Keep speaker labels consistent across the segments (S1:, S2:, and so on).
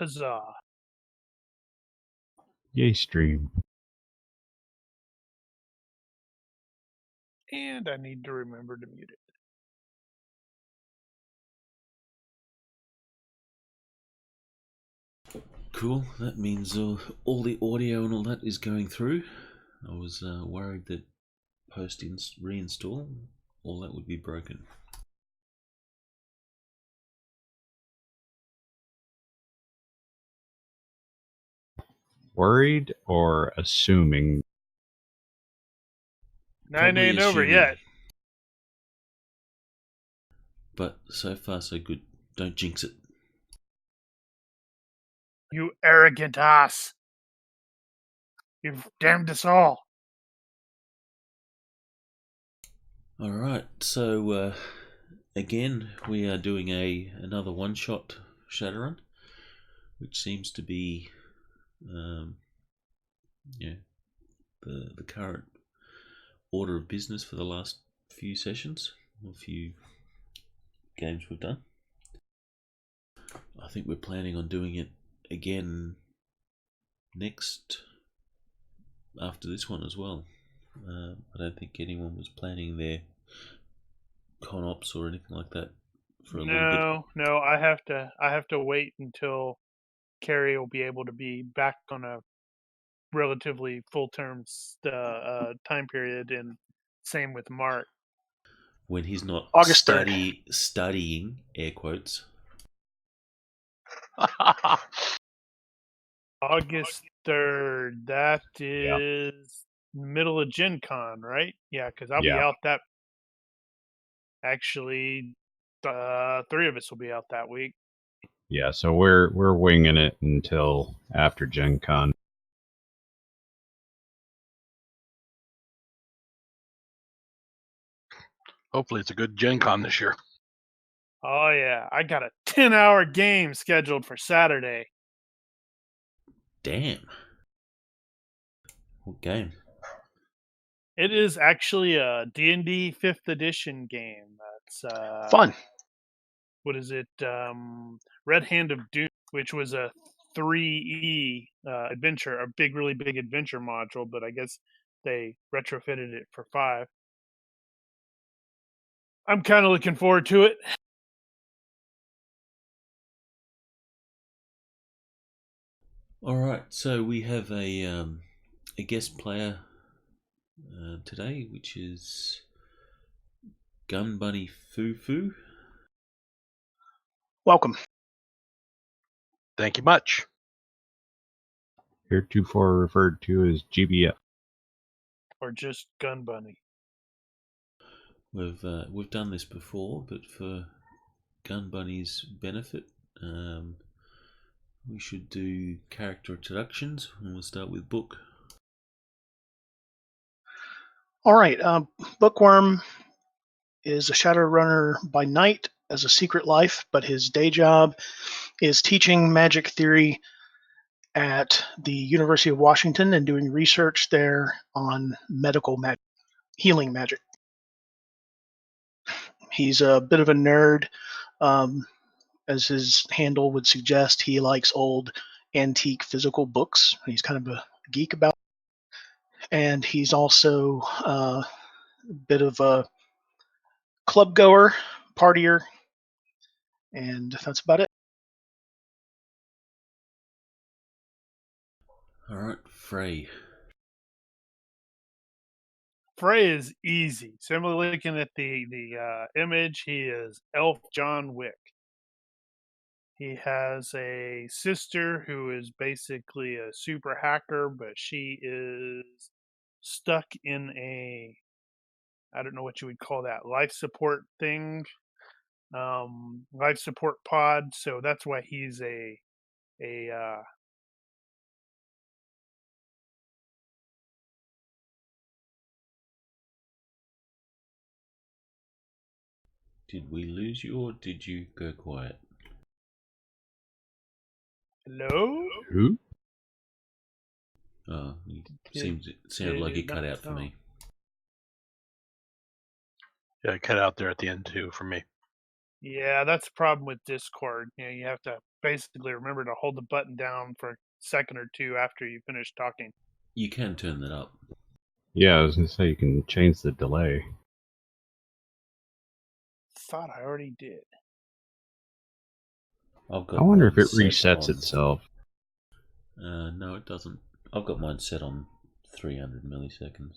S1: Huzzah.
S2: Yay, stream.
S1: And I need to remember to mute it.
S3: Cool. That means all the audio and all that is going through. I was worried that post reinstall, all that would be broken.
S2: Worried or assuming?
S1: 9 ain't over yet.
S3: But so far so good. Don't jinx it.
S1: You arrogant ass. You've damned us all.
S3: Alright, so again we are doing another one-shot Shadowrun, which seems to be the current order of business for the last few sessions, or few games we've done. I think we're planning on doing it again after this one as well. I don't think anyone was planning their con ops or anything like that for a little bit.
S1: No, I have to wait until Carrie will be able to be back on a relatively full term time period, and same with Mark.
S3: When he's not
S4: August 3rd.
S3: studying, air quotes.
S1: August 3rd, that is middle of Gen Con, right? Yeah, because I'll be out that. Actually, 3 of us will be out that week.
S2: Yeah, so we're winging it until after Gen Con.
S4: Hopefully it's a good Gen Con this year.
S1: Oh, yeah. I got a 10-hour game scheduled for Saturday.
S3: Damn. What game?
S1: It is actually a D&D 5th edition game. That's
S4: fun.
S1: What is it? Red Hand of Doom, which was a 3E adventure, a really big adventure module, but I guess they retrofitted it for 5. I'm kind of looking forward to it.
S3: All right, so we have a guest player today, which is Gun Bunny Fufu.
S4: Welcome. Thank you much.
S2: Heretofore referred to as GBF.
S1: Or just Gun Bunny.
S3: We've done this before, but for Gun Bunny's benefit, we should do character introductions, and we'll start with Book.
S4: All right. Bookworm is a Shadowrunner by night as a secret life, but his day job is teaching magic theory at the University of Washington and doing research there on medical magic, healing magic. He's a bit of a nerd. As his handle would suggest, he likes old antique physical books. He's kind of a geek about it. And he's also a bit of a club goer, partier, and that's about it.
S3: All right, Frey.
S1: Frey is easy. Simply looking at the image, he is Elf John Wick. He has a sister who is basically a super hacker, but she is stuck in a, I don't know what you would call that, life support thing, life support pod. So that's why he's a
S3: Did we lose you, or did you go quiet?
S1: Hello?
S2: Who?
S3: Oh, it sounded like it cut out for me.
S4: Yeah, it cut out there at the end too for me.
S1: Yeah, that's the problem with Discord. You have to basically remember to hold the button down for a second or two after you finish talking.
S3: You can turn that up.
S2: Yeah, I was gonna say you can change the delay.
S1: Thought I already did.
S3: I've got
S2: I wonder if
S3: mine
S2: it
S3: set
S2: resets
S3: on-
S2: itself.
S3: No, it doesn't. I've got mine set on 300 milliseconds.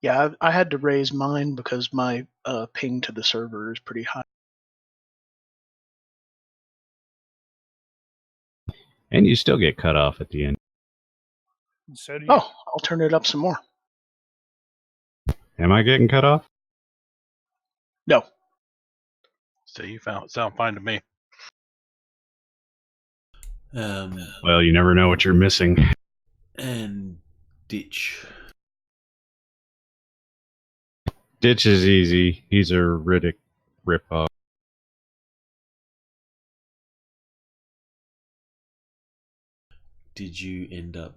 S4: Yeah, I had to raise mine because my ping to the server is pretty high.
S2: And you still get cut off at the end.
S1: And so do you.
S4: Oh, I'll turn it up some more.
S2: Am I getting cut off?
S4: No.
S5: So you sound fine to me.
S2: Well, you never know what you're missing.
S3: And Ditch.
S2: Ditch is easy. He's a Riddick ripoff.
S3: Did you end up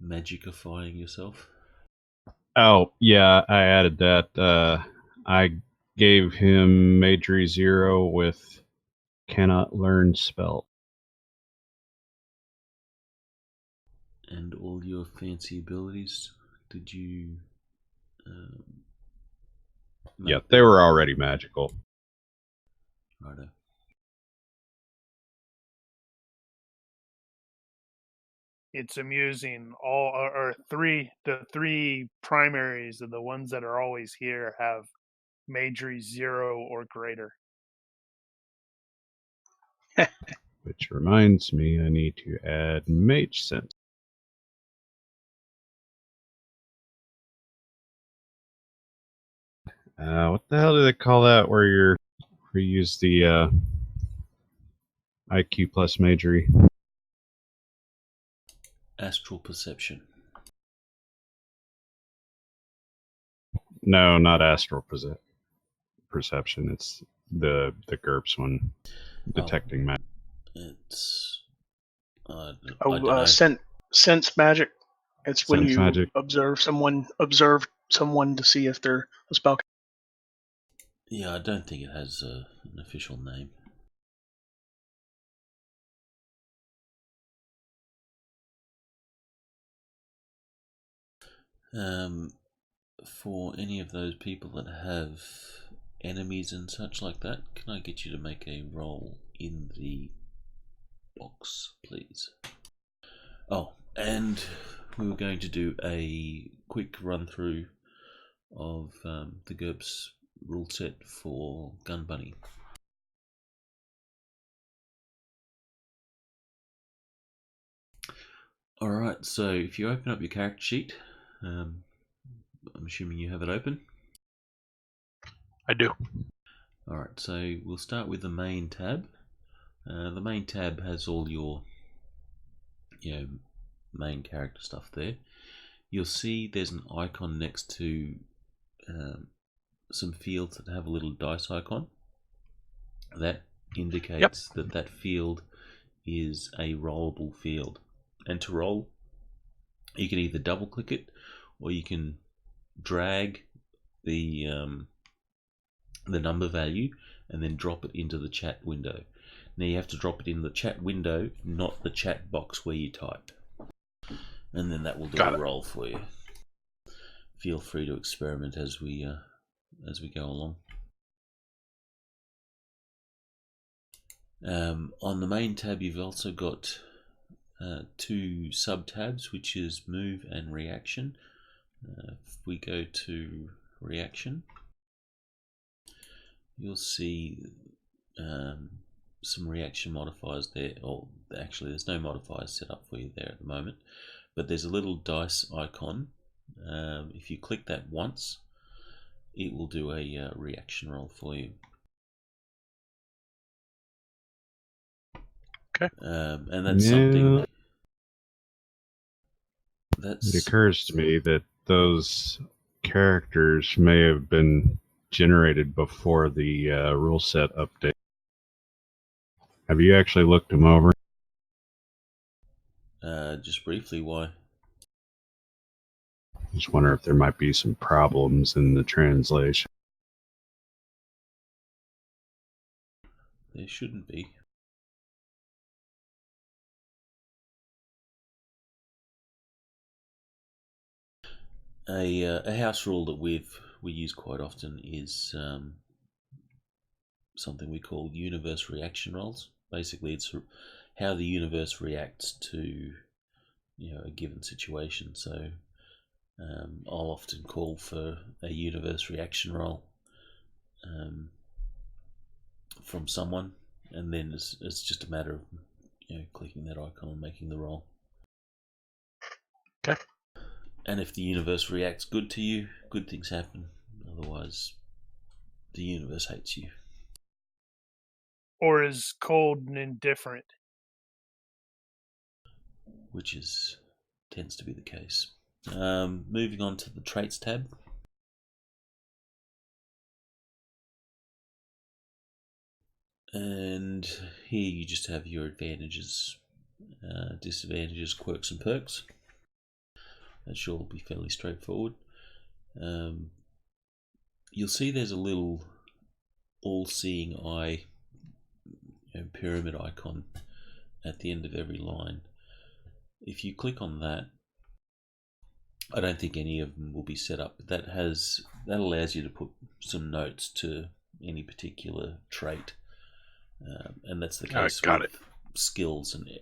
S3: magicifying yourself?
S2: Oh, yeah, I added that. I gave him Magery 0 with cannot learn spell.
S3: And all your fancy abilities, did you...
S2: Yeah, they were already magical.
S3: Righto.
S1: It's amusing. The three primaries of the ones that are always here have Magery 0 or greater.
S2: Which reminds me, I need to add Mage Sense. What the hell do they call that where you use the IQ plus Magery?
S3: Astral perception.
S2: No, not Astral Perception. It's the GURPS one. Detecting magic.
S3: It's... I
S4: Oh,
S3: don't know.
S4: sense magic. It's when
S2: Sense
S4: you
S2: magic.
S4: observe someone to see if they're a spell.
S3: Yeah, I don't think it has an official name. For any of those people that have enemies and such like that, can I get you to make a roll in the box, please? Oh, and we were going to do a quick run through of the GURPS rule set for Gun Bunny. Alright, so if you open up your character sheet, I'm assuming you have it open.
S5: I do.
S3: Alright, so we'll start with the main tab. The main tab has all your main character stuff there. You'll see there's an icon next to some fields that have a little dice icon. That indicates that field is a rollable field. And to roll, you can either double click it or you can drag the number value and then drop it into the chat window. Now you have to drop it in the chat window, not the chat box where you type. And then that will do a roll for you. Feel free to experiment as we go along. On the main tab, you've also got two sub tabs, which is move and reaction. If we go to reaction, you'll see some reaction modifiers there. Or actually, there's no modifiers set up for you there at the moment, but there's a little dice icon. If you click that once, it will do a reaction roll for you.
S5: Okay.
S3: And that's something that's...
S2: It occurs to me that those characters may have been generated before the rule set update. Have you actually looked them over?
S3: Just briefly, why?
S2: Just wonder if there might be some problems in the translation.
S3: there shouldn't be. A house rule that we use quite often is something we call universe reaction rolls. Basically, it's how the universe reacts to a given situation. So I'll often call for a universe reaction roll from someone, and then it's just a matter of clicking that icon and making the roll.
S5: Okay.
S3: And if the universe reacts good to you, good things happen. Otherwise, the universe hates you.
S1: Or is cold and indifferent.
S3: Which tends to be the case. Moving on to the traits tab. And here you just have your advantages, disadvantages, quirks and perks. That should all be fairly straightforward. You'll see there's a little all-seeing eye pyramid icon at the end of every line. If you click on that, I don't think any of them will be set up. But that allows you to put some notes to any particular trait, and that's the case with skills. And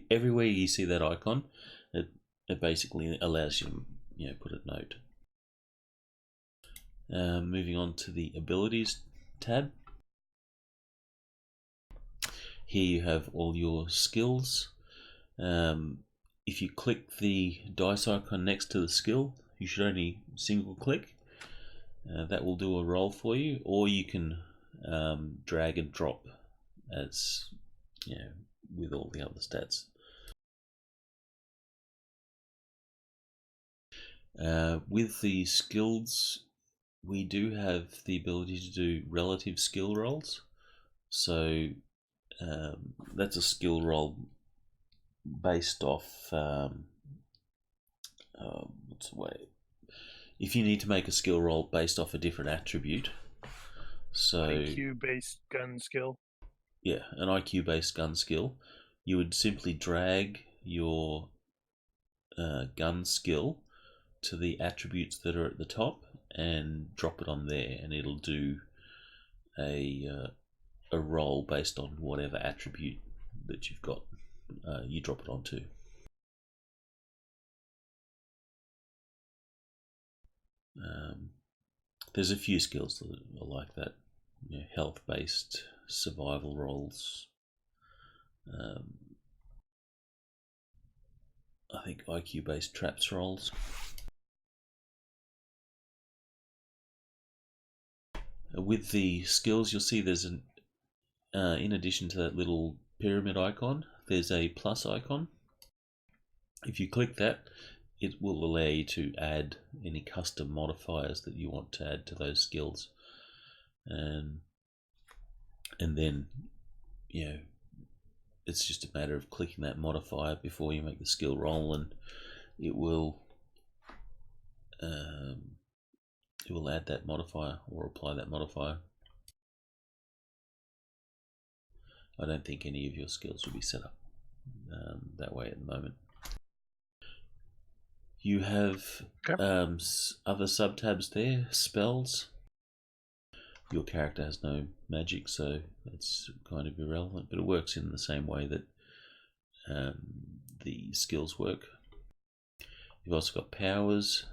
S3: everywhere you see that icon, it basically allows you to put a note. Moving on to the abilities tab. Here you have all your skills. If you click the dice icon next to the skill, you should only single click. That will do a roll for you, or you can drag and drop as with all the other stats. With the skills, we do have the ability to do relative skill rolls. So that's a skill roll based off what's the way? If you need to make a skill roll based off a different attribute, so
S1: IQ based gun skill.
S3: Yeah, an IQ based gun skill, you would simply drag your gun skill to the attributes that are at the top and drop it on there, and it'll do a roll based on whatever attribute that you've got. You drop it onto. There's a few skills that are like that. Health based survival rolls. I think IQ based traps rolls. With the skills, you'll see there's an in addition to that little pyramid icon, there's a plus icon. If you click that, it will allow you to add any custom modifiers that you want to add to those skills. And then, it's just a matter of clicking that modifier before you make the skill roll, and it will add that modifier or apply that modifier. I don't think any of your skills will be set up that way at the moment. You have other sub-tabs there, spells. Your character has no magic, so that's kind of irrelevant, but it works in the same way that the skills work. You've also got powers,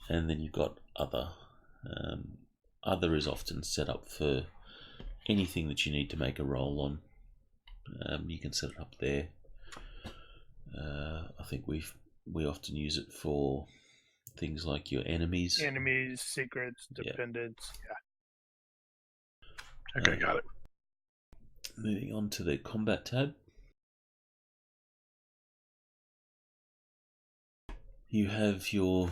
S3: and then you've got other. Other is often set up for anything that you need to make a roll on. You can set it up there. I think we often use it for things like your enemies,
S1: secrets, dependents. Yeah.
S5: Okay, got it.
S3: Moving on to the combat tab. You have your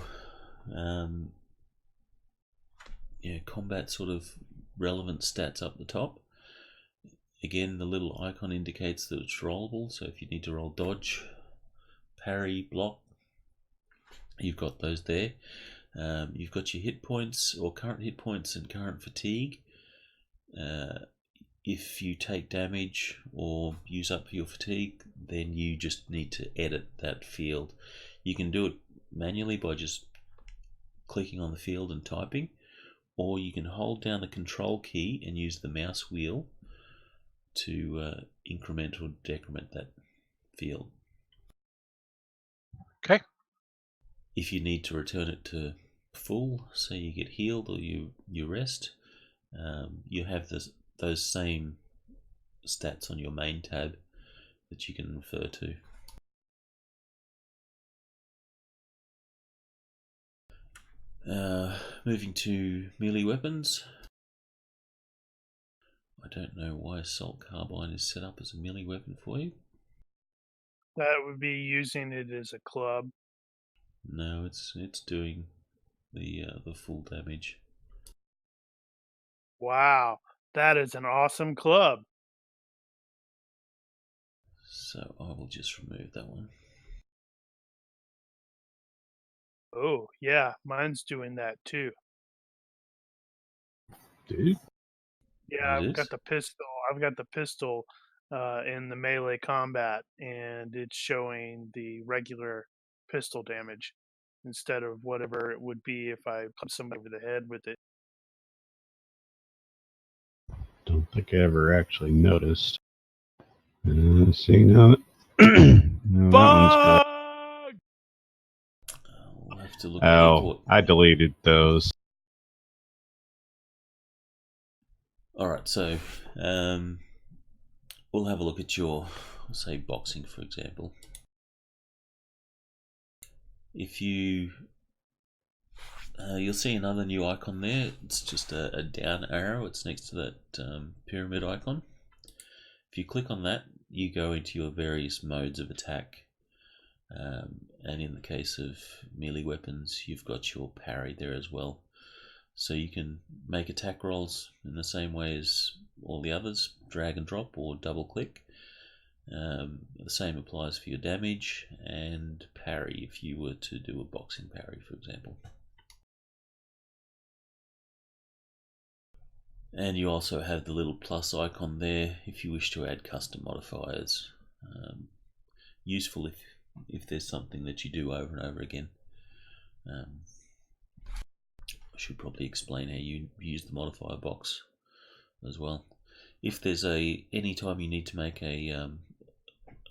S3: combat sort of relevant stats up the top. Again, the little icon indicates that it's rollable, so if you need to roll dodge, parry, block, you've got those there. You've got your hit points, or current hit points and current fatigue. if you take damage or use up your fatigue, then you just need to edit that field. You can do it manually by just clicking on the field and typing, or you can hold down the control key and use the mouse wheel to increment or decrement that field.
S5: Okay.
S3: If you need to return it to full, say you get healed or you rest, you have those same stats on your main tab that you can refer to. Moving to melee weapons. I don't know why assault carbine is set up as a melee weapon for you.
S1: That would be using it as a club.
S3: No, it's doing the full damage.
S1: Wow, that is an awesome club.
S3: So I will just remove that one.
S1: Oh, yeah, mine's doing that too.
S2: Dude.
S1: Yeah,
S3: It
S1: I've
S3: is?
S1: got the pistol. I've got the pistol in the melee combat, and it's showing the regular pistol damage instead of whatever it would be if I clubbed somebody over the head with it.
S2: Don't think I ever actually noticed. See now. No, that one's good.
S1: Bug!
S3: We'll have to look at the
S2: Oh,
S3: report.
S2: I deleted those.
S3: Alright, so we'll have a look at your, say, boxing, for example. If you you'll see another new icon there. It's just a down arrow. It's next to that pyramid icon. If you click on that, you go into your various modes of attack. And in the case of melee weapons, you've got your parry there as well. So you can make attack rolls in the same way as all the others, drag and drop or double click. The same applies for your damage and parry if you were to do a boxing parry, for example. And you also have the little plus icon there if you wish to add custom modifiers. Useful if there's something that you do over and over again. I should probably explain how you use the modifier box as well. If there's any time you need to make a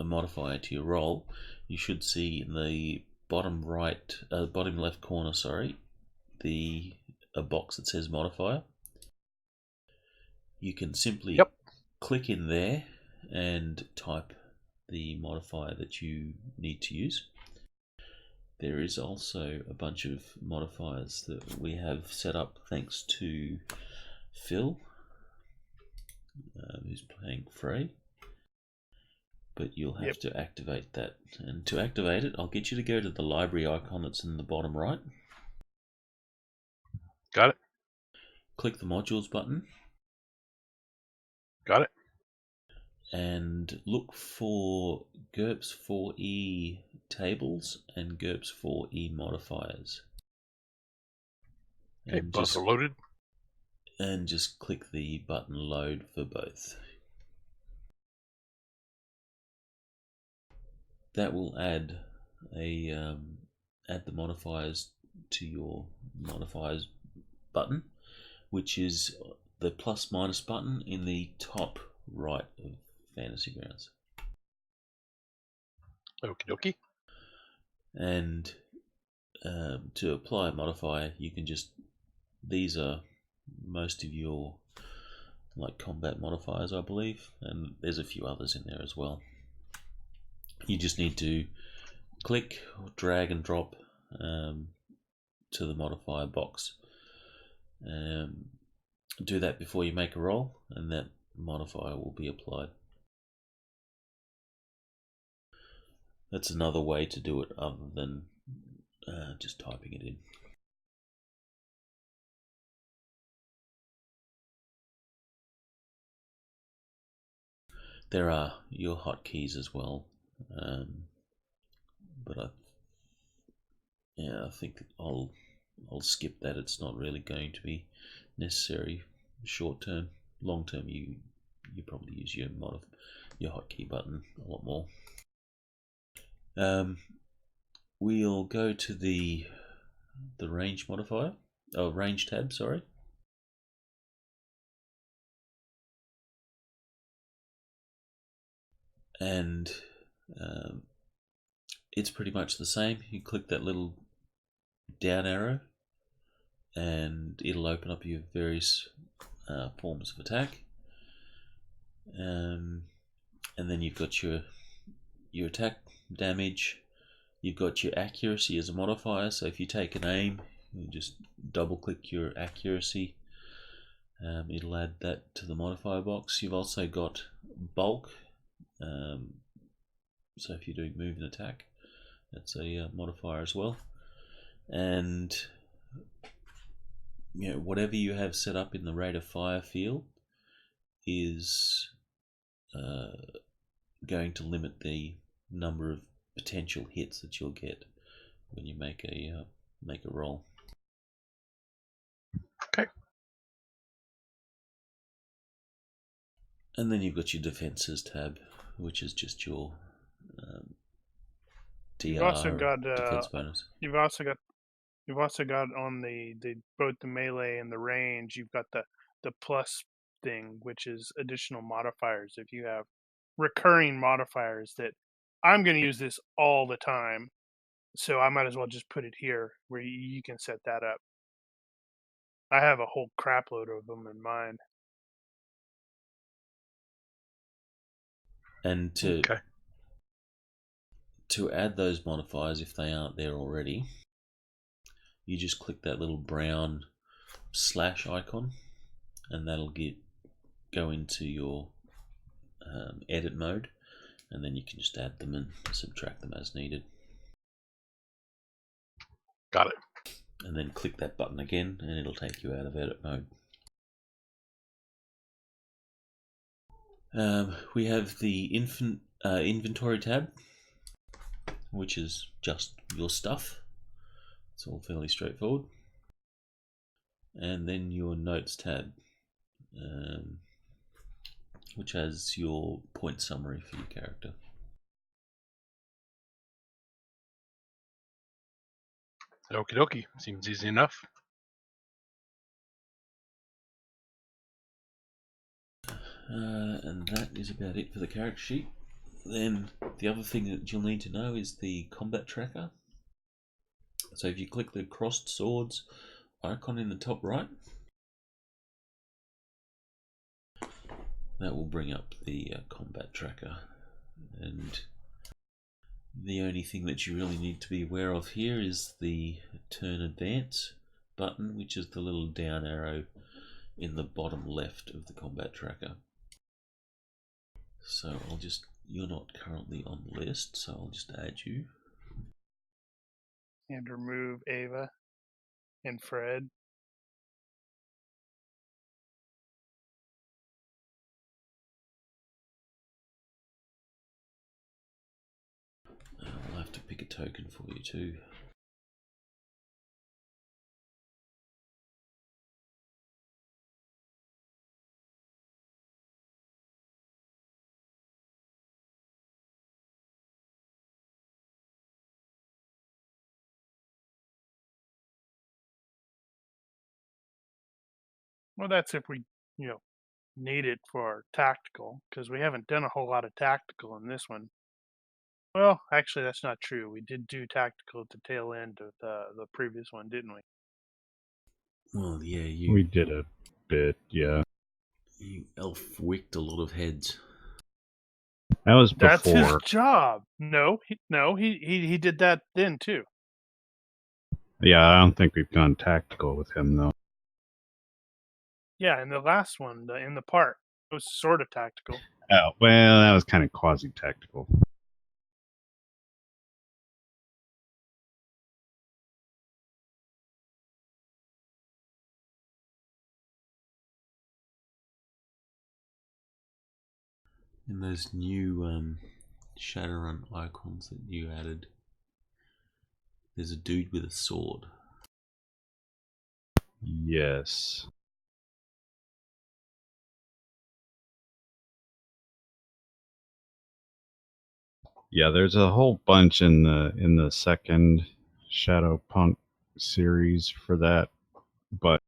S3: modifier to your roll, you should see in the bottom left corner, a box that says modifier. You can simply click in there and type the modifier that you need to use. There is also a bunch of modifiers that we have set up thanks to Phil, who's playing Frey. But you'll have to activate that. And to activate it, I'll get you to go to the library icon that's in the bottom right.
S5: Got it.
S3: Click the modules button.
S5: Got it.
S3: And look for GURPS 4E tables and GURPS 4E modifiers.
S5: Okay,
S3: And
S5: both are loaded.
S3: And just click the button load for both. That will add the modifiers to your modifiers button, which is the plus minus button in the top right of Fantasy Grounds.
S5: Okie dokie.
S3: And to apply a modifier, you can these are most of your combat modifiers, I believe, and there's a few others in there as well. You just need to click, drag and drop to the modifier box. Do that before you make a roll, and that modifier will be applied. That's another way to do it other than just typing it in. There are your hotkeys as well, but I think I'll skip that. It's not really going to be necessary short term. Long term, you you probably use your hotkey button a lot more. We'll go to the range modifier, range tab, sorry. And it's pretty much the same. You click that little down arrow and it'll open up your various forms of attack. And then you've got your attack damage. You've got your accuracy as a modifier, so if you take an aim, you just double click your accuracy. It'll add that to the modifier box. You've also got bulk, so if you're doing move and attack, that's a modifier as well. And whatever you have set up in the rate of fire field is going to limit the number of potential hits that you'll get when you make a roll.
S5: Okay.
S3: And then you've got your defenses tab, which is just your DR
S1: You've also got
S3: defense bonus.
S1: You've also got on the both the melee and the range. You've got the plus thing, which is additional modifiers. If you have recurring modifiers that I'm going to use this all the time, so I might as well just put it here where you can set that up. I have a whole crap load of them in mind.
S3: And to add those modifiers, if they aren't there already, you just click that little brown slash icon, and that'll go into your edit mode, and then you can just add them and subtract them as needed.
S5: Got it.
S3: And then click that button again, and it'll take you out of edit mode. We have the inventory tab, which is just your stuff. It's all fairly straightforward. And then your notes tab, which has your point summary for your character.
S5: Okie dokie. Seems easy enough.
S3: And that is about it for the character sheet. Then the other thing that you'll need to know is the combat tracker. So if you click the crossed swords icon in the top right, that will bring up the combat tracker. And the only thing that you really need to be aware of here is the turn advance button, which is the little down arrow in the bottom left of the combat tracker. So you're not currently on the list, so I'll just add you.
S1: And remove Ava and Fred.
S3: I'll have to pick a token for you too.
S1: Well, that's if we, need it for tactical, because we haven't done a whole lot of tactical in this one. Well, actually, that's not true. We did do tactical at the tail end of the previous one, didn't we?
S3: Well, yeah,
S2: We did a bit, yeah.
S3: You elf-wicked a lot of heads.
S2: That was before.
S1: That's his job. No, he did that then too.
S2: Yeah, I don't think we've gone tactical with him though.
S1: Yeah, in the last one, in the park, it was sort of tactical.
S2: Oh, well, that was kind of quasi-tactical.
S3: In those new Shadowrun icons that you added, there's a dude with a sword.
S2: Yes. Yeah, there's a whole bunch in the second Shadowpunk series for that, but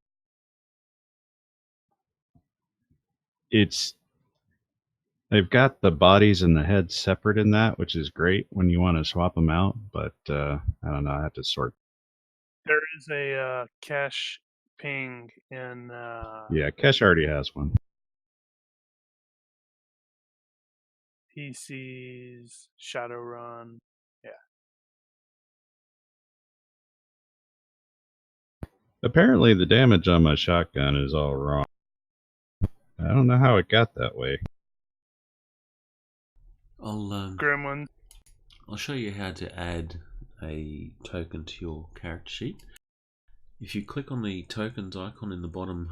S2: they've got the bodies and the heads separate in that, which is great when you want to swap them out. But I don't know, I have to sort.
S1: There is a cache ping in.
S2: Yeah, Kesh already has one.
S1: PCs, Shadowrun. Yeah.
S2: Apparently, the damage on my shotgun is all wrong. I don't know how it got that way.
S1: Gremlins.
S3: I'll show you how to add a token to your character sheet. If you click on the tokens icon in the bottom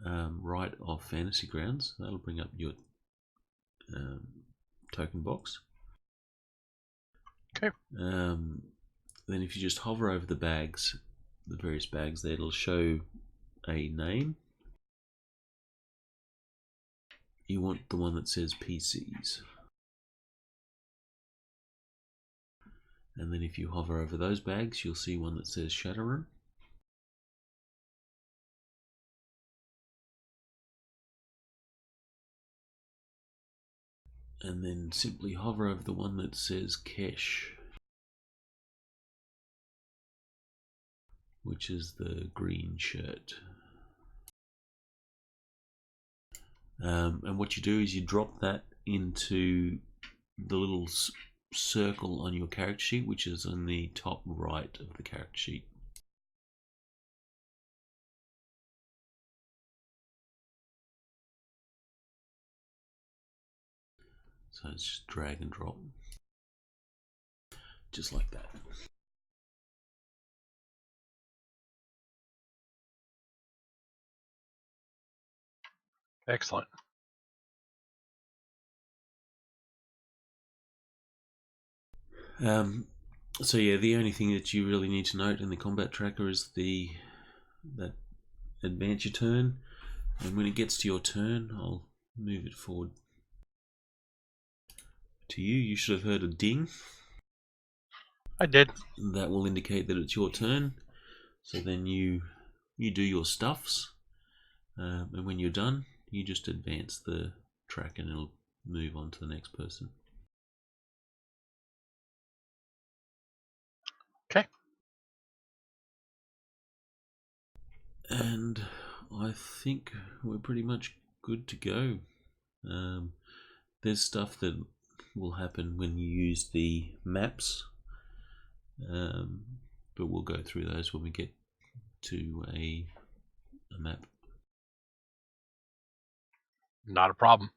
S3: right of Fantasy Grounds, that'll bring up your token box.
S5: Okay.
S3: Then if you just hover over the bags, the various bags there, it'll show a name. You want the one that says PCs. And then if you hover over those bags, you'll see one that says Shadowrun. And then simply hover over the one that says Kesh, which is the green shirt. And what you do is you drop that into the little circle on your character sheet, which is on the top right of the character sheet. So it's just drag and drop, just like that.
S5: Excellent.
S3: So yeah, the only thing that you really need to note in the combat tracker is that advance your turn, and when it gets to your turn, I'll move it forward to you. You should have heard a ding.
S5: I did.
S3: That will indicate that it's your turn. So then you do your stuffs, and when you're done, you just advance the track and it'll move on to the next person.
S5: Okay.
S3: And I think we're pretty much good to go. There's stuff that will happen when you use the maps, but we'll go through those when we get to a map.
S5: Not a problem.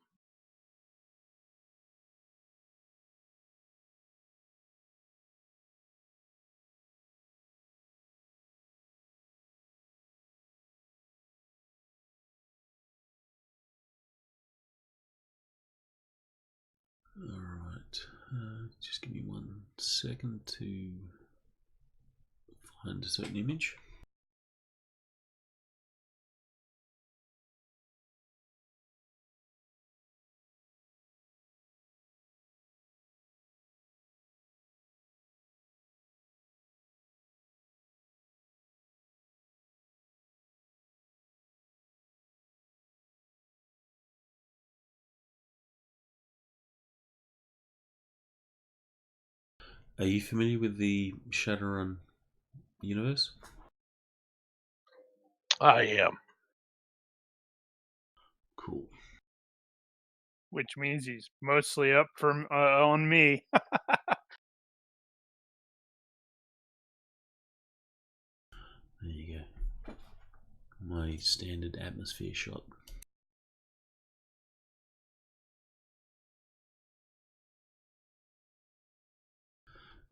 S3: Alright, just give me 1 second to find a certain image. Are you familiar with the Shadowrun universe?
S5: I am.
S3: Cool.
S1: Which means he's mostly up for on me.
S3: There you go. My standard atmosphere shot.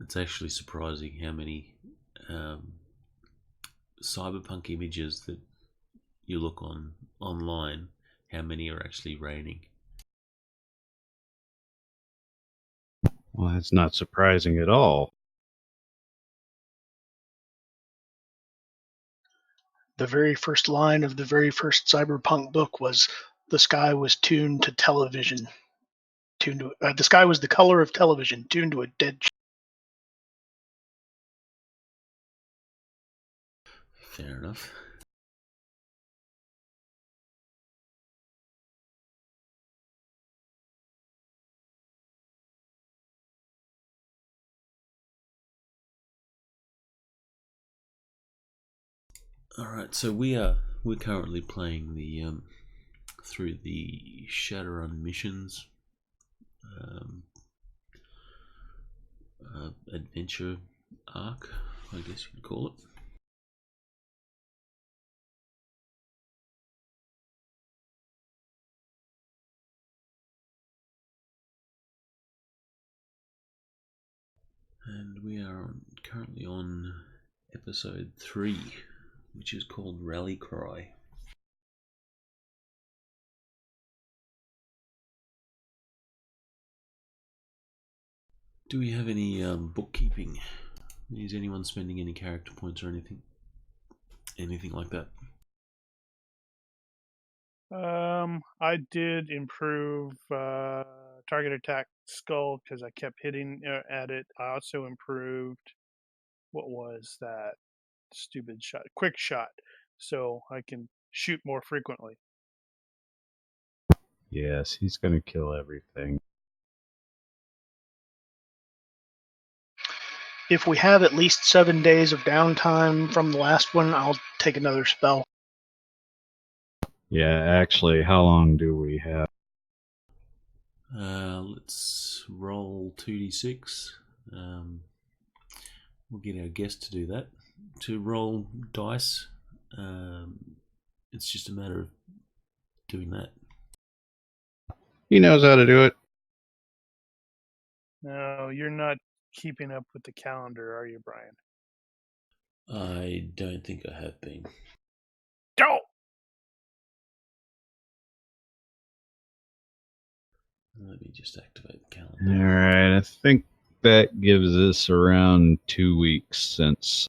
S3: It's actually surprising how many cyberpunk images that you look online, how many are actually raining.
S2: Well, that's not surprising at all.
S4: The very first line of the very first cyberpunk book was, "The sky was tuned to television." tuned to it. The sky was the color of television, tuned to a dead.
S3: Fair enough. All right, so we're currently playing the through the Shadowrun missions adventure arc, I guess you'd call it. And we are currently on episode 3, which is called Rally Cry. Do we have any bookkeeping? Is anyone spending any character points or anything? Anything like that?
S1: I did improve target attack skull because I kept hitting at it. I also improved, what was that stupid shot? Quick shot, so I can shoot more frequently.
S2: Yes, he's going to kill everything.
S4: If we have at least 7 days of downtime from the last one, I'll take another spell.
S2: Yeah, actually, how long do we have?
S3: Let's roll 2d6. We'll get our guest to do that. To roll dice, it's just a matter of doing that.
S2: He knows how to do it.
S1: No, you're not keeping up with the calendar, are you, Brian?
S3: I don't think I have been.
S1: Don't!
S3: Let me just activate the calendar.
S2: All right, I think that gives us around 2 weeks since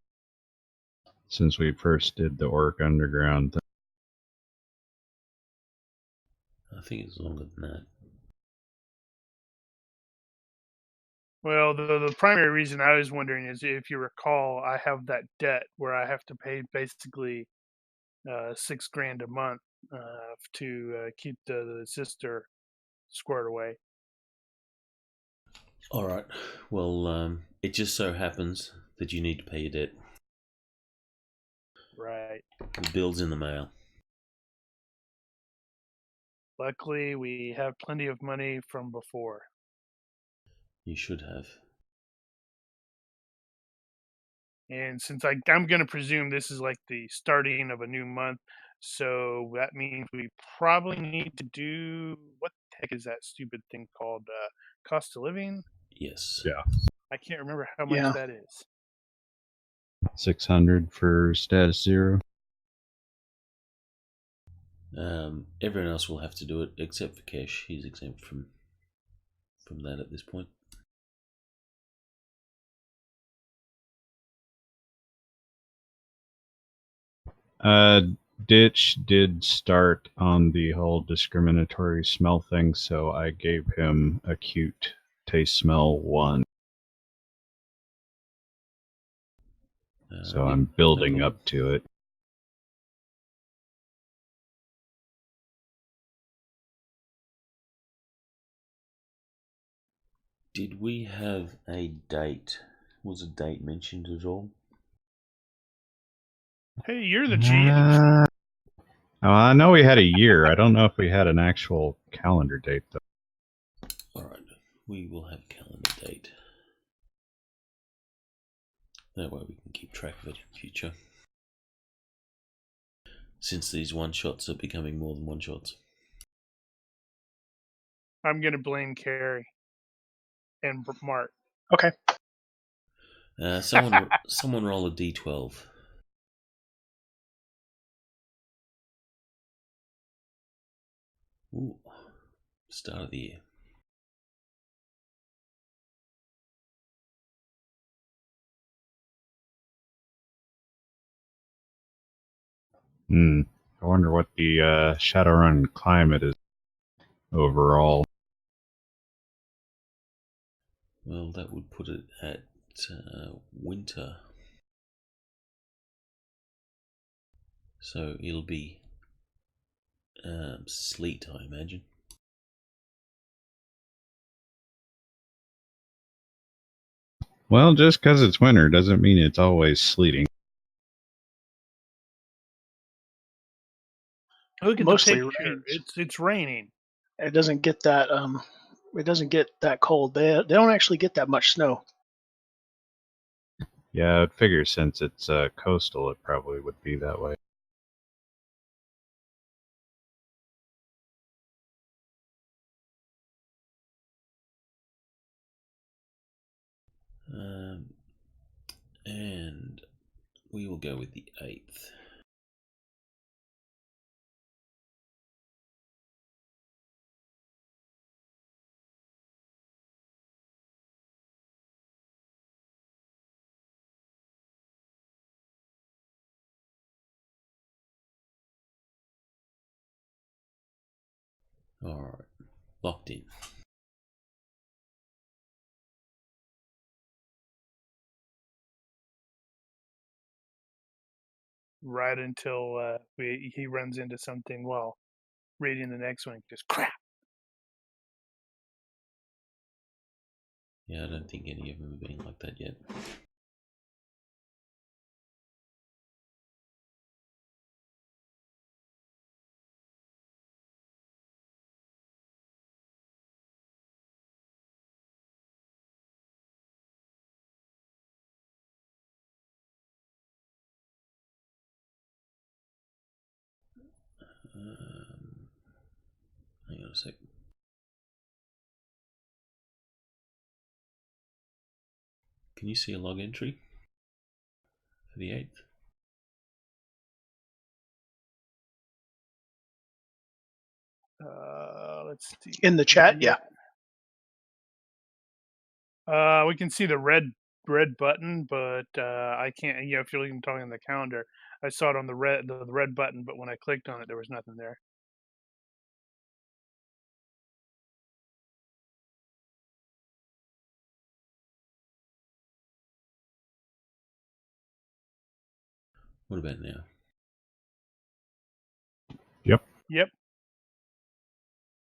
S2: we first did the Orc Underground thing.
S3: I think it's longer than that.
S1: Well, the primary reason I was wondering is, if you recall, I have that debt where I have to pay basically $6,000 a month to keep the sister squared away.
S3: All right. Well, it just so happens that you need to pay your debt.
S1: Right.
S3: The bill's in the mail.
S1: Luckily, we have plenty of money from before.
S3: You should have.
S1: And since I'm going to presume this is like the starting of a new month, so that means we probably need to do, what the heck is that stupid thing called? Cost of living?
S3: Yes.
S2: Yeah.
S1: I can't remember how much
S4: Yeah.
S1: that is.
S2: 600 for status 0.
S3: Everyone else will have to do it except for Kesh. He's exempt from that at this point.
S2: Ditch did start on the whole discriminatory smell thing, so I gave him acute taste smell 1. So I'm building up to it.
S3: Did we have a date? Was a date mentioned at all?
S1: Hey, you're the GM.
S2: I know we had a year. I don't know if we had an actual calendar date, though.
S3: All right. We will have a calendar date. That way we can keep track of it in future. Since these one-shots are becoming more than one-shots.
S1: I'm going to blame Carrie and Mark.
S4: Okay.
S3: Someone roll a d12. Ooh, start of the year.
S2: I wonder what the Shadowrun climate is overall.
S3: Well, that would put it at winter. So it'll be sleet, I imagine.
S2: Well, just because it's winter doesn't mean it's always sleeting.
S1: Look at
S4: Mostly
S1: the picture.
S4: rains.
S1: It's raining.
S4: It doesn't get that cold. They don't actually get that much snow.
S2: Yeah, I'd figure since it's coastal, it probably would be that way.
S3: And we will go with the 8th. Alright, locked in.
S1: Right until he runs into something while reading the next one. Just crap.
S3: Yeah, I don't think any of them have been like that yet. Hang on a sec. Can you see a log entry for the 8th?
S1: Let's see.
S4: In the chat, yeah.
S1: We can see the red button, but I can't. If you're talking on the calendar, I saw it on the red button, but when I clicked on it, there was nothing there.
S3: What about now?
S1: Yep.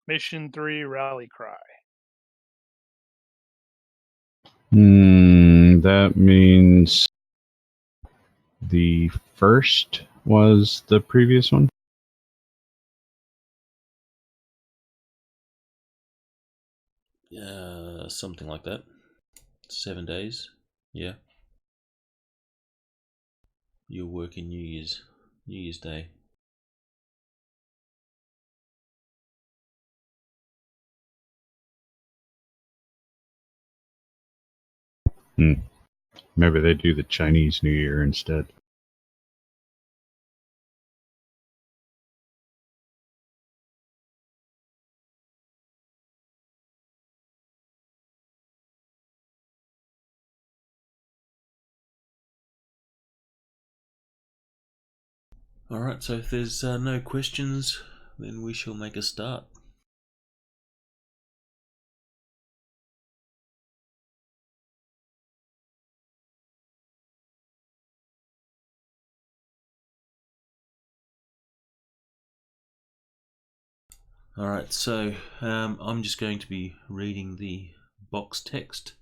S1: Mission 3 rally cry.
S2: That means the first was the previous one?
S3: Something like that. 7 days. Yeah. You're working New Year's Day.
S2: Maybe they do the Chinese New Year instead.
S3: Alright, so if there's no questions, then we shall make a start. Alright, so I'm just going to be reading the box text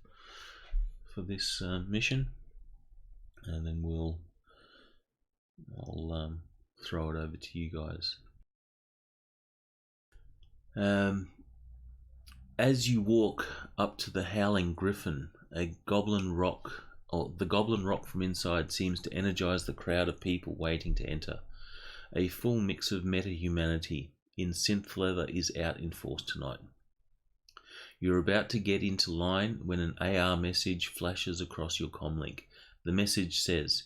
S3: for this mission, and then I'll throw it over to you guys. As you walk up to the Howling Griffin, the Goblin Rock from inside seems to energize the crowd of people waiting to enter. A full mix of meta-humanity in synth leather is out in force tonight. You're about to get into line when an AR message flashes across your comlink. The message says,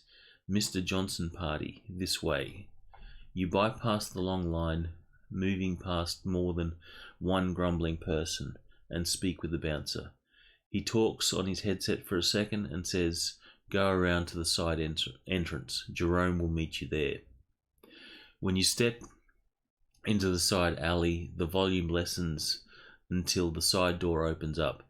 S3: "Mr. Johnson party, this way." You bypass the long line, moving past more than one grumbling person, and speak with the bouncer. He talks on his headset for a second and says, "Go around to the side entrance. Jerome will meet you there." When you step into the side alley, the volume lessens until the side door opens up.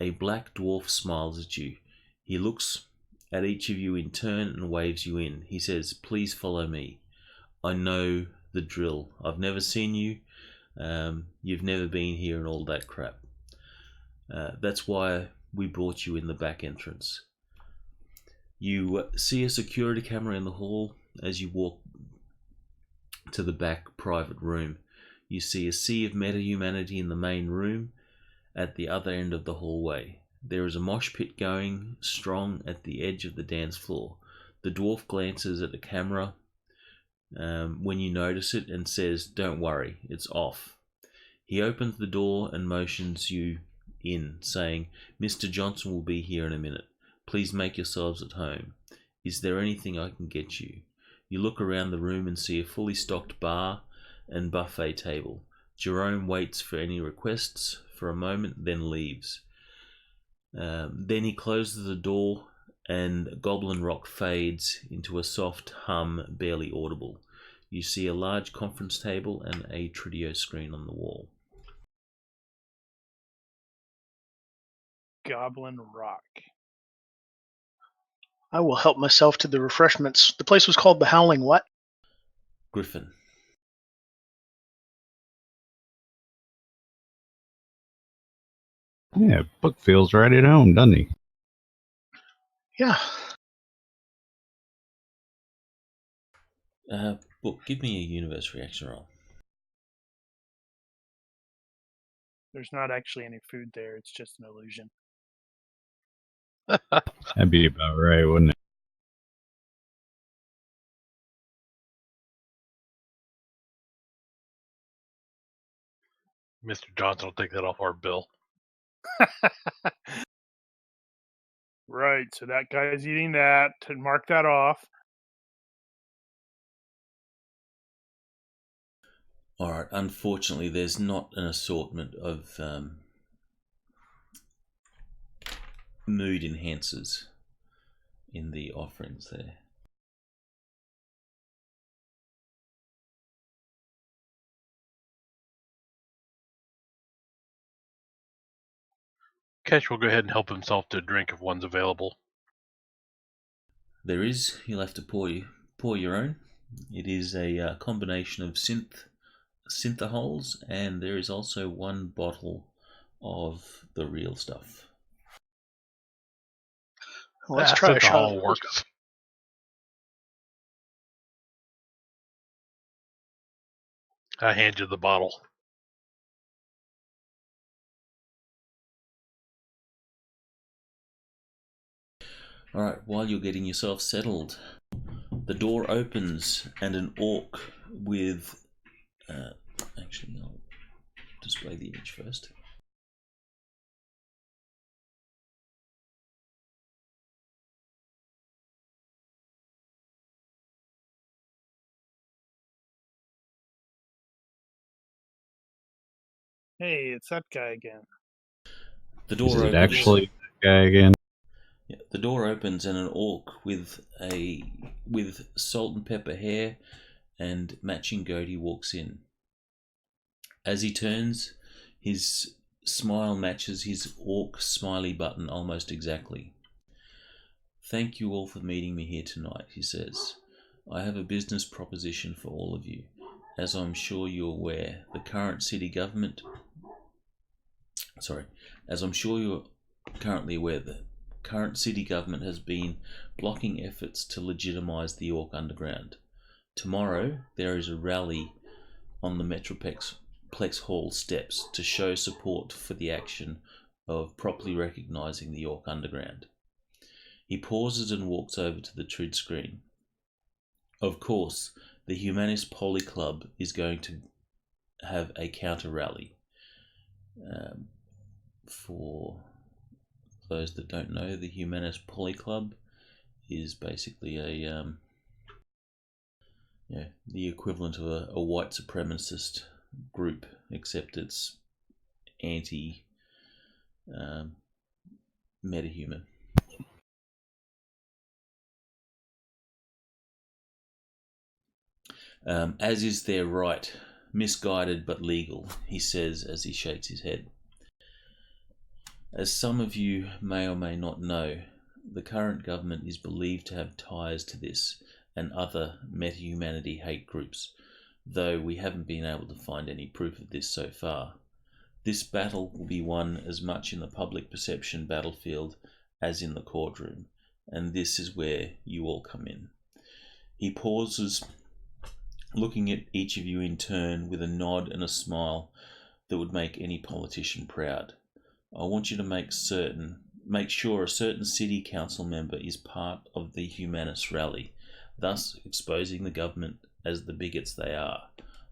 S3: A black dwarf smiles at you. He looks at each of you in turn and waves you in. He says, "Please follow me. I know the drill. I've never seen you. You've never been here and all that crap. That's why we brought you in the back entrance." You see a security camera in the hall. As you walk to the back private room, you see a sea of meta-humanity in the main room at the other end of the hallway. There is a mosh pit going strong at the edge of the dance floor. The dwarf glances at the camera when you notice it and says, "Don't worry, it's off." He opens the door and motions you in, saying, "Mr. Johnson will be here in a minute. Please make yourselves at home. Is there anything I can get you?" You look around the room and see a fully stocked bar and buffet table. Jerome waits for any requests for a moment, then leaves. Then he closes the door and Goblin Rock fades into a soft hum, barely audible. You see a large conference table and a Tridio screen on the wall.
S1: Goblin Rock.
S4: I will help myself to the refreshments. The place was called the Howling what?
S3: Griffin.
S2: Yeah, Book feels right at home, doesn't he?
S4: Yeah.
S3: Book, give me a universe reaction roll.
S1: There's not actually any food there. It's just an illusion.
S2: That'd be about right, wouldn't it?
S5: Mr. Johnson will take that off our bill.
S1: Right, so that guy's eating that. To mark that off.
S3: Alright, unfortunately there's not an assortment of mood enhancers in the offerings there.
S5: Kesh will go ahead and help himself to a drink if one's available.
S3: There is. You'll have to pour your own. It is a combination of synthahols, and there is also one bottle of the real stuff.
S4: Well, let's try a
S5: That's
S4: shot.
S5: how it works. I hand you the bottle.
S3: Alright, while you're getting yourself settled, the door opens and an orc with... actually, I'll display the image first.
S1: Hey, it's that guy again.
S3: The door
S2: Is it
S3: opens.
S2: actually that guy again?
S3: Yeah, the door opens and an orc with salt and pepper hair and matching goatee walks in. As he turns, his smile matches his orc smiley button almost exactly. "Thank you all for meeting me here tonight," he says. "I have a business proposition for all of you. As I'm sure you're aware, the current city government... As I'm sure you're currently aware, the current city government has been blocking efforts to legitimize the Orc Underground. Tomorrow, there is a rally on the Metroplex Hall steps to show support for the action of properly recognizing the Orc Underground." He pauses and walks over to the Trid screen. "Of course, the Humanis Policlub is going to have a counter rally. For those that don't know, the Humanis Policlub is basically the equivalent of a white supremacist group, except it's anti metahuman. As is their right, misguided but legal, he says as he shakes his head. As some of you may or may not know, the current government is believed to have ties to this and other meta-humanity hate groups, though we haven't been able to find any proof of this so far. This battle will be won as much in the public perception battlefield as in the courtroom, and this is where you all come in. He pauses, looking at each of you in turn with a nod and a smile that would make any politician proud. I want you to make sure a certain city council member is part of the Humanis rally, thus exposing the government as the bigots they are.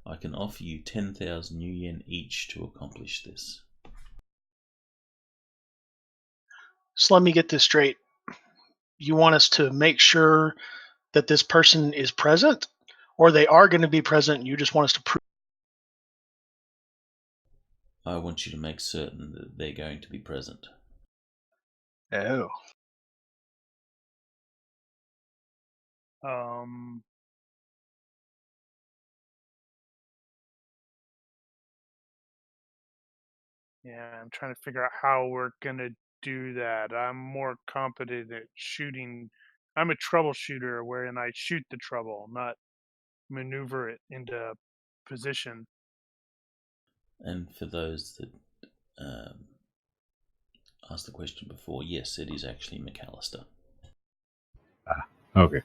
S3: I can offer you 10,000 new yen each to accomplish this.
S4: So let me get this straight. You want us to make sure that this person is present, or they are going to be present and you just want us to prove?
S3: I want you to make certain that they're going to be present.
S4: Oh.
S1: Yeah, I'm trying to figure out how we're gonna do that. I'm more competent at shooting. I'm a troubleshooter wherein I shoot the trouble, not maneuver it into position.
S3: And for those that asked the question before, yes, it is actually McAllister.
S2: Okay.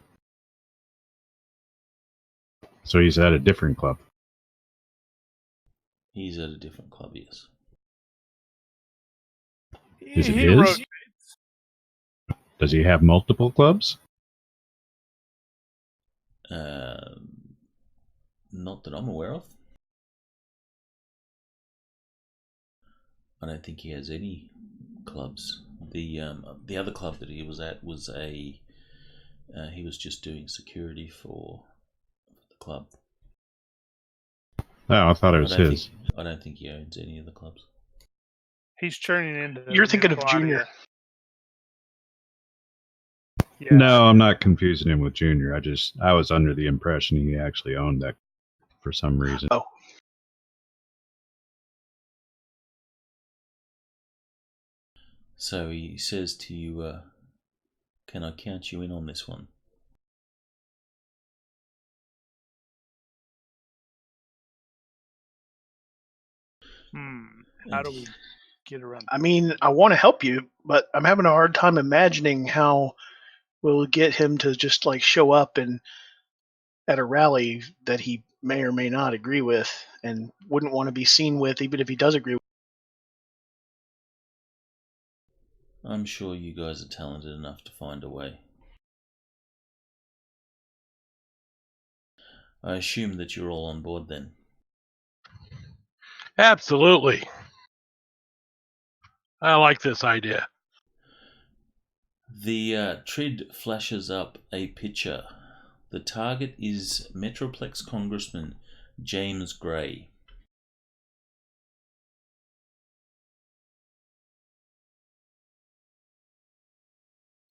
S2: So he's at a different club.
S3: He's at a different club, yes.
S2: Is it
S1: He
S2: his?
S1: rotates.
S2: Does he have multiple clubs?
S3: Not that I'm aware of. I don't think he has any clubs. The other club that he was at was he was just doing security for the club.
S2: Oh, I thought it was his.
S3: I don't think he owns any of the clubs.
S1: He's turning into.
S4: You're thinking of Junior.
S1: Yeah.
S2: No, I'm not confusing him with Junior. I was under the impression he actually owned that for some reason.
S4: Oh.
S3: So he says to you, can I count you in on this one?
S1: How do we get around that?
S4: I mean, I want to help you, but I'm having a hard time imagining how we'll get him to just like show up and at a rally that he may or may not agree with and wouldn't want to be seen with, even if he does agree with.
S3: I'm sure you guys are talented enough to find a way. I assume that you're all on board then.
S5: Absolutely. I like this idea.
S3: The Trid flashes up a picture. The target is Metroplex Congressman James Grey.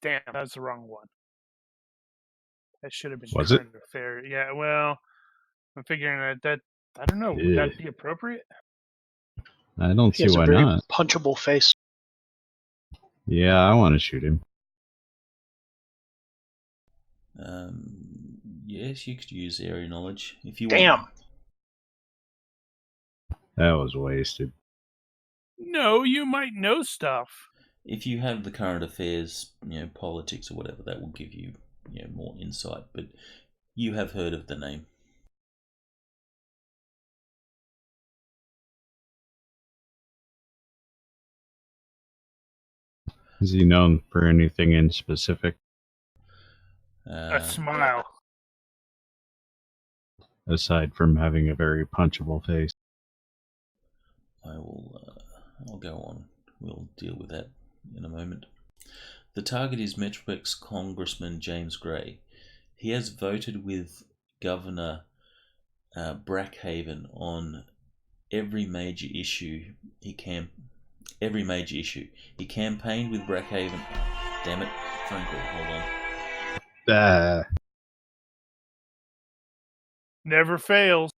S1: Damn, that's the wrong one. That should have been
S2: Was it?
S1: current affair. Yeah, well, I'm figuring that I don't know. Would
S2: Yeah.
S1: that be appropriate?
S2: I don't
S4: He
S2: see
S4: has
S2: why
S4: a very
S2: not.
S4: punchable face.
S2: Yeah, I want to shoot him.
S3: Yes, you could use area knowledge if you
S4: Damn.
S3: want.
S2: That was wasted.
S1: No, you might know stuff.
S3: If you have the current affairs, politics or whatever, that will give you, more insight. But you have heard of the name.
S2: Is he known for anything in specific?
S1: A smile.
S2: Aside from having a very punchable face.
S3: I'll go on. We'll deal with that in a moment. The target is Metroplex Congressman James Grey. He has voted with Governor Brackhaven on every major issue. He campaigned with Brackhaven. Damn it! Phone call. Hold on.
S1: Never fails.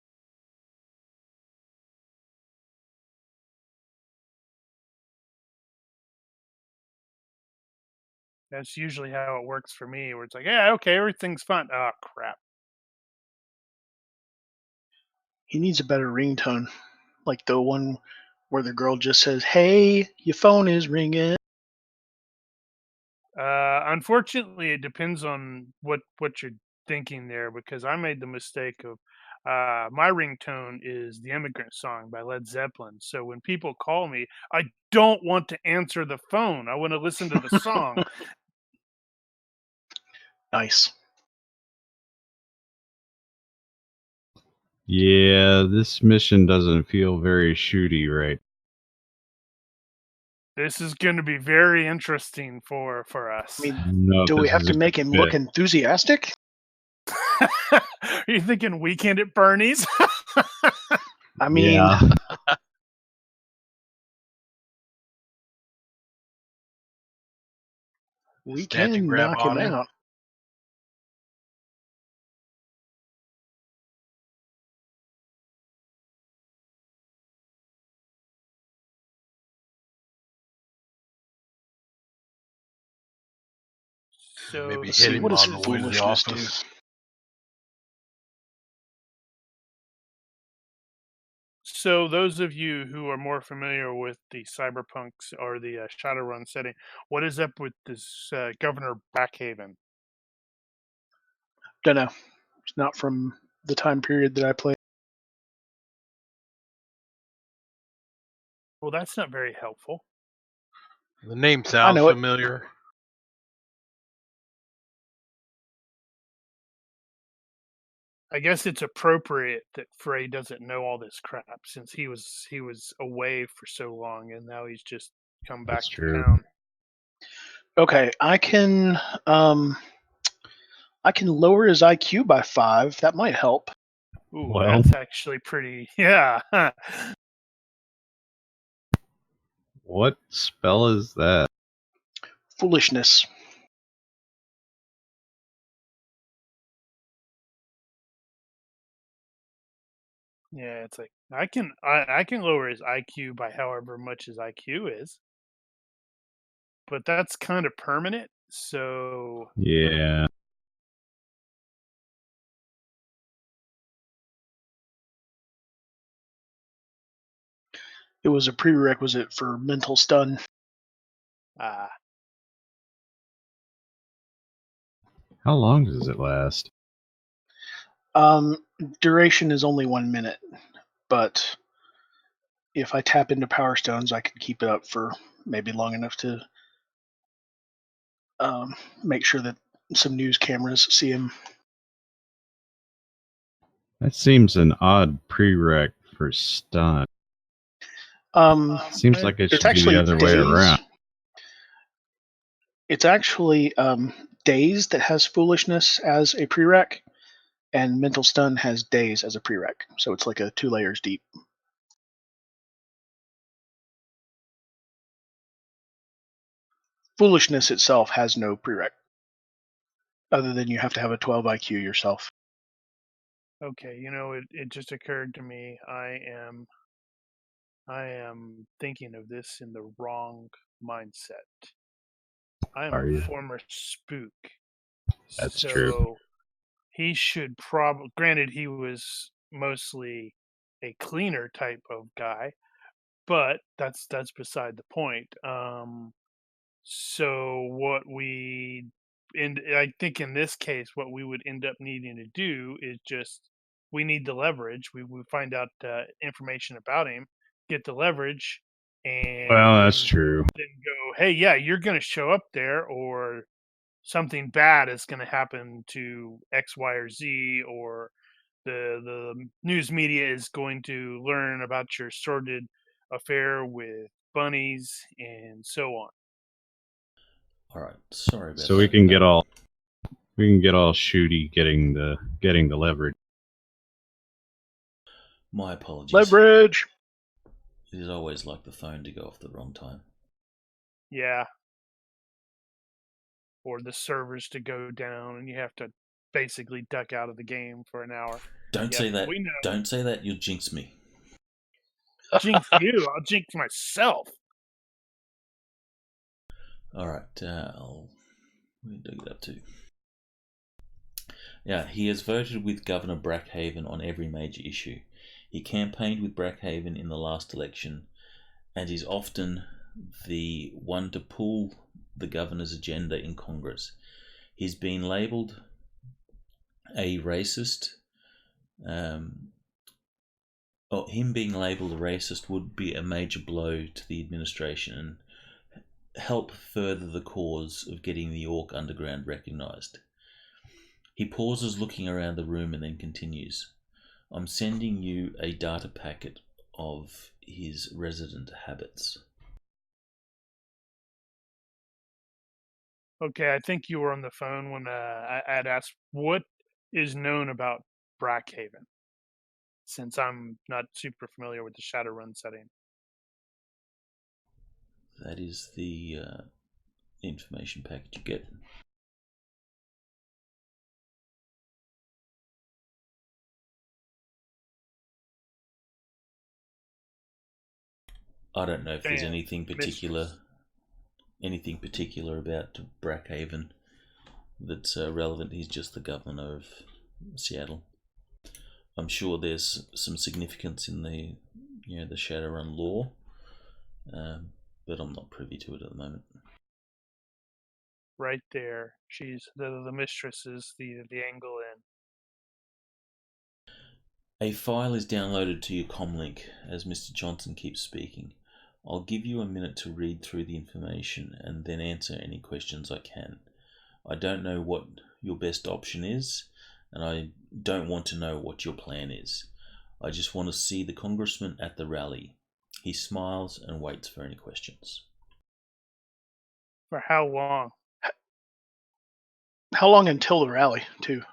S1: That's usually how it works for me, where it's like, yeah, okay, everything's fine. Oh, crap.
S4: He needs a better ringtone, like the one where the girl just says, "Hey, your phone is ringing."
S1: Unfortunately, it depends on what you're thinking there, because I made the mistake of my ringtone is the Immigrant Song by Led Zeppelin. So when people call me, I don't want to answer the phone. I want to listen to the song.
S4: Nice.
S2: Yeah, this mission doesn't feel very shooty, right?
S1: This is going to be very interesting for us.
S4: I mean,
S2: No,
S4: do we
S2: this
S4: have
S2: is
S4: to
S2: a
S4: make
S2: good
S4: him
S2: bit.
S4: look enthusiastic?
S1: Are you thinking Weekend at Bernie's?
S4: I mean,
S2: Yeah.
S4: we
S5: Snatch and
S4: can
S5: grab
S4: knock him
S5: on him.
S4: out.
S1: So
S5: Maybe
S4: Let's
S5: hit
S4: see,
S5: him
S4: what does
S5: on the way to the
S4: foolishness do?
S5: office.
S1: So those of you who are more familiar with the cyberpunks or the Shadowrun setting, what is up with this Governor Backhaven?
S4: Don't know. It's not from the time period that I played.
S1: Well, that's not very helpful.
S5: The name
S4: I
S5: sounds
S4: know it.
S5: familiar.
S1: I guess it's appropriate that Frey doesn't know all this crap, since he was away for so long and now he's just come back
S2: That's
S1: to
S2: true.
S1: town.
S4: Okay, I can lower his IQ by 5. That might help.
S1: Ooh,
S2: Well.
S1: that's actually pretty. Yeah.
S2: What spell is that?
S4: Foolishness.
S1: Yeah, it's like I can lower his IQ by however much his IQ is, but that's kind of permanent. So
S2: Yeah.
S4: It was a prerequisite for mental stun.
S1: uh,
S2: How long does it last?
S4: Duration is only 1 minute, but if I tap into Power Stones, I can keep it up for maybe long enough to make sure that some news cameras see him.
S2: That seems an odd prereq for stun. Seems like it
S4: It's
S2: should be the
S4: actually
S2: other way around.
S4: It's actually Daze that has Foolishness as a prereq, and Mental Stun has Daze as a prereq. So it's like a 2 layers deep. Foolishness itself has no prereq, other than you have to have a 12 IQ yourself.
S1: okay, it just occurred to me I am thinking of this in the wrong mindset. I am
S2: Are
S1: a
S2: you?
S1: former spook.
S2: That's
S1: So
S2: true.
S1: he should probably, granted, he was mostly a cleaner type of guy, but that's beside the point. So I think in this case, what we would end up needing to do is just we need the leverage. We find out information about him, get the leverage, and
S2: Well, that's true.
S1: then go, hey, yeah, you're going to show up there, or something bad is going to happen to X, Y, or Z, or the news media is going to learn about your sordid affair with bunnies and so on.
S3: All right, sorry about
S2: So
S3: that.
S2: we can get all shooty getting the leverage.
S3: My apologies.
S4: Leverage!
S3: It is always like the phone to go off the wrong time.
S1: Yeah. Or the servers to go down and you have to basically duck out of the game for an hour.
S3: Don't
S1: Yep,
S3: say that.
S1: we know.
S3: Don't say that. You'll jinx me.
S1: Jinx you. I'll jinx myself.
S3: All right. I'll Where did I get up to? Yeah, he has voted with Governor Brackhaven on every major issue. He campaigned with Brackhaven in the last election, and is often the one to pull the governor's agenda in Congress. He's been labelled a racist. Him being labelled a racist would be a major blow to the administration and help further the cause of getting the York Underground recognised. He pauses, looking around the room, and then continues. I'm sending you a data packet of his resident habits.
S1: Okay, I think you were on the phone when I had asked what is known about Brackhaven, since I'm not super familiar with the Shadowrun setting.
S3: That is the information packet you get. I don't know if there's anything particular about Brackhaven that's relevant. He's just the governor of Seattle. I'm sure there's some significance in the Shadowrun law, but I'm not privy to it at the moment.
S1: Right there, she's the mistress is the angle in.
S3: A file is downloaded to your comlink as Mr. Johnson keeps speaking. I'll give you a minute to read through the information and then answer any questions I can. I don't know what your best option is, and I don't want to know what your plan is. I just want to see the congressman at the rally. He smiles and waits for any questions.
S1: For how long?
S4: How long until the rally, too?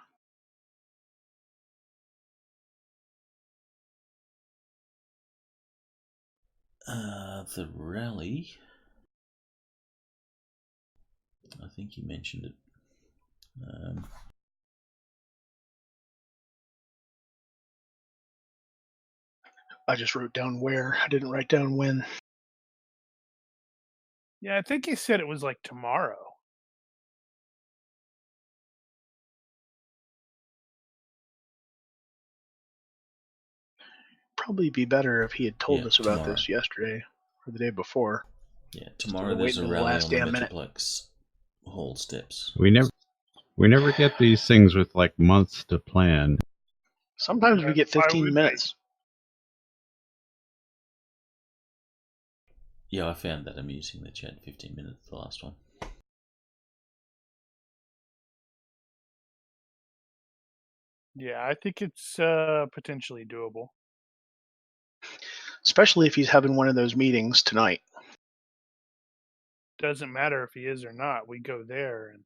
S3: The rally... I think you mentioned it.
S4: I just wrote down where. I didn't write down when.
S1: Yeah, I think he said it was like tomorrow.
S4: Probably be better if he had told us about
S3: tomorrow.
S4: this yesterday or the day before.
S3: Yeah, tomorrow there's a rally on the Metroplex hall steps.
S2: We never get these things with like months to plan.
S4: Sometimes we get 15 minutes.
S3: Yeah, I found that amusing that you had 15 minutes the last one.
S1: Yeah, I think it's potentially doable.
S4: Especially if he's having one of those meetings tonight.
S1: Doesn't matter if he is or not. We go there and...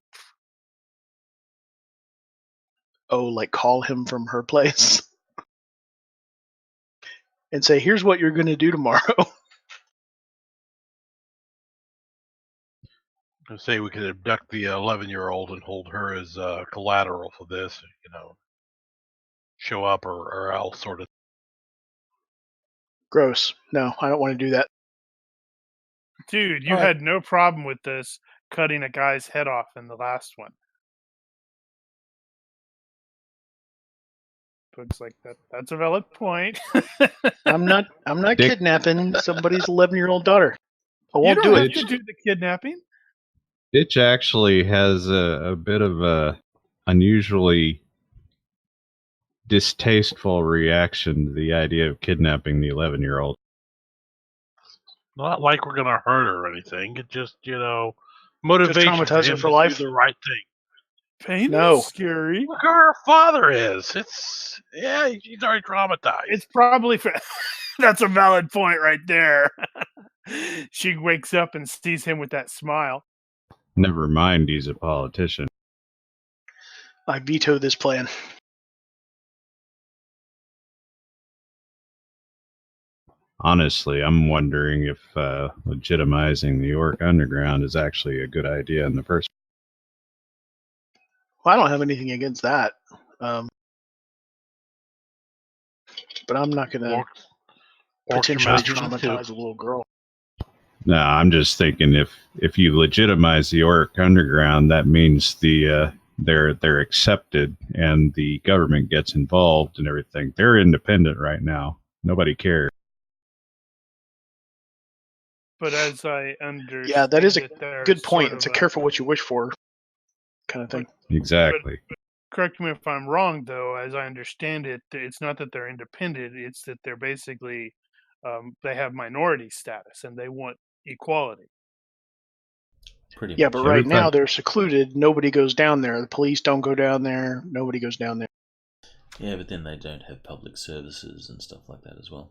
S4: Oh, like call him from her place? And say, here's what you're going to do tomorrow.
S5: I say we could abduct the 11-year-old and hold her as collateral for this, show up or else sort of.
S4: Gross. No, I don't want to do that.
S1: Dude, you had no problem with this cutting a guy's head off in the last one. Looks like that's a valid point.
S4: I'm not kidnapping somebody's 11-year-old daughter. I won't do it.
S1: You don't have to do the kidnapping.
S2: Ditch actually has a bit of a unusually distasteful reaction to the idea of kidnapping the 11-year-old.
S5: Not like we're gonna hurt her or anything. It just, motivation
S4: Just traumatize her for
S5: to
S4: life.
S5: do the right thing.
S1: Pain
S4: No.
S1: is scary.
S5: Look who her father is. She's already traumatized.
S1: It's probably that's a valid point right there. She wakes up and sees him with that smile.
S2: Never mind, he's a politician.
S4: I veto this plan.
S2: Honestly, I'm wondering if legitimizing the York Underground is actually a good idea in the first place.
S4: Well, I don't have anything against that. But I'm not going to potentially traumatize a little girl.
S2: No, I'm just thinking if you legitimize the Orc Underground, that means they're accepted and the government gets involved and everything. They're independent right now. Nobody cares.
S1: But as I
S4: Yeah, that is
S1: understand
S4: a
S1: it, they're
S4: good
S1: sort
S4: point.
S1: of
S4: It's a careful what you wish for kind of thing.
S2: Exactly.
S1: Correct me if I'm wrong, though. As I understand it, it's not that they're independent; it's that they're basically they have minority status and they want equality.
S3: Pretty
S4: Yeah,
S3: much.
S4: but right now
S2: Everybody,
S4: they're secluded. Nobody goes down there. The police don't go down there. Nobody goes down there.
S3: Yeah, but then they don't have public services and stuff like that as well.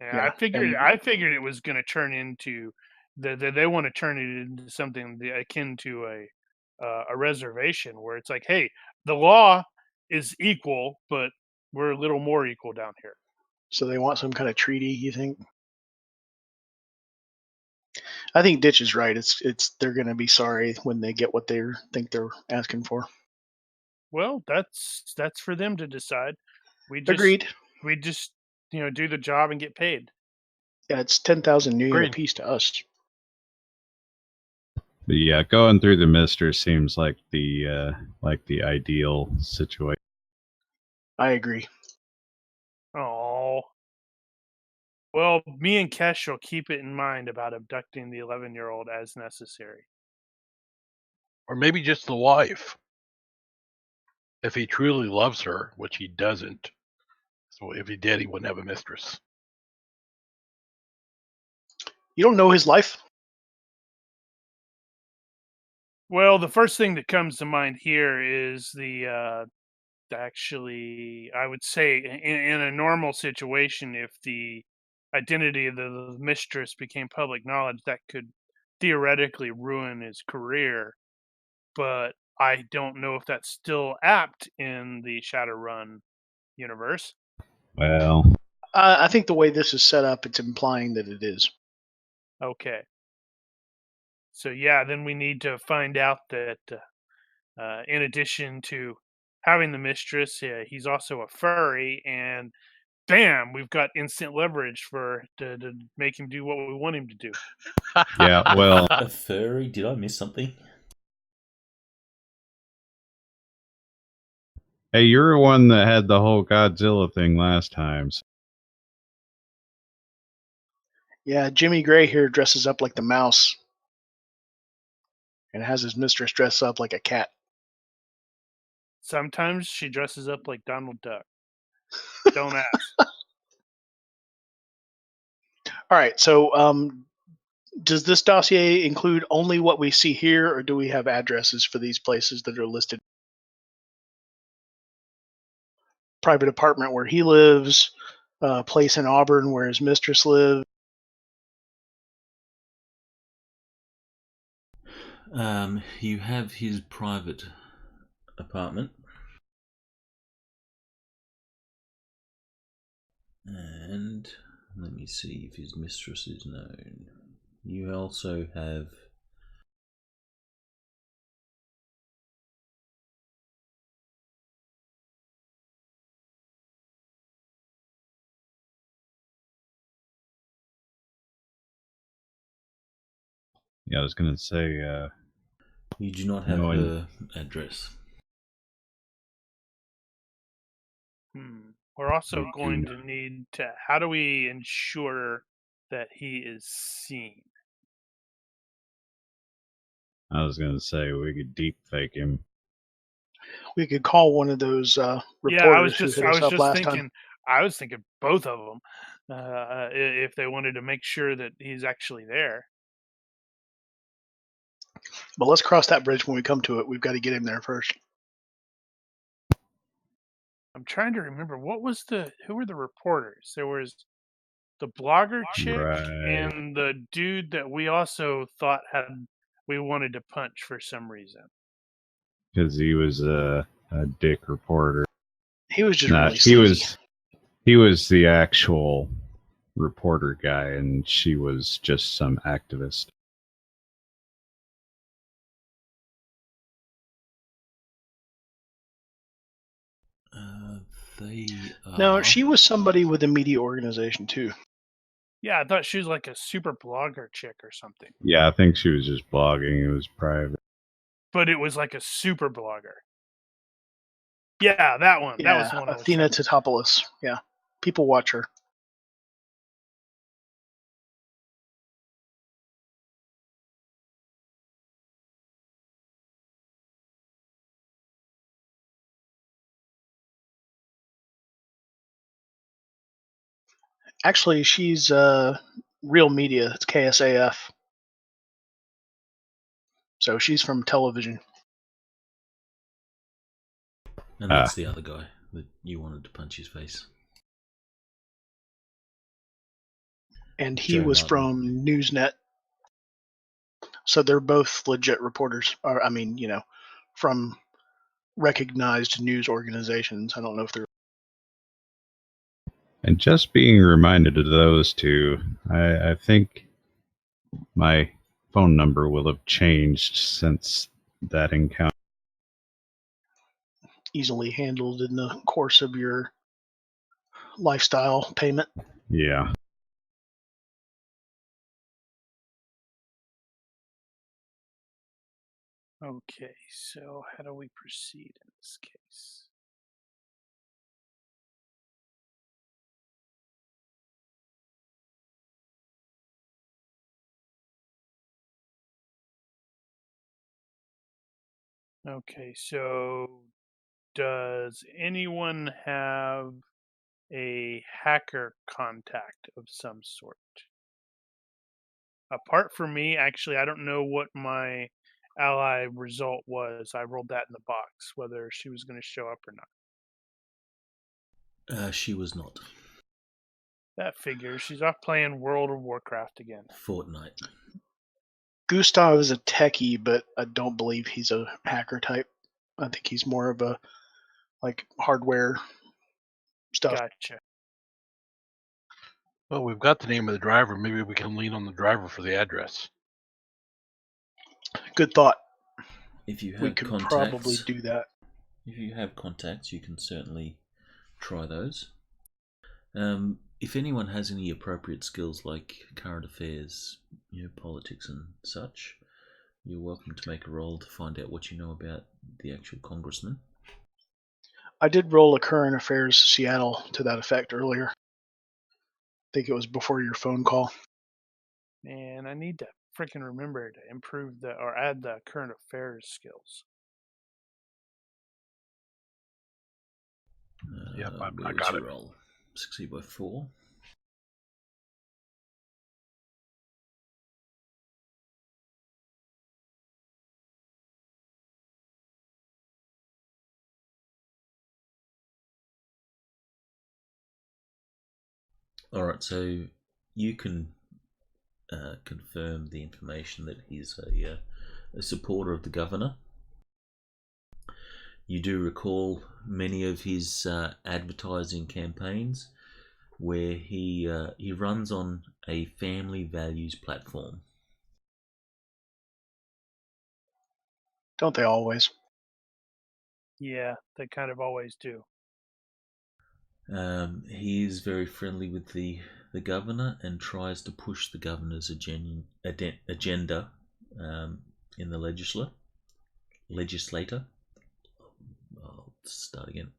S1: Yeah,
S4: Yeah,
S1: I figured it was going to turn into they want to turn it into something akin to a reservation where it's like, hey, the law is equal, but we're a little more equal down here.
S4: So they want some kind of treaty, you think? I think Ditch is right. It's they're going to be sorry when they get what they think they're asking for.
S1: Well, that's for them to decide. We
S4: Agreed.
S1: just do the job and get paid.
S4: Yeah, it's 10,000 New Yen
S5: Agreed.
S4: apiece to us.
S2: but yeah, going through the Mister seems like the ideal situation.
S4: I agree.
S1: Oh. Well, me and Kesh shall keep it in mind about abducting the 11-year-old as necessary.
S5: Or maybe just the wife. If he truly loves her, which he doesn't. So if he did, he wouldn't have a mistress.
S4: You don't know his life.
S1: Well, the first thing that comes to mind here is actually, I would say in a normal situation, if the identity of the mistress became public knowledge, that could theoretically ruin his career. But I don't know if that's still apt in the Shadowrun universe.
S2: Well,
S4: I think the way this is set up, it's implying that it is.
S1: Okay. So yeah, then we need to find out that in addition to having the mistress, he's also a furry, and bam, we've got instant leverage to make him do what we want him to do.
S2: yeah, well,
S3: A furry? Did I miss something?
S2: hey, you're the one that had the whole Godzilla thing last time. So
S4: Yeah, Jimmy Gray here dresses up like the mouse and has his mistress dress up like a cat.
S1: Sometimes she dresses up like Donald Duck. Don't ask.
S4: All right, so does this dossier include only what we see here, or do we have addresses for these places that are listed? Private apartment where he lives, place in Auburn where his mistress lives.
S3: You have his private apartment. And let me see if his mistress is known. You also have
S2: yeah, I was gonna say,
S3: you do not have
S2: knowing
S3: her address.
S1: We're also
S2: we
S1: going
S2: do.
S1: to need to. How do we ensure that he is seen?
S2: I was gonna say we could deep fake him.
S4: We could call one of those
S1: Yeah,
S4: reporters who hit
S1: I
S4: us
S1: was
S4: up
S1: just
S4: last
S1: thinking.
S4: time.
S1: I was thinking both of them, if they wanted to make sure that he's actually there.
S4: But let's cross that bridge when we come to it. We've got to get him there first.
S1: I'm trying to remember who were the reporters? There was the blogger chick
S2: Right.
S1: and the dude that we also thought we wanted to punch for some reason.
S2: Because he was a dick reporter.
S4: He was just
S2: Nah,
S4: really sleazy.
S2: he was the actual reporter guy, and she was just some activist.
S3: They are...
S4: No, she was somebody with a media organization too.
S1: Yeah, I thought she was like a super blogger chick or something.
S2: Yeah, I think she was just blogging. It was private.
S1: But it was like a super blogger. Yeah, that one. That was the one I was
S4: Athena
S1: thinking.
S4: Totopoulos. Yeah, people watch her. Actually, she's Real Media. It's KSAF. So she's from television.
S3: And that's the other guy that you wanted to punch his face.
S4: And he
S3: Joe
S4: was
S3: Martin.
S4: from Newsnet. So they're both legit reporters. Or, I mean, from recognized news organizations. I don't know if they're.
S2: And just being reminded of those two, I think my phone number will have changed since that encounter.
S4: Easily handled in the course of your lifestyle payment.
S2: Yeah.
S1: Okay, so how do we proceed in this case? Okay, so does anyone have a hacker contact of some sort? Apart from me, actually, I don't know what my ally result was. I rolled that in the box, whether she was going to show up or not.
S3: She was not.
S1: That figures. She's off playing World of Warcraft again.
S3: Fortnite.
S4: Gustav is a techie, but I don't believe he's a hacker type. I think he's more of a hardware stuff.
S1: Gotcha.
S5: Well, we've got the name of the driver. Maybe we can lean on the driver for the address.
S4: Good thought.
S3: If you have
S4: We could
S3: contacts,
S4: probably do that.
S3: If you have contacts, you can certainly try those. If anyone has any appropriate skills like current affairs, politics and such, you're welcome to make a roll to find out what you know about the actual congressman.
S4: I did roll a current affairs Seattle to that effect earlier. I think it was before your phone call.
S1: And I need to freaking remember to improve or add the current affairs skills.
S5: Yep, I
S3: Where
S5: got
S3: was your
S5: it.
S3: roll? 6 by 4. All right, so you can confirm the information that he's a supporter of the governor. You do recall many of his advertising campaigns where he runs on a family values platform.
S4: Don't they always?
S1: Yeah, they kind of always do.
S3: He is very friendly with the governor and tries to push the governor's agenda in the legislator. I'll start again.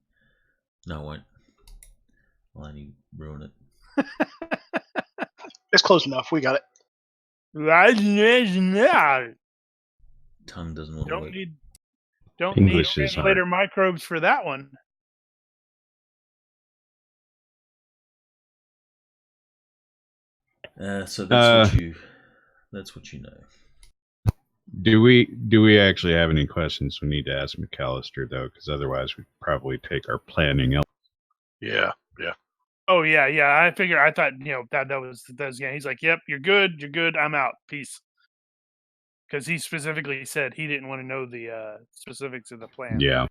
S3: No, I won't. I'll only ruin it.
S4: It's close enough. We got it.
S3: Tongue doesn't want to work.
S1: Don't
S2: English
S1: need
S2: is hard.
S1: ventilator microbes for that one.
S3: So that's what you know.
S2: Do we actually have any questions we need to ask McAllister though? Because otherwise we'd probably take our planning.
S5: Yeah.
S1: Oh yeah. I thought that was yeah. He's like, yep, you're good. I'm out. Peace. Because he specifically said he didn't want to know the specifics of the plan.
S2: Yeah.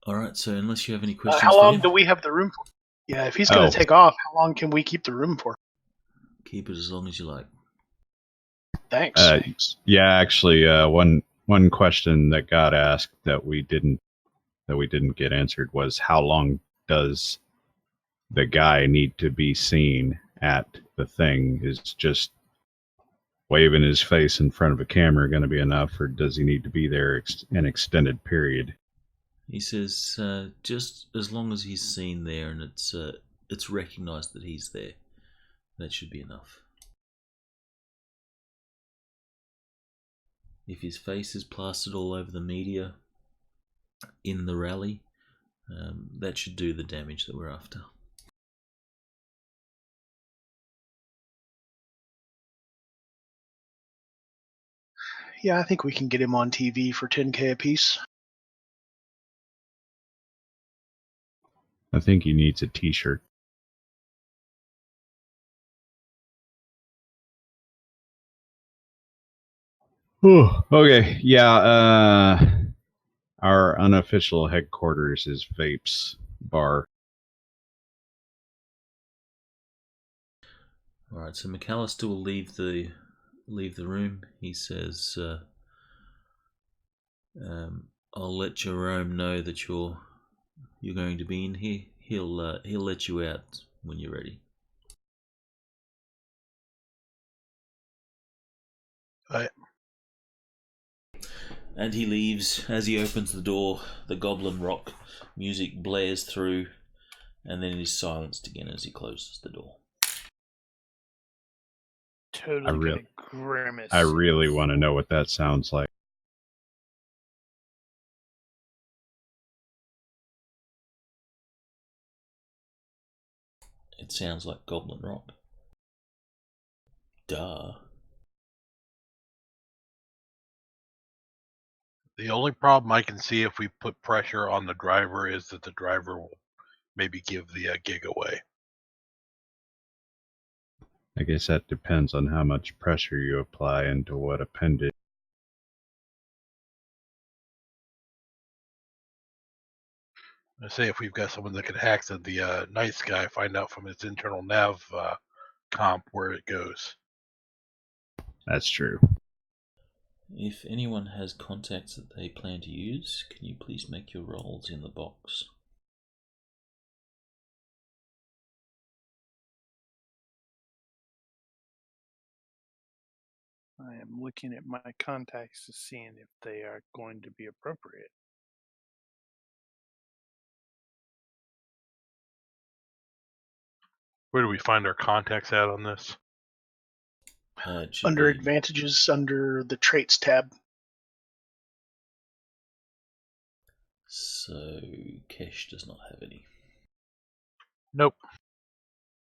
S3: All right. So unless you have any questions,
S4: How
S3: for
S4: long
S3: him,
S4: do we have the room for? Yeah, if he's going to take off, how long can we keep the room for?
S3: keep it as long as you like.
S4: Thanks.
S2: Yeah, actually, one question that got asked that we didn't get answered was how long does the guy need to be seen at the thing. Is just waving his face in front of a camera going to be enough, or does he need to be there an extended period?
S3: He says, just as long as he's seen there and it's recognised that he's there, that should be enough. If his face is plastered all over the media in the rally, that should do the damage that we're after.
S4: Yeah, I think we can get him on TV for $10K a piece.
S2: I think he needs a t-shirt. Okay, yeah, our unofficial headquarters is Vape's bar.
S3: Alright, so McAllister will leave the room. He says, I'll let Jerome know that you're going to be in here. He'll let you out when you're ready. And he leaves. As he opens the door, the goblin rock music blares through, and then it is silenced again as he closes the door.
S1: Totally grimace.
S2: I really want to know what that sounds like.
S3: It sounds like goblin rock. Duh.
S5: The only problem I can see if we put pressure on the driver is that the driver will maybe give the gig away.
S2: I guess that depends on how much pressure you apply into what appendage.
S5: I say if we've got someone that can hack the night sky, find out from its internal nav comp where it goes.
S2: That's true.
S3: If anyone has contacts that they plan to use, can you please make your rolls in the box?
S1: I am looking at my contacts to seeing if they are going to be appropriate.
S5: Where do we find our contacts at on this?
S4: Under advantages, under the traits tab.
S3: So Kesh does not have any.
S5: Nope.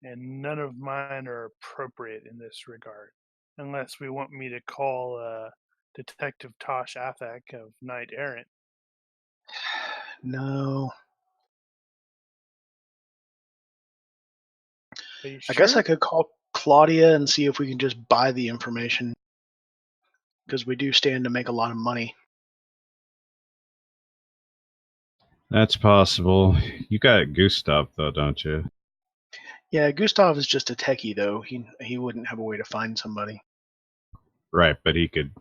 S1: And none of mine are appropriate in this regard. Unless we want me to call Detective Tosh Athak of Knight Errant.
S4: No.
S1: Are you
S4: I
S1: sure?
S4: guess I could call Claudia and see if we can just buy the information. Because we do stand to make a lot of money.
S2: That's possible. You got Gustav, though, don't you?
S4: Yeah, Gustav is just a techie, though. He wouldn't have a way to find somebody.
S2: Right, but he could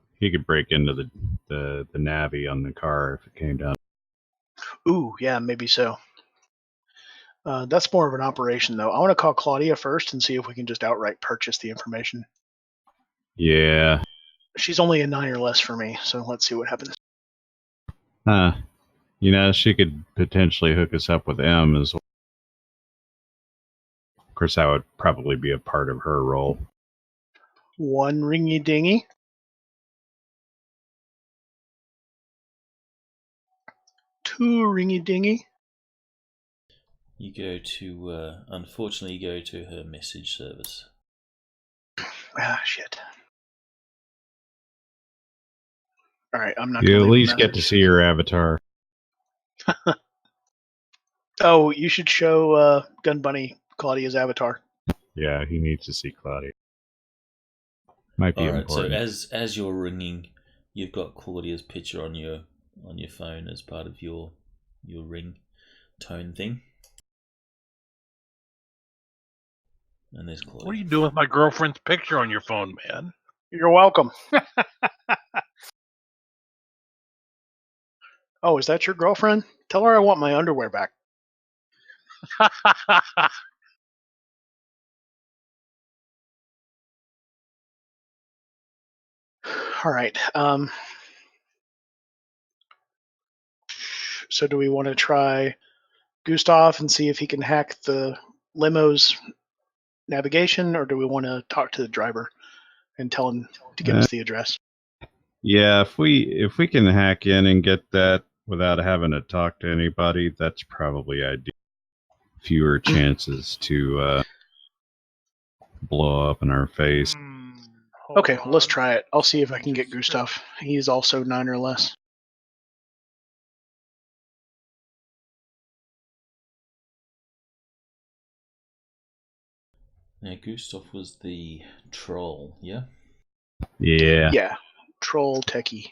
S2: break into the navy on the car if it came down.
S4: Ooh, yeah, maybe so. That's more of an operation, though. I want to call Claudia first and see if we can just outright purchase the information.
S2: Yeah.
S4: She's only a 9 or less for me, so let's see what happens.
S2: Huh. You know, she could potentially hook us up with M as well. Of course, that would probably be a part of her role.
S4: 1 ringy dingy. 2 ringy dingy.
S3: You go to, unfortunately, you go to her message service.
S4: Ah, shit. All right, I'm not
S2: You
S4: going
S2: at
S4: to
S2: least get to see her avatar.
S4: Oh, you should show Gun Bunny Claudia's avatar.
S2: Yeah, he needs to see Claudia. Might be important.
S3: So as you're ringing, you've got Claudia's picture on your phone as part of your ring tone thing. And there's Claudia.
S5: What are you doing with my girlfriend's picture on your phone, man?
S4: You're welcome. Oh, is that your girlfriend? Tell her I want my underwear back. All right. So do we want to try Gustav and see if he can hack the limo's navigation, or do we want to talk to the driver and tell him to give us the address?
S2: Yeah, if we can hack in and get that without having to talk to anybody, that's probably ideal. Fewer chances to blow up in our face.
S4: Okay, well, let's try it. I'll see if I can get Gustav. He's also 9 or less.
S3: Now, Gustav was the troll, yeah?
S2: Yeah.
S4: Yeah, troll techie.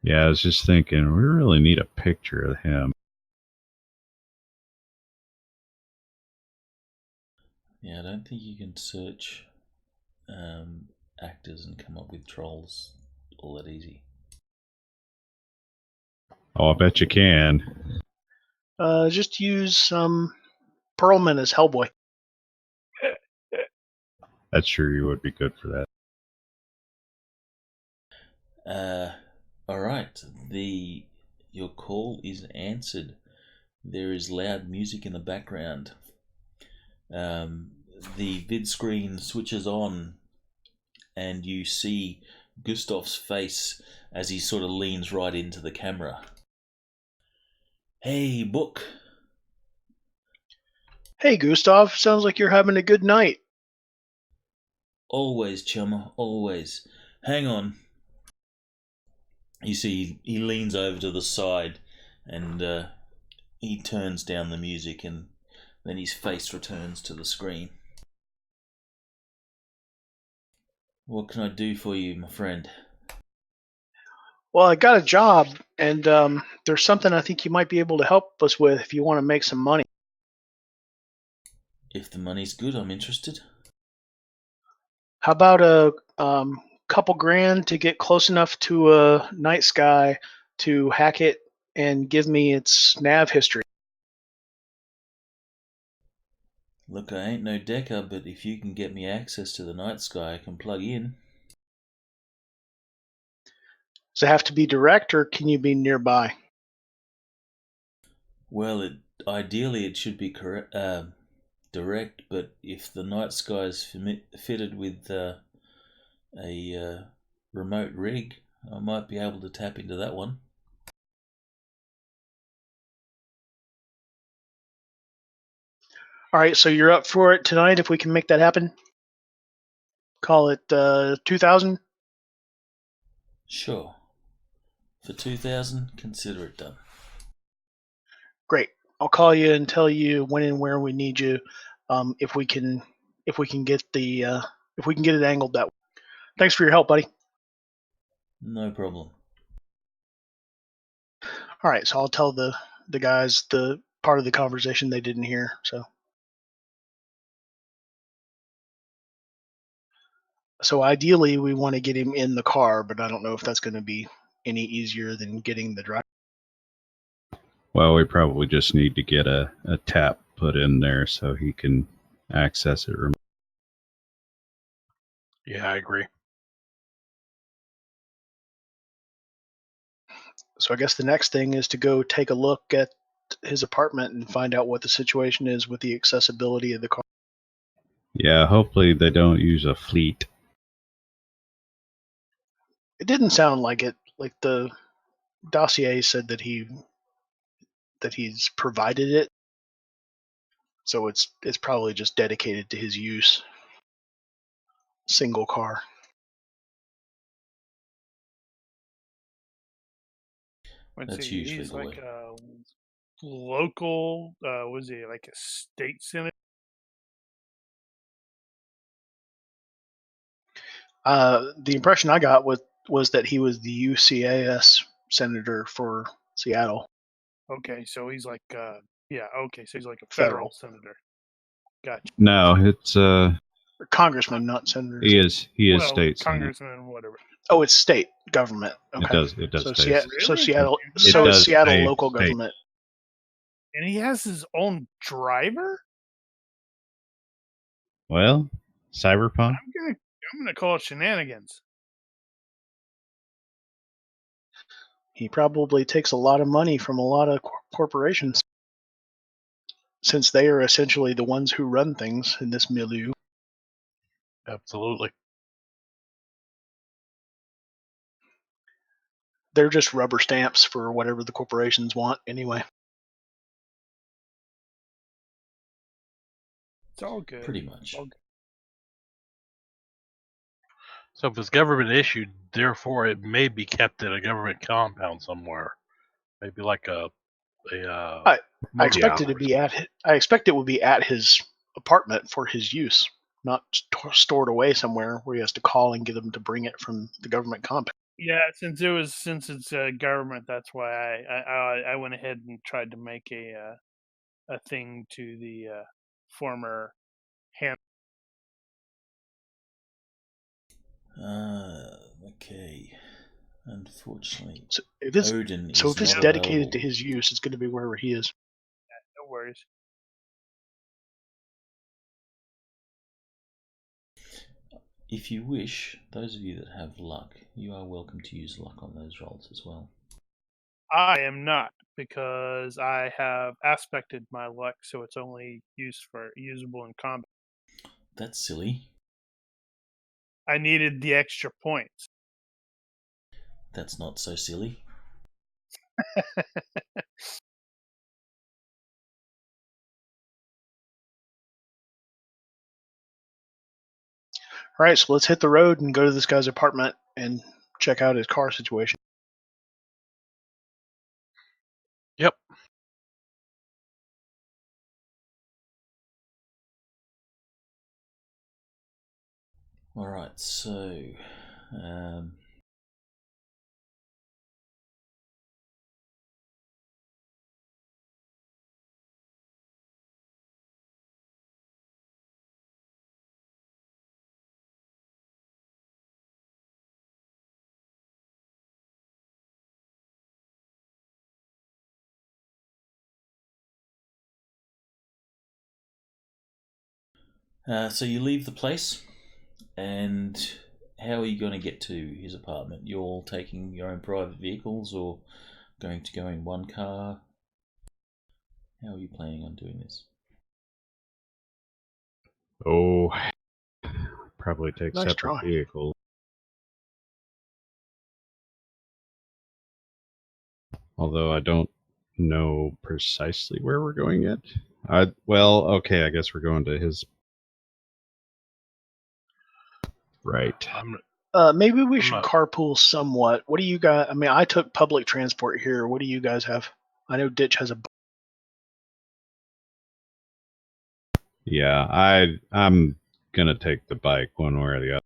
S2: Yeah, I was just thinking, we really need a picture of him.
S3: Yeah, I don't think you can search actors and come up with trolls all that easy.
S2: Oh, I bet you can.
S4: Just use Perlman as Hellboy.
S2: That's sure you would be good for that.
S3: All right. Your call is answered. There is loud music in the background. The vid screen switches on, and you see Gustav's face as he sort of leans right into the camera. Hey, Book.
S4: Hey, Gustav. Sounds like you're having a good night.
S3: Always, chummer, always. Hang on. You see, he leans over to the side, and he turns down the music, and then his face returns to the screen. What can I do for you, my friend?
S4: Well, I got a job, and there's something I think you might be able to help us with if you want to make some money.
S3: If the money's good, I'm interested.
S4: How about a couple grand to get close enough to a night sky to hack it and give me its nav history?
S3: Look, I ain't no decker, but if you can get me access to the night sky, I can plug in.
S4: Does it have to be direct, or can you be nearby?
S3: Well, ideally it should be direct, but if the night sky is fitted with a remote rig, I might be able to tap into that one.
S4: All right, so you're up for it tonight if we can make that happen? Call it 2,000?
S3: Sure. For 2,000, consider it done.
S4: Great. I'll call you and tell you when and where we need you. If we can get it angled that way. Thanks for your help, buddy.
S3: No problem.
S4: All right, so I'll tell the guys the part of the conversation they didn't hear. So ideally, we want to get him in the car, but I don't know if that's going to be any easier than getting the driver.
S2: Well, we probably just need to get a tap put in there so he can access it remotely.
S5: Yeah, I agree.
S4: So I guess the next thing is to go take a look at his apartment and find out what the situation is with the accessibility of the car.
S2: Yeah, hopefully they don't use a fleet.
S4: It didn't sound like it. Like the dossier said that he's provided it, so it's probably just dedicated to his use. Single car.
S3: That's usually
S1: he's
S3: the
S1: like
S3: way.
S1: a local, was he like a state senator?
S4: The impression I got was that he was the UCAS senator for Seattle.
S1: Okay, so he's like, yeah, okay, so he's like a
S4: Federal.
S1: federal senator. Gotcha.
S2: No, it's
S4: Or congressman, not senator.
S2: he is
S1: Well,
S2: state senator.
S1: congressman, whatever.
S4: Oh, it's state government. Okay.
S2: It does
S4: So,
S2: say
S4: so
S1: Really?
S4: Seattle.
S1: It
S4: So
S2: does
S4: is Seattle
S2: say
S4: local
S2: state.
S4: government.
S1: And he has his own driver?
S2: Well, Cyberpunk.
S1: I'm gonna call it shenanigans.
S4: He probably takes a lot of money from a lot of corporations, since they are essentially the ones who run things in this milieu.
S5: Absolutely.
S4: They're just rubber stamps for whatever the corporations want anyway.
S1: It's all good.
S3: Pretty much.
S1: All good.
S5: So if it's government issued, therefore it may be kept at a government compound somewhere. Maybe like a
S4: I expect
S2: Yeah.
S4: it to be I expect it would be at his apartment for his use, not stored away somewhere where he has to call and get them to bring it from the government compound.
S1: Yeah, since it's government, that's why I went ahead and tried to make a thing to the former hand.
S3: Okay. Unfortunately,
S4: So if it's
S3: Odin
S4: so
S3: is
S4: if it's
S3: not
S4: dedicated to
S3: available.
S4: his use, it's going to be wherever he is.
S1: No worries.
S3: If you wish, those of you that have luck, you are welcome to use luck on those rolls as well.
S1: I am not, because I have aspected my luck, so it's only usable in combat.
S3: That's silly.
S1: I needed the extra points.
S3: That's not so silly.
S4: All right, so let's hit the road and go to this guy's apartment and check out his car situation.
S5: Yep.
S3: Alright, so... so you leave the place, and how are you going to get to his apartment? You're all taking your own private vehicles, or going to go in one car? How are you planning on doing this?
S2: Oh, probably take
S4: Nice
S2: separate
S4: drawing.
S2: vehicles. Although I don't know precisely where we're going yet. Okay, I guess we're going to his. Right.
S4: Maybe we
S5: I'm
S4: should
S5: not-
S4: carpool somewhat. What do you guys? I mean, I took public transport here. What do you guys have? I know Ditch has a.
S2: Yeah, I'm gonna take the bike one way or the other.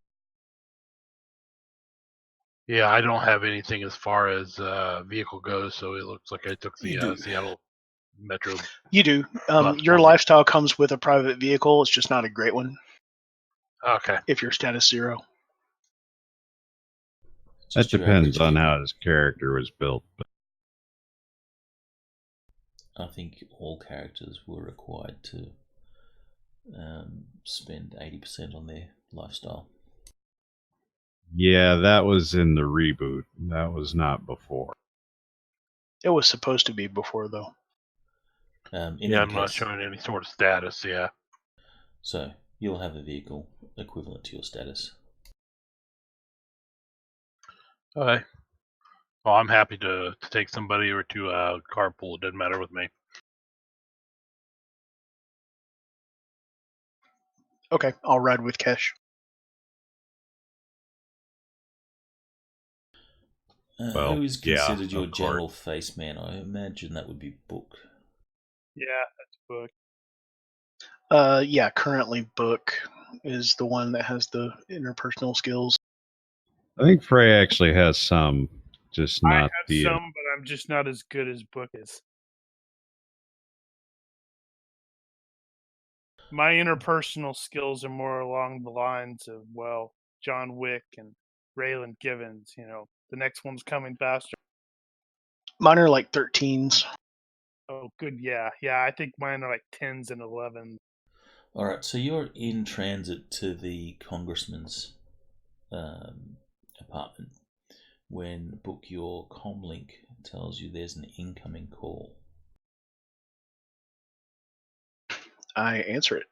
S5: Yeah, I don't have anything as far as vehicle goes, so it looks like I took
S3: You
S5: the
S3: do.
S5: Seattle Metro.
S4: You do.
S5: Bus
S4: Your
S5: for me.
S4: lifestyle comes with a private vehicle. It's just not a great one
S5: Okay.
S4: if you're status 0.
S2: That
S3: Just your
S2: depends
S3: average
S2: on
S3: vehicle.
S2: how his character was built. But
S3: I think all characters were required to spend 80% on their lifestyle.
S2: yeah, that was in the reboot. That was not before.
S4: It was supposed to be before, though.
S3: In
S5: Yeah, I'm
S3: any
S5: not
S3: case,
S5: showing any sort of status. Yeah.
S3: so you'll have a vehicle equivalent to your status.
S5: Okay. Well, I'm happy to take somebody or to carpool. It doesn't matter with me.
S4: Okay, I'll ride with Kesh.
S2: Well,
S3: Who is
S2: yeah,
S3: considered your
S2: of course.
S3: general face man? I imagine that would be Book.
S1: Yeah, that's a book.
S4: Yeah, currently Book is the one that has the interpersonal skills.
S2: I think Frey actually has some, just
S1: I
S2: not
S1: have
S2: the.
S1: some, but I'm just not as good as Book is. My interpersonal skills are more along the lines of, well, John Wick and Raylan Givens. You know, the next one's coming faster.
S4: Mine are like 13s.
S1: Oh, good. Yeah. I think mine are like 10s and 11s.
S3: All right, so you're in transit to the congressman's apartment. when book your comlink tells you there's an incoming call.
S4: I answer it.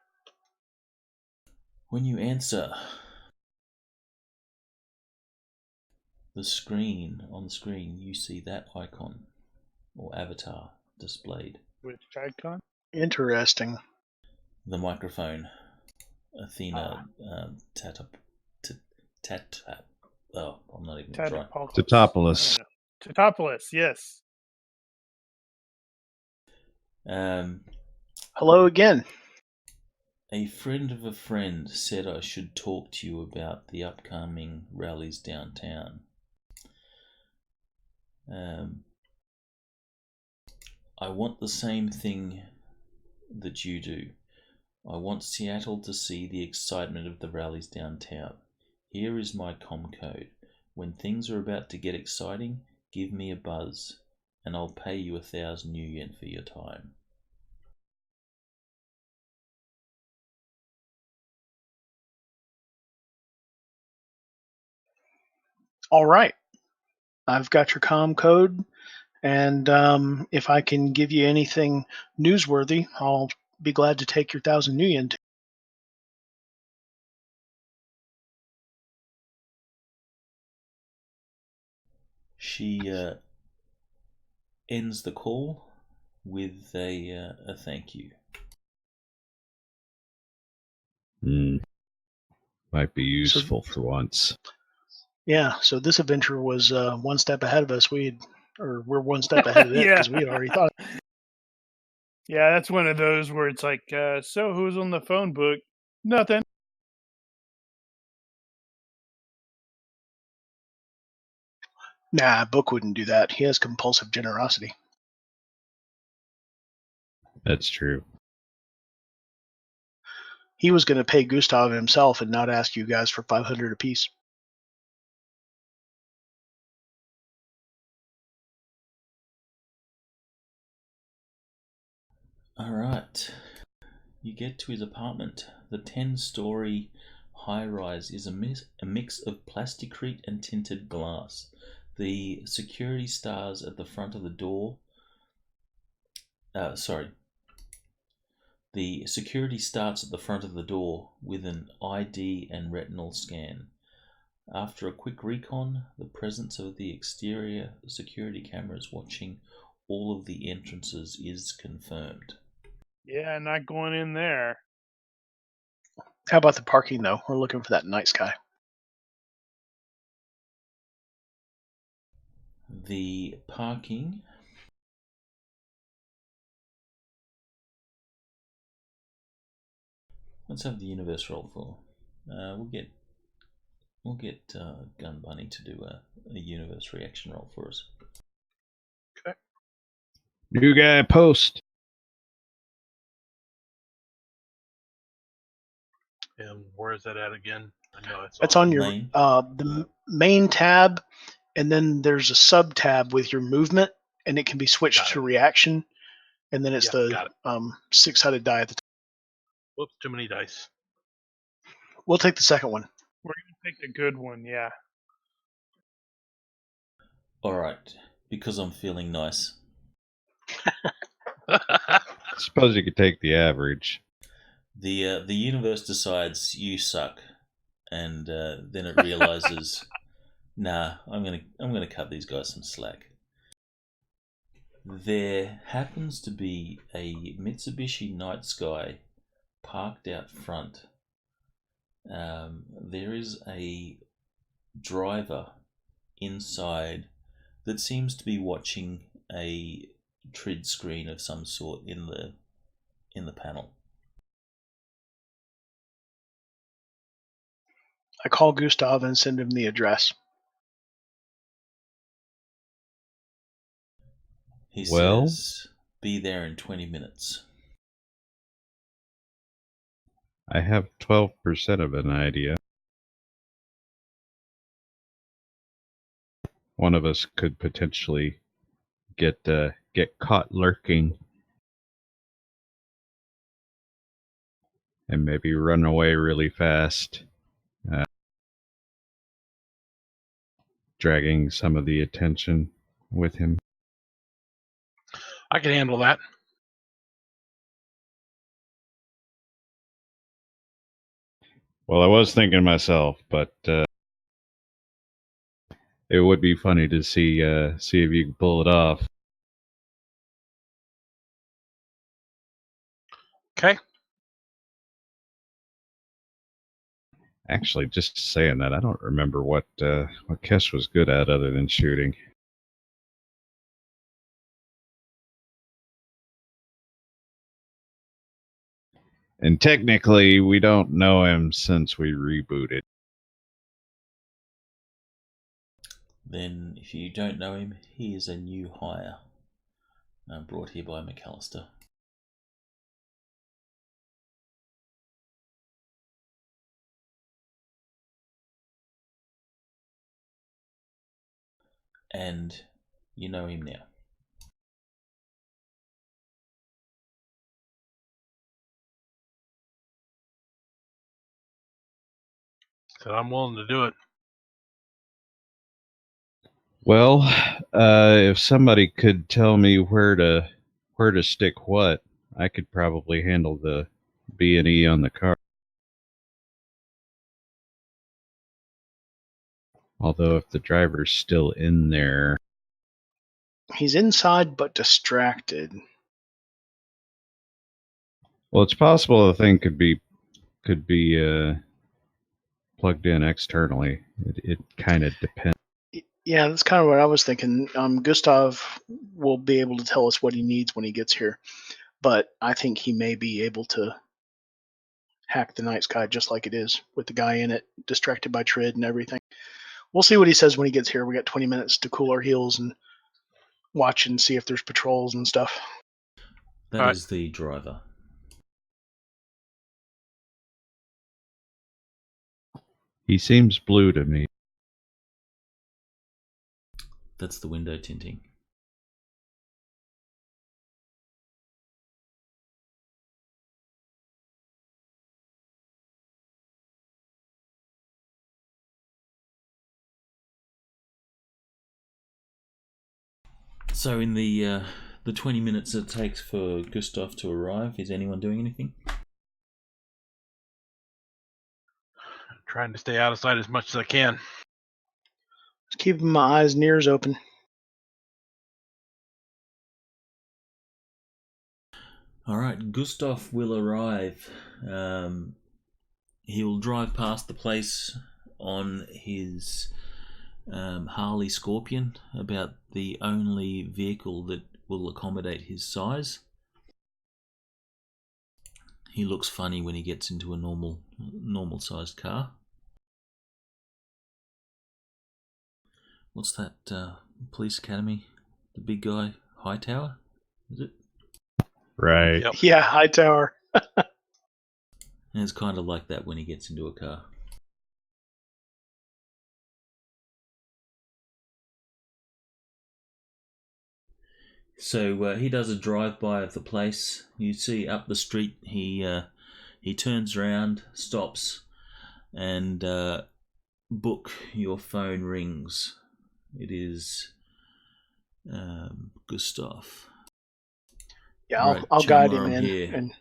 S3: When you answer, on the screen, you see that icon or avatar displayed.
S1: Which icon?
S4: Interesting.
S3: The microphone, Athena, oh, I'm not even trying.
S2: Tatopoulos.
S1: Tatopoulos, yes.
S4: Hello again.
S3: A friend of a friend said I should talk to you about the upcoming rallies downtown. I want the same thing that you do. I want Seattle to see the excitement of the rallies downtown. Here is my comm code. When things are about to get exciting, give me a buzz, and I'll pay you 1,000 new yen for your time.
S4: All right. I've got your comm code, and if I can give you anything newsworthy, I'll be glad to take your 1,000 new yen.
S3: She ends the call with a thank you.
S2: Might be useful for once.
S4: Yeah, so this adventure was one step ahead of us. We're one step ahead of it because we had already thought.
S1: Yeah, that's one of those where it's like, so who's on the phone book? Nothing.
S4: Nah, Book wouldn't do that. He has compulsive generosity.
S2: That's true.
S4: He was going to pay Gustav himself and not ask you guys for 500 apiece.
S3: All right. You get to his apartment. The 10-story high-rise is a mix of plasticrete and tinted glass. The security stars at the front of the door. The security starts at the front of the door with an ID and retinal scan. After a quick recon, the presence of the exterior security cameras watching all of the entrances is confirmed.
S1: Yeah, not going in there.
S4: How about the parking, though? We're looking for that night sky.
S3: The parking. Let's have the universe roll for. We'll get Gun Bunny to do a universe reaction roll for us.
S5: Okay.
S2: New guy post.
S5: And where is that at again? I know
S4: It's on your
S3: Main.
S4: the main tab, and then there's a sub tab with your movement, and it can be switched to reaction, and then it's the 6-sided die at the top.
S5: Whoops, too many dice.
S4: We'll take the second one.
S1: We're going to take the good one, yeah.
S3: Alright, because I'm feeling nice.
S2: Suppose you could take the average.
S3: The universe decides you suck, and then it realizes, nah, I'm gonna cut these guys some slack. There happens to be a Mitsubishi Night Sky parked out front. There is a driver inside that seems to be watching a TRID screen of some sort in the panel.
S4: I call Gustav and send him the address.
S3: He
S2: Well?
S3: says, be there in 20 minutes.
S2: I have 12% of an idea. One of us could potentially get caught lurking and maybe run away really fast. dragging some of the attention with him.
S5: I can handle that.
S2: Well, I was thinking myself, but it would be funny to see if you can pull it off.
S5: Okay.
S2: Actually, just saying that, I don't remember what Kesh was good at other than shooting. And technically, we don't know him since we rebooted.
S3: Then, if you don't know him, he is a new hire, brought here by McAllister. And you know him now.
S5: So I'm willing to do it.
S2: Well, if somebody could tell me where to stick what, I could probably handle the B&E on the car. Although if the driver's still in there,
S4: He's inside but distracted.
S2: well, it's possible the thing could be plugged in externally. It kind of depends.
S4: Yeah, that's kind of what I was thinking. Gustav will be able to tell us what he needs when he gets here, but I think he may be able to hack the night sky just like it is, with the guy in it, distracted by Trid and everything. We'll see what he says when he gets here. We got 20 minutes to cool our heels and watch and see if there's patrols and stuff.
S3: That is the driver.
S2: He seems blue to me.
S3: That's the window tinting. So in the 20 minutes it takes for Gustav to arrive, is anyone doing anything?
S5: Trying to stay out of sight as much as I can.
S4: Just keeping my eyes and ears open.
S3: All right, Gustav will arrive. He will drive past the place on his Harley Scorpion, about the only vehicle that will accommodate his size. He looks funny when he gets into a normal sized car. What's that police academy? The big guy, Hightower, is it?
S2: Right.
S5: Yep.
S4: Yeah, Hightower.
S3: And it's kind of like that when he gets into a car. So he does a drive-by of the place. You see up the street, he turns around, stops, and Book, your phone rings. It is Gustav.
S4: Yeah,
S3: Right,
S4: I'll guide him
S3: Chandler, I'm
S4: in,
S3: here.
S4: and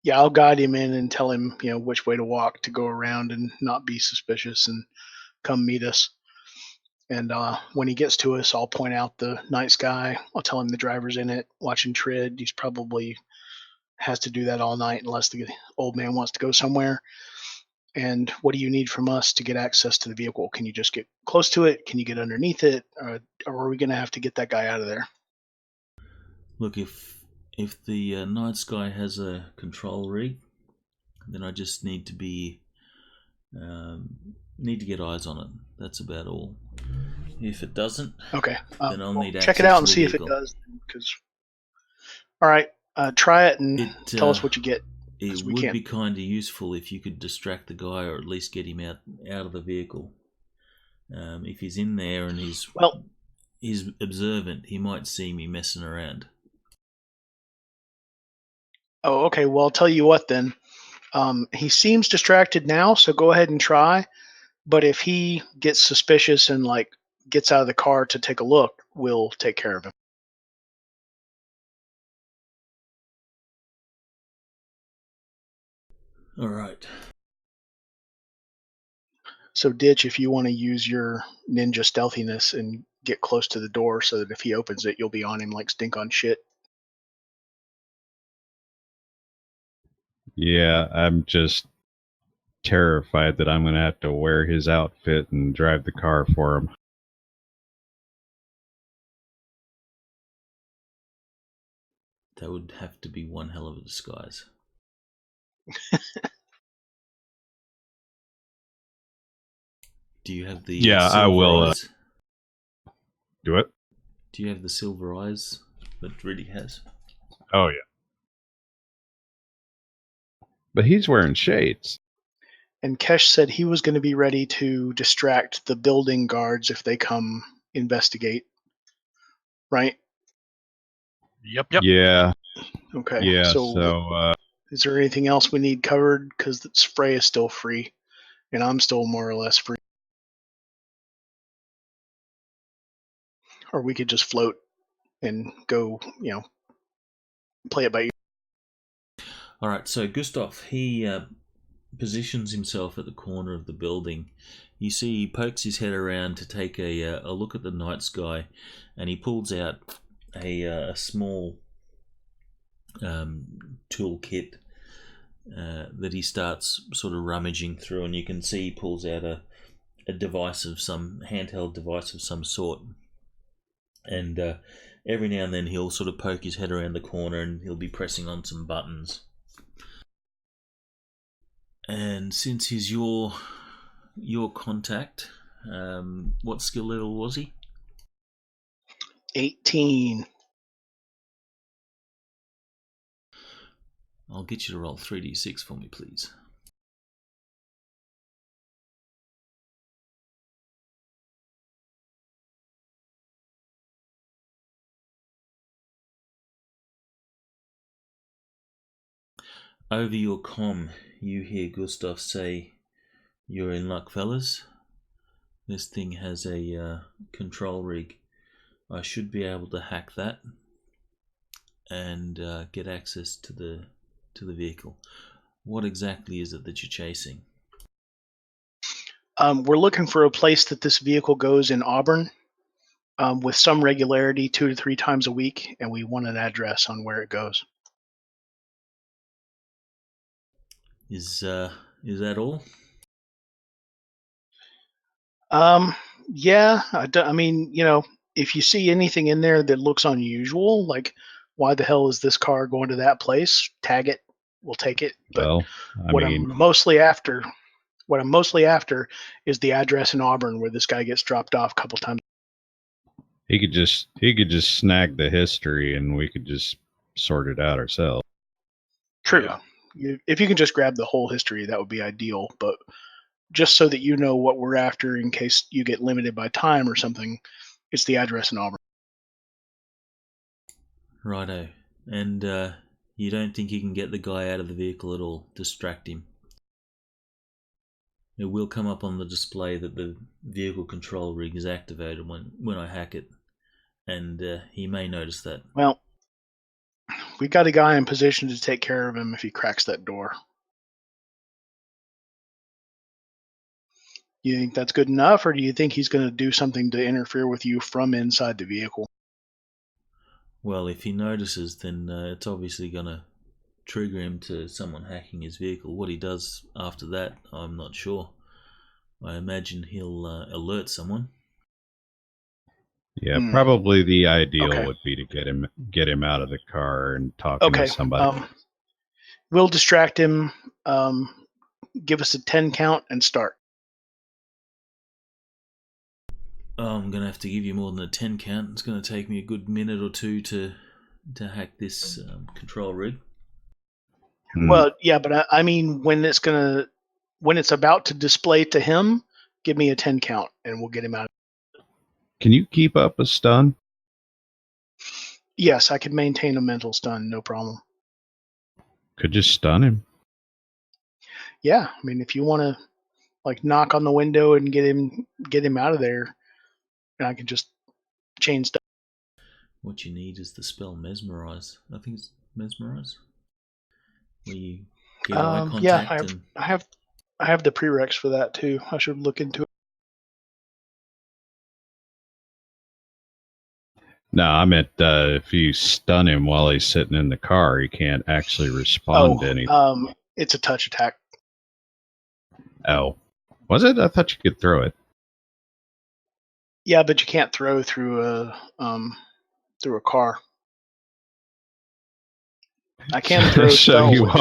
S4: yeah, I'll guide him in and tell him, which way to walk to go around and not be suspicious and come meet us. And when he gets to us, I'll point out the night sky. I'll tell him the driver's in it, watching Trid. He's probably has to do that all night unless the old man wants to go somewhere. And what do you need from us to get access to the vehicle? Can you just get close to it? Can you get underneath it? Or are we going to have to get that guy out of there?
S3: Look, if the night sky has a control rig, then I just need to get eyes on it. That's about all. If it doesn't,
S4: Okay.
S3: then I'll need
S4: check it
S3: access
S4: out
S3: to
S4: and
S3: the
S4: see if it
S3: vehicle.
S4: does. All right, try it and tell us what you get.
S3: It
S4: we
S3: would
S4: can't.
S3: be kind of useful if you could distract the guy, or at least get him out of the vehicle. If he's in there and he's observant, he might see me messing around.
S4: Oh, okay. Well, I'll tell you what then. He seems distracted now, so go ahead and try. But if he gets suspicious and like gets out of the car to take a look, we'll take care of him.
S3: All right.
S4: So Ditch, if you want to use your ninja stealthiness and get close to the door so that if he opens it, you'll be on him like stink on shit.
S2: Yeah, I'm just terrified that I'm going to have to wear his outfit and drive the car for him.
S3: That would have to be one hell of a disguise. Do you have the
S2: Yeah, I
S3: silver
S2: will
S3: eyes?
S2: do it.
S3: Do you have the silver eyes that Riddick has?
S2: Oh, yeah. But he's wearing shades.
S4: And Kesh said he was going to be ready to distract the building guards if they come investigate. Right?
S5: Yep.
S2: Yeah,
S4: Okay.
S2: yeah.
S4: So is there anything else we need covered? Because the spray is still free, and I'm still more or less free. Or we could just float and go, play it by ear.
S3: All right. So Gustav, he positions himself at the corner of the building. You see, he pokes his head around to take a look at the night sky, and he pulls out a small toolkit that he starts sort of rummaging through, and you can see he pulls out a device of some handheld device of some sort, and every now and then he'll sort of poke his head around the corner and he'll be pressing on some buttons. And since he's your contact, what skill level was he?
S4: 18.
S3: I'll get you to roll 3d6 for me, please. Over your comm, you hear Gustav say, "You're in luck, fellas. This thing has a control rig. I should be able to hack that and get access to the vehicle. What exactly is it that you're chasing?"
S4: We're looking for a place that this vehicle goes in Auburn with some regularity, 2 to 3 times a week, and we want an address on where it goes.
S3: Is that all?
S4: Yeah, I mean, if you see anything in there that looks unusual, like why the hell is this car going to that place? Tag it, we'll take it. But
S2: Well,
S4: what I'm mostly after is the address in Auburn where this guy gets dropped off a couple times.
S2: he could just snag the history and we could just sort it out ourselves.
S4: True.
S5: Yeah.
S4: If you can just grab the whole history, that would be ideal. But just so that you know what we're after in case you get limited by time or something, it's the address in Auburn.
S3: Righto. And you don't think you can get the guy out of the vehicle at all? Distract him? It will come up on the display that the vehicle control rig is activated when I hack it, and he may notice that.
S4: Well, we got a guy in position to take care of him if he cracks that door. You think that's good enough, or do you think he's going to do something to interfere with you from inside the vehicle?
S3: Well, if he notices, then it's obviously going to trigger him to someone hacking his vehicle. What he does after that, I'm not sure. I imagine he'll alert someone.
S2: Yeah, probably the ideal would be to get him out of the car and talk to somebody.
S4: We'll distract him. Give us a 10 count and start.
S3: I'm going to have to give you more than a 10 count. It's going to take me a good minute or two to hack this control rig.
S4: Well, yeah, but I mean, when it's about to display to him, give me a 10 count and we'll get him out.
S2: Can you keep up a stun?
S4: Yes, I can maintain a mental stun, no problem.
S2: Could just stun him.
S4: Yeah, I mean, if you want to like knock on the window and get him out of there, and I can just chain stuff.
S3: What you need is the spell Mesmerize. I think it's Mesmerize, where you get eye
S4: Yeah,
S3: contact and
S4: I have the prereqs for that too. I should look into it.
S2: No, I meant if you stun him while he's sitting in the car, he can't actually respond to anything.
S4: It's a touch attack.
S2: Oh, was it? I thought you could throw it.
S4: Yeah, but you can't throw through a car. I can throw
S2: So
S4: spell
S2: you
S4: with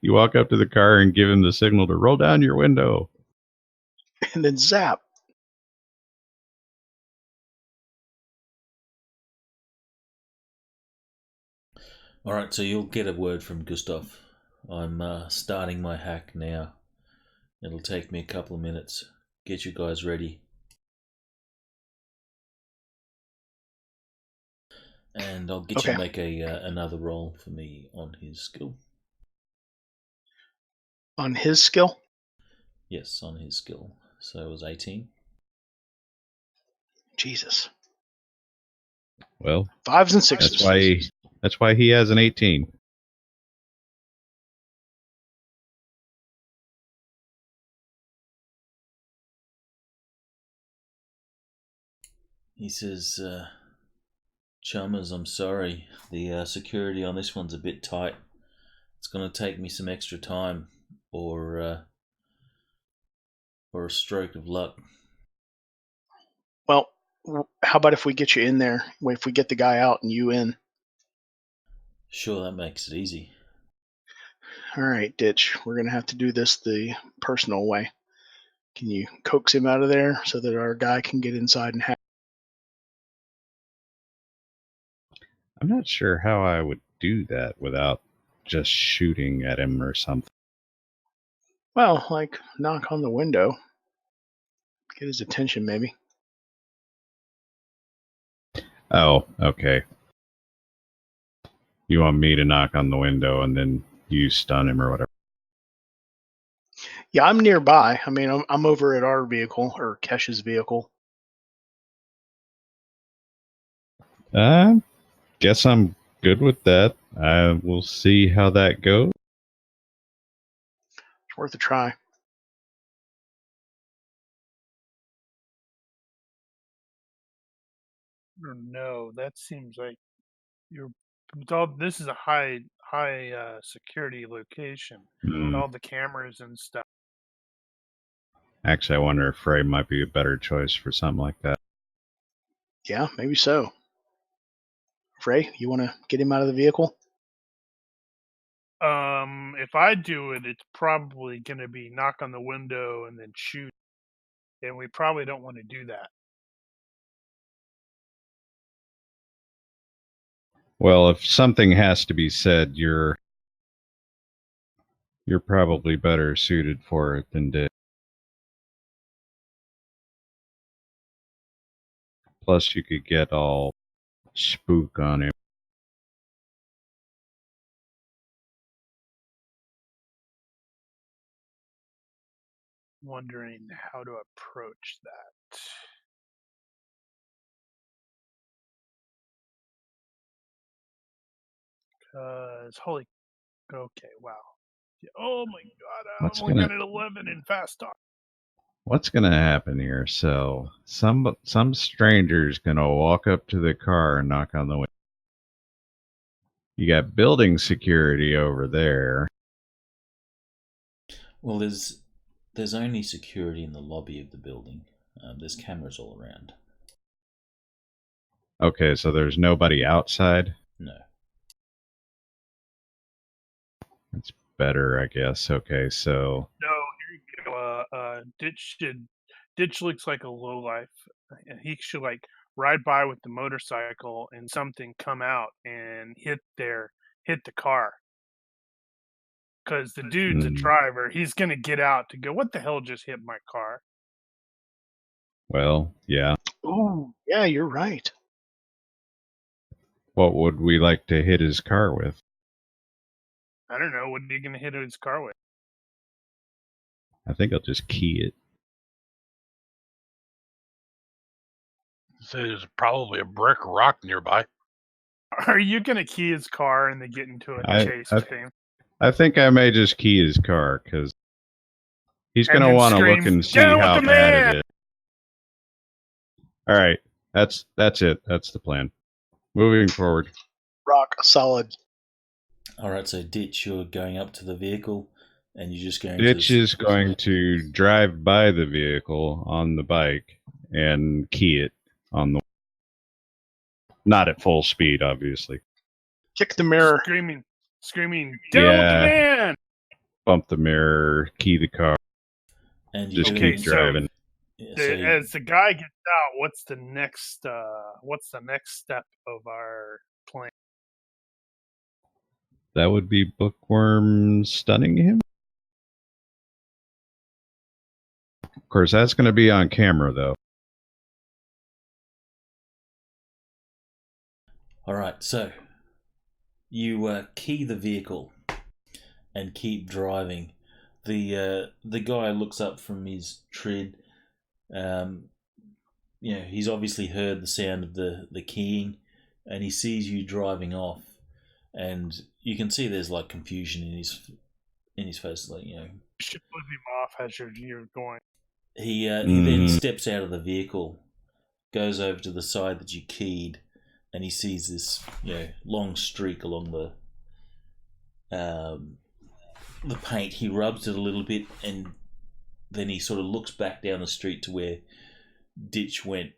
S2: walk up to the car and give him the signal to roll down your window.
S4: and then zap.
S3: all right. So you'll get a word from Gustav. I'm starting my hack now. It'll take me a couple of minutes. Get you guys ready. And I'll get you to make another roll for me on his skill.
S4: On his skill?
S3: Yes, on his skill. So it was 18.
S4: Jesus.
S2: Well,
S4: 5s and 6s.
S2: That's why he has an 18.
S3: He says, Chalmers, I'm sorry. The security on this one's a bit tight. It's going to take me some extra time or a stroke of luck.
S4: Well, how about if we get you in there? If we get the guy out and you in?
S3: Sure, that makes it easy.
S4: All right, Ditch. We're going to have to do this the personal way. Can you coax him out of there so that our guy can get inside and have?
S2: I'm not sure how I would do that without just shooting at him or something.
S4: Well, like knock on the window. Get his attention, maybe.
S2: Oh, okay. You want me to knock on the window and then you stun him or whatever?
S4: Yeah, I'm nearby. I mean, I'm over at our vehicle, or Kesh's vehicle.
S2: Guess I'm good with that. We'll see how that goes.
S4: It's worth a try.
S1: No, that seems like this is a high security location. All the cameras and stuff.
S2: Actually, I wonder if Frey might be a better choice for something like that.
S4: Yeah, maybe so. Frey, you want to get him out of the vehicle?
S1: If I do it, it's probably going to be knock on the window and then shoot. And we probably don't want to do that.
S2: Well, if something has to be said, you're probably better suited for it than Dick. Plus, you could get all spook on him.
S1: Wondering how to approach that. Because okay, wow. Oh my God, I'm only got an 11 in fast talk.
S2: What's going to happen here? So some stranger's going to walk up to the car and knock on the window. You got building security over there.
S3: Well, there's only security in the lobby of the building. There's cameras all around.
S2: Okay, so there's nobody outside?
S3: No.
S2: That's better, I guess. Okay, so...
S1: No, here you go. Ditch looks like a lowlife. And he should, like, ride by with the motorcycle and something come out and hit the car. Because the dude's a driver. He's going to get out to go, what the hell just hit my car?
S2: Well, yeah.
S4: Oh, yeah, you're right.
S2: What would we like to hit his car with?
S1: I don't know. What are you going to hit his car with?
S2: I think I'll just key it.
S5: So there's probably a brick rock nearby.
S1: Are you gonna key his car and then get into a chase with him?
S2: I think I may just key his car because he's
S1: And
S2: going to
S1: then
S2: want to look
S1: scream,
S2: and see
S1: "Down with
S2: how
S1: the
S2: bad
S1: man!"
S2: it is. All right, that's it. That's the plan. Moving forward.
S4: Rock solid.
S3: All right, so Ditch, you're going up to the vehicle, and you're just going
S2: Ditch
S3: to.
S2: is going to drive by the vehicle on the bike and key it on the. Not at full speed, obviously.
S4: Kick the mirror.
S1: Screaming, "Down with the man!"
S2: Bump the mirror, key the car,
S3: And
S2: just
S1: Okay,
S2: keep driving.
S1: As the guy gets out, what's the next step of our plan?
S2: That would be Bookworm stunning him. Of course, that's going to be on camera, though.
S3: All right, so you key the vehicle and keep driving. The guy looks up from his tread. He's obviously heard the sound of the keying, and he sees you driving off, and you can see there's like confusion in his face, like
S1: You should flip him off as you're going.
S3: He then steps out of the vehicle, goes over to the side that you keyed, and he sees this long streak along the paint. He rubs it a little bit, and then he sort of looks back down the street to where Ditch went,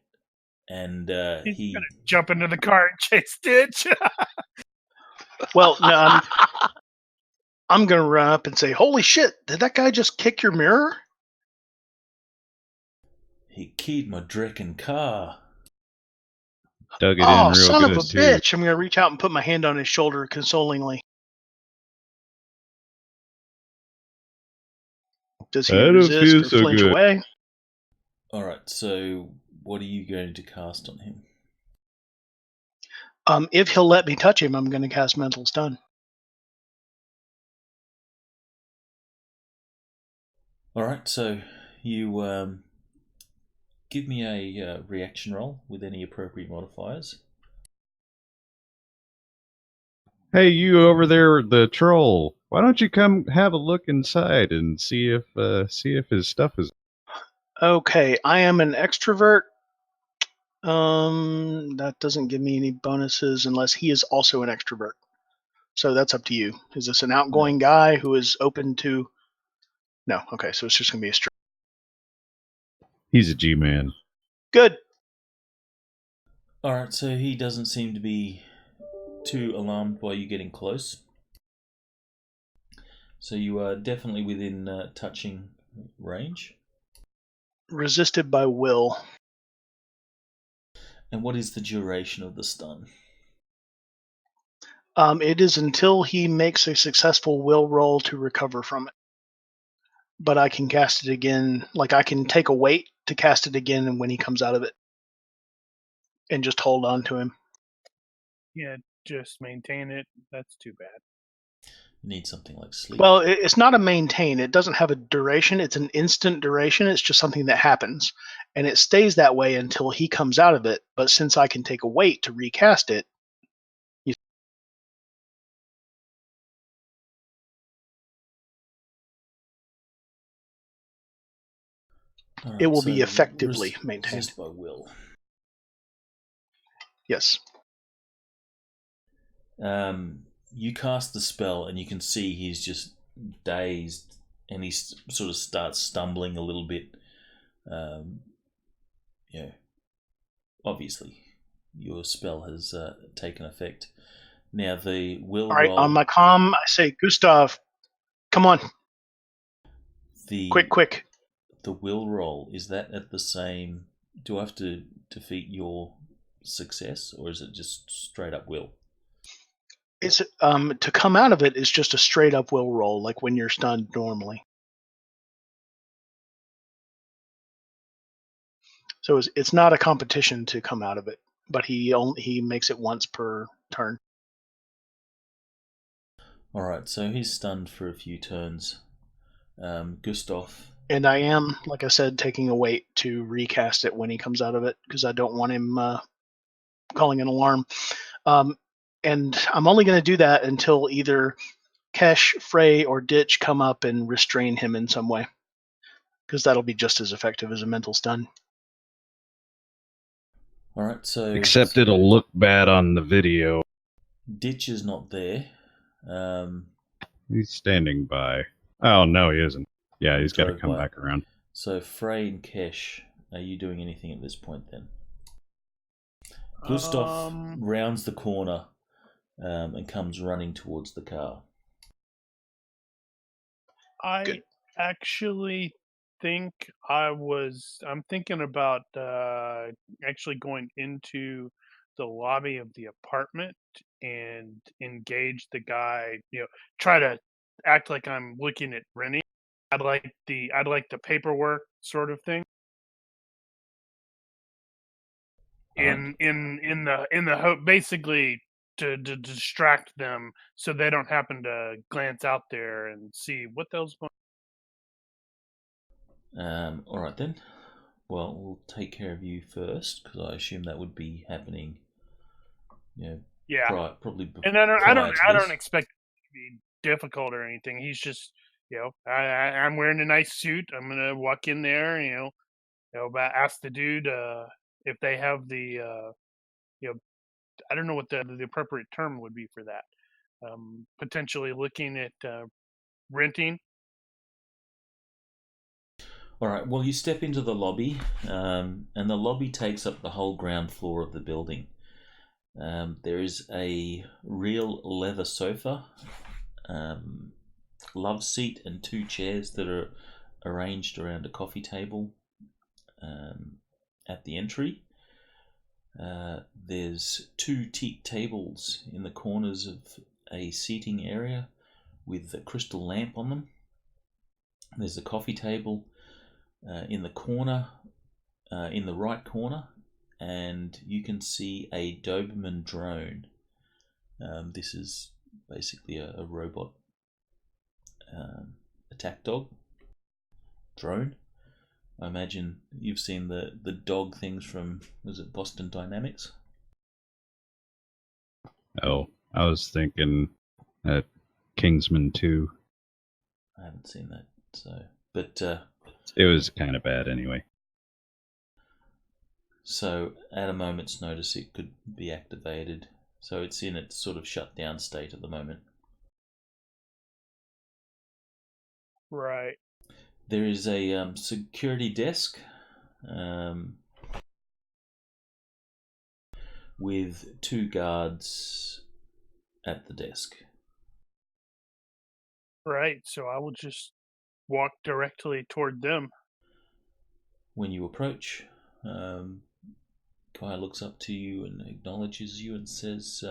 S3: and
S1: he's gonna jump into the car and chase Ditch.
S4: Well, no, I'm gonna run up and say, "Holy shit! Did that guy just kick your mirror?"
S3: He keyed my dreckin' car.
S2: Dug it in real
S4: son
S2: good,
S4: of a
S2: too.
S4: bitch! I'm gonna reach out and put my hand on his shoulder consolingly. Does he resist or flinch away?
S3: All right, so what are you going to cast on him?
S4: If he'll let me touch him, I'm going to cast Mental Stun.
S3: All right, so you give me a reaction roll with any appropriate modifiers.
S2: Hey, you over there, the troll. Why don't you come have a look inside and see if his stuff is.
S4: Okay, I am an extrovert. That doesn't give me any bonuses unless he is also an extrovert. So that's up to you. Is this an outgoing guy who is open to? No. Okay, so it's just gonna be a straight.
S2: He's a G-man.
S4: Good.
S3: All right, so he doesn't seem to be too alarmed by you getting close. So you are definitely within touching range.
S4: Resisted by will.
S3: And what is the duration of the stun?
S4: It is until he makes a successful will roll to recover from it. But I can cast it again. Like I can take a weight to cast it again when he comes out of it, and just hold on to him.
S1: Yeah, just maintain it. That's too bad.
S3: You need something like sleep.
S4: Well, it's not a maintain. It doesn't have a duration. It's an instant duration. It's just something that happens, and it stays that way until he comes out of it. But since I can take a weight to recast it, it will be effectively maintained.
S3: Resist by will.
S4: Yes.
S3: You cast the spell, and you can see he's just dazed, and he sort of starts stumbling a little bit. Obviously, your spell has taken effect. Now the will.
S4: All right,
S3: roll,
S4: on my comm, I say, Gustav, come on. Quick.
S3: The will roll, is that at the same? Do I have to defeat your success, or is it just straight up will?
S4: It's to come out of it is just a straight up will roll, like when you're stunned normally. So it's not a competition to come out of it, but he makes it once per turn.
S3: All right, so he's stunned for a few turns. Gustav,
S4: And I am, like I said, taking a wait to recast it when he comes out of it because I don't want him calling an alarm. And I'm only going to do that until either Kesh, Frey, or Ditch come up and restrain him in some way, because that'll be just as effective as a mental stun.
S3: All right, so
S2: Except it'll look bad on the video.
S3: Ditch is not there.
S2: He's standing by. Oh, no, he isn't. Yeah, he's got to
S3: Drove
S2: come
S3: by.
S2: back around.
S3: So Frey and Kesh, are you doing anything at this point then? Gustav rounds the corner and comes running towards the car.
S1: I actually think I'm thinking about actually going into the lobby of the apartment and engage the guy, try to act like I'm looking at renting. I'd like the paperwork sort of thing. In the hope, basically, to distract them so they don't happen to glance out there and see what the hell's going
S3: on. All right then. Well, we'll take care of you first because I assume that would be happening.
S1: Yeah,
S3: probably.
S1: And I don't expect it to be difficult or anything. He's just, I'm wearing a nice suit. I'm gonna walk in there, ask the dude if they have the, I don't know what the appropriate term would be for that. Potentially looking at renting.
S3: All right. Well, you step into the lobby, and the lobby takes up the whole ground floor of the building. There is a real leather sofa, love seat, and 2 chairs that are arranged around a coffee table at the entry. There's 2 teak tables in the corners of a seating area with a crystal lamp on them. There's a coffee table in the corner, in the right corner, and you can see a Doberman drone. This is basically a robot attack dog drone. I imagine you've seen the dog things from, was it Boston Dynamics?
S2: Oh, I was thinking Kingsman 2.
S3: I haven't seen that, but
S2: it was kind of bad anyway.
S3: So at a moment's notice, it could be activated. So it's in its sort of shut down state at the moment.
S1: Right.
S3: There is a security desk with 2 guards at the desk.
S1: Right. So I will just walk directly toward them.
S3: When you approach, Kai looks up to you and acknowledges you and says,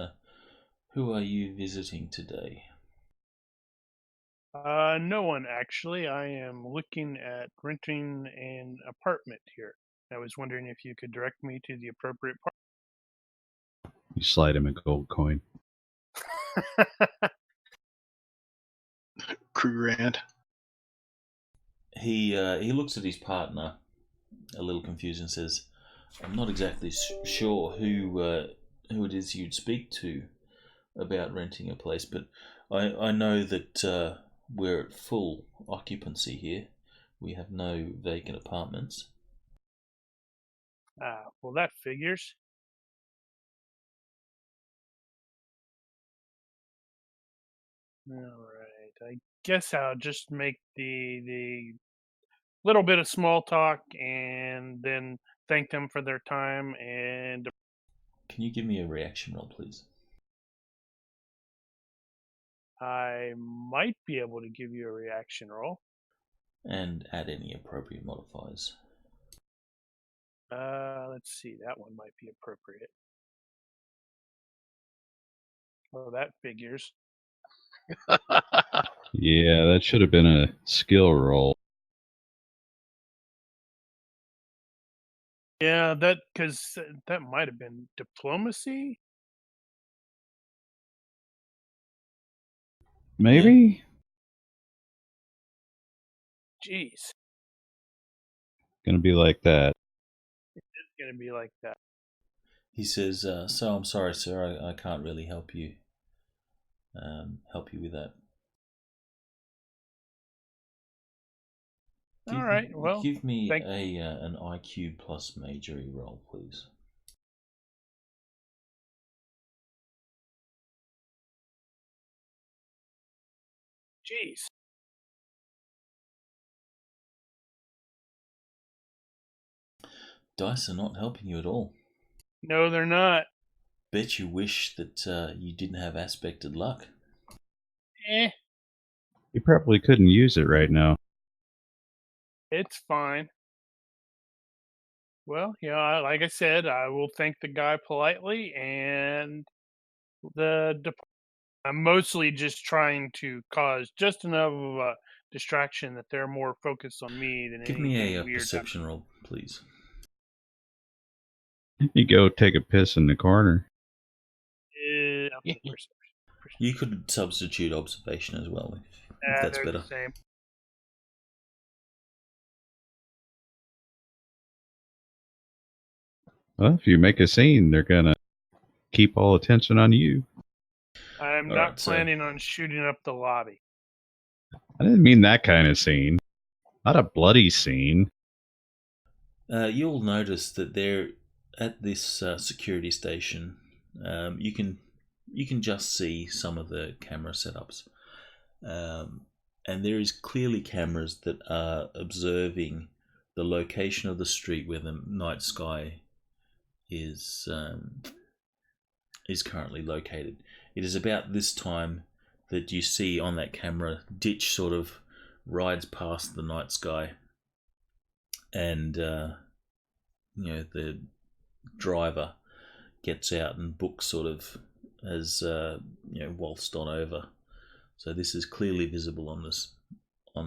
S3: "Who are you visiting today?"
S1: No one, actually. I am looking at renting an apartment here. I was wondering if you could direct me to the appropriate part.
S2: You slide him a gold coin.
S4: Krugand.
S3: He looks at his partner, a little confused, and says, "I'm not exactly sure who it is you'd speak to about renting a place, but I know that we're at full occupancy here. We have no vacant apartments."
S1: Well, that figures. All right. I guess I'll just make the little bit of small talk and then thank them for their time. And
S3: can you give me a reaction roll, please?
S1: I might be able to give you a reaction roll.
S3: And add any appropriate modifiers.
S1: Let's see. That one might be appropriate. Oh, that figures.
S2: Yeah, that should have been a skill roll.
S1: Yeah, because that might have been diplomacy.
S2: Maybe?
S1: Jeez.
S2: Going to be like that.
S1: It's going to be like that.
S3: He says, "So I'm sorry, sir. I can't really help you. Help you with that."
S1: All right. Well,
S3: give me
S1: thank.
S3: an IQ plus majory roll, please.
S1: Jeez.
S3: Dice are not helping you at all.
S1: No, they're not.
S3: Bet you wish that you didn't have aspected luck.
S1: Eh,
S2: You probably couldn't use it right now.
S1: it's fine. Well, like I said, I will thank the guy politely, and I'm mostly just trying to cause just enough of a distraction that they're more focused on me than
S3: Give me
S1: anything
S3: a
S1: weird.
S3: perception roll, please.
S2: You go take a piss in the corner.
S1: Perception.
S3: You could substitute observation as well, if that's
S1: They're
S3: better.
S1: the same.
S2: Well, if you make a scene, they're going to keep all attention on you.
S1: I'm
S3: All
S1: not
S3: right, so-
S1: planning on shooting up the lobby.
S2: I didn't mean that kind of scene. Not a bloody scene.
S3: You'll notice that they're at this security station. You can just see some of the camera setups, and there is clearly cameras that are observing the location of the street where the night sky is currently located. It is about this time that you see on that camera Ditch sort of rides past the night sky, and the driver gets out and books sort of as waltzed on over. So this is clearly visible on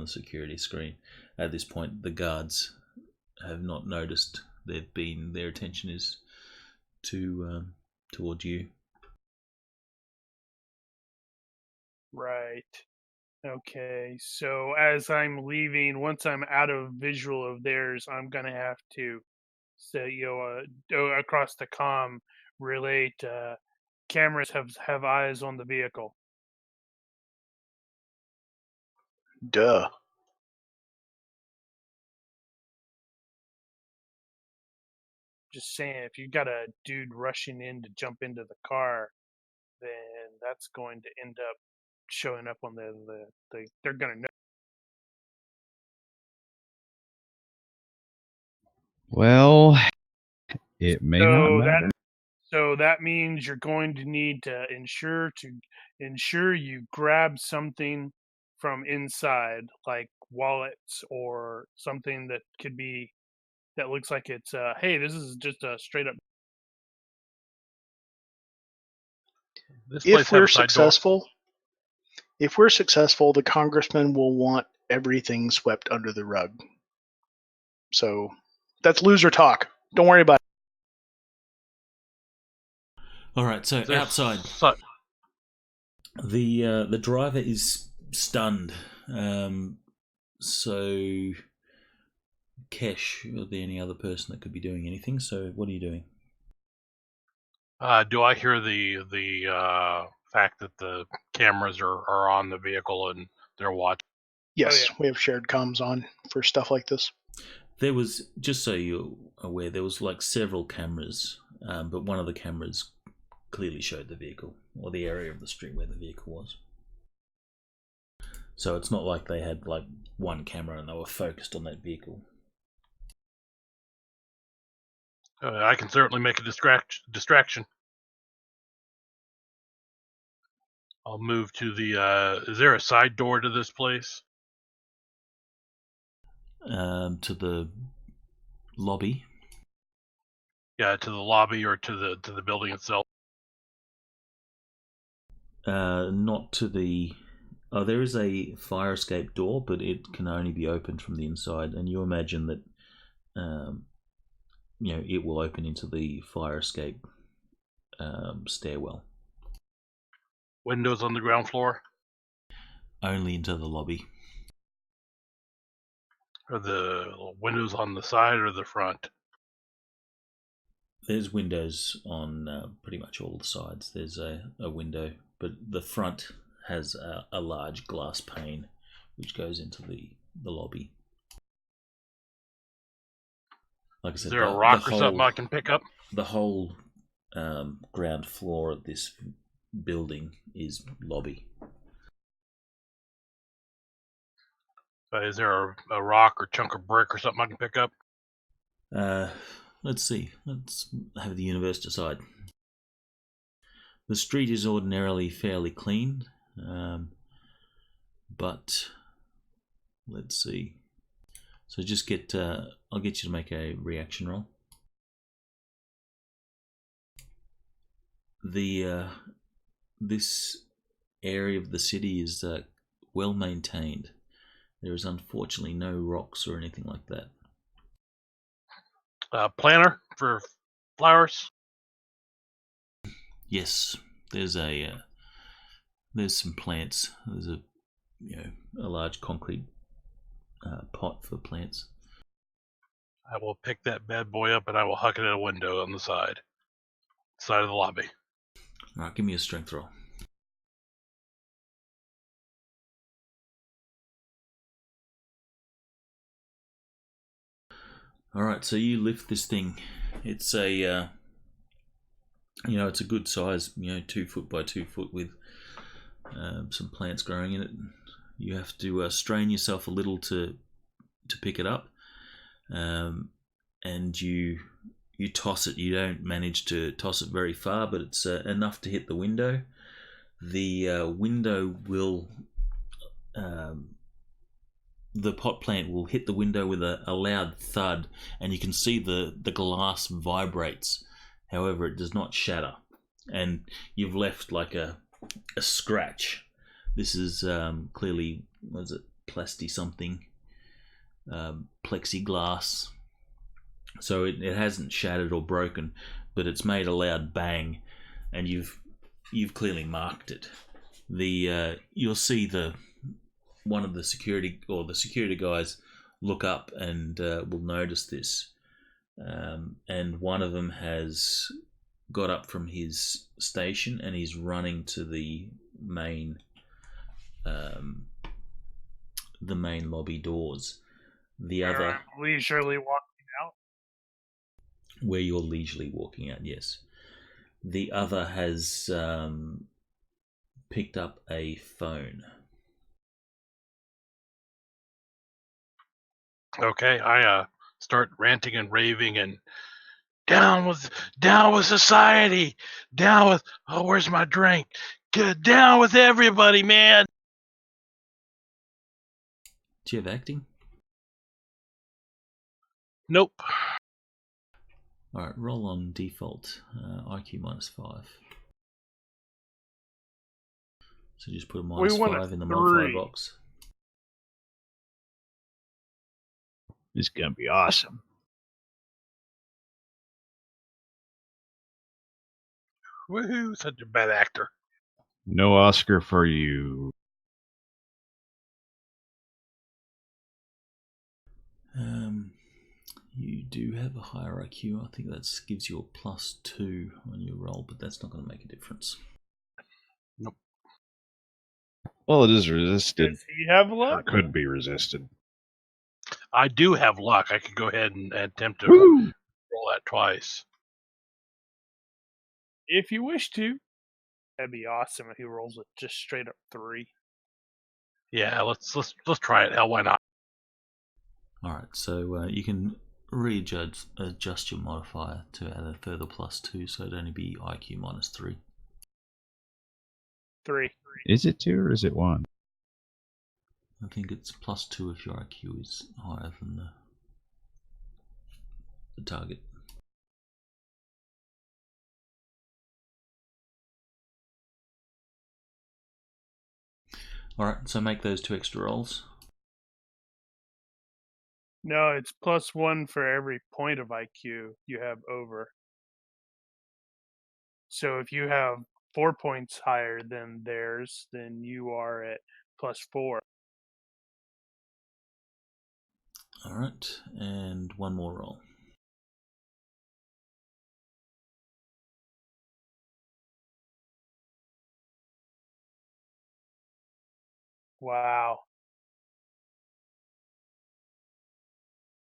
S3: the security screen. At this point, the guards have not noticed. Their attention is toward you.
S1: Right. Okay. So as I'm leaving, once I'm out of visual of theirs, I'm gonna have to say, across the comm, relate. Cameras have eyes on the vehicle.
S4: Duh.
S1: Just saying, if you got a dude rushing in to jump into the car, then that's going to end up showing up on they're gonna know.
S2: Well, it may not matter.
S1: So that means you're going to need to ensure you grab something from inside, like wallets or something that looks like it's hey, this is just a straight up.
S5: This place have a side door.
S4: If we're successful, the congressman will want everything swept under the rug. So that's loser talk. Don't worry about it.
S3: All right, so outside, the driver is stunned. So, Kesh, are there any other person that could be doing anything? So, what are you doing?
S5: Do I hear the fact that the cameras are on the vehicle and they're watching?
S4: Yes,
S1: Oh, yeah.
S4: we have shared comms on for stuff like this.
S3: There was, just so you're aware, there was like several cameras, but one of the cameras clearly showed the vehicle or the area of the street where the vehicle was. So it's not like they had like one camera and they were focused on that vehicle.
S5: I can certainly make a distraction. I'll move to the. Is there a side door to this place?
S3: To the lobby.
S5: Yeah, to the lobby or to the building itself.
S3: Not to the. Oh, there is a fire escape door, but it can only be opened from the inside. And you imagine that, it will open into the fire escape stairwell.
S5: Windows on the ground floor.
S3: Only into the lobby.
S5: Are the windows on the side or the front?
S3: There's windows on pretty much all the sides. There's a window, but the front has a large glass pane which goes into the lobby. Like I
S5: Is
S3: said,
S5: there a rock or something I can pick up?
S3: The whole ground floor of this building is lobby.
S5: Is there a rock or chunk of brick or something I can pick up?
S3: Let's see. Let's have the universe decide. The street is ordinarily fairly clean, but let's see. So just get. I'll get you to make a reaction roll. This area of the city is well maintained. There is unfortunately no rocks or anything like that.
S5: Planter for flowers?
S3: Yes, there's some plants. There's a large concrete pot for plants.
S5: I will pick that bad boy up and I will huck it at a window on the side of the lobby.
S3: All right, give me a strength roll. All right, so you lift this thing. It's a it's a good size, 2 foot by 2 foot with some plants growing in it. You have to strain yourself a little to pick it up, and you toss it. You don't manage to toss it very far, but it's enough to hit the window. The window will, the pot plant will hit the window with a loud thud, and you can see the glass vibrates. However, it does not shatter, and you've left like a scratch. This is clearly, what is it, plasti something, plexiglass. So it hasn't shattered or broken, but it's made a loud bang, and you've clearly marked it. You'll see one of the security guys look up and will notice this, and one of them has got up from his station and he's running to the main lobby doors. The other,
S1: I'm leisurely walking out.
S3: Where you're leisurely walking out, yes. The other has picked up a phone.
S5: Okay, I start ranting and raving and down with society, down with, oh, where's my drink? Get down with everybody, man.
S3: Do you have acting?
S5: Nope.
S3: Alright, roll on default, IQ -5. So just put a -5 in the modifier box.
S2: It's gonna be awesome.
S5: Woohoo, such a bad actor.
S2: No Oscar for you.
S3: You do have a higher IQ. I think that gives you a +2 on your roll, but that's not going to make a difference.
S5: Nope.
S2: Well, it is resisted.
S1: Does he have luck?
S2: Or could be resisted.
S5: I do have luck. I could go ahead and attempt to roll that twice.
S1: If you wish to. That'd be awesome if he rolls it just straight up 3.
S5: Yeah, let's try it. Hell, why not?
S3: Alright, so you can adjust your modifier to add a further +2, so it'd only be IQ -3.
S1: 3.
S2: Is it 2 or is it 1?
S3: I think it's +2 if your IQ is higher than the target. Alright, so make those 2 extra rolls.
S1: No, it's +1 for every point of IQ you have over. So if you have 4 points higher than theirs, then you are at +4.
S3: All right, and one more roll.
S1: Wow.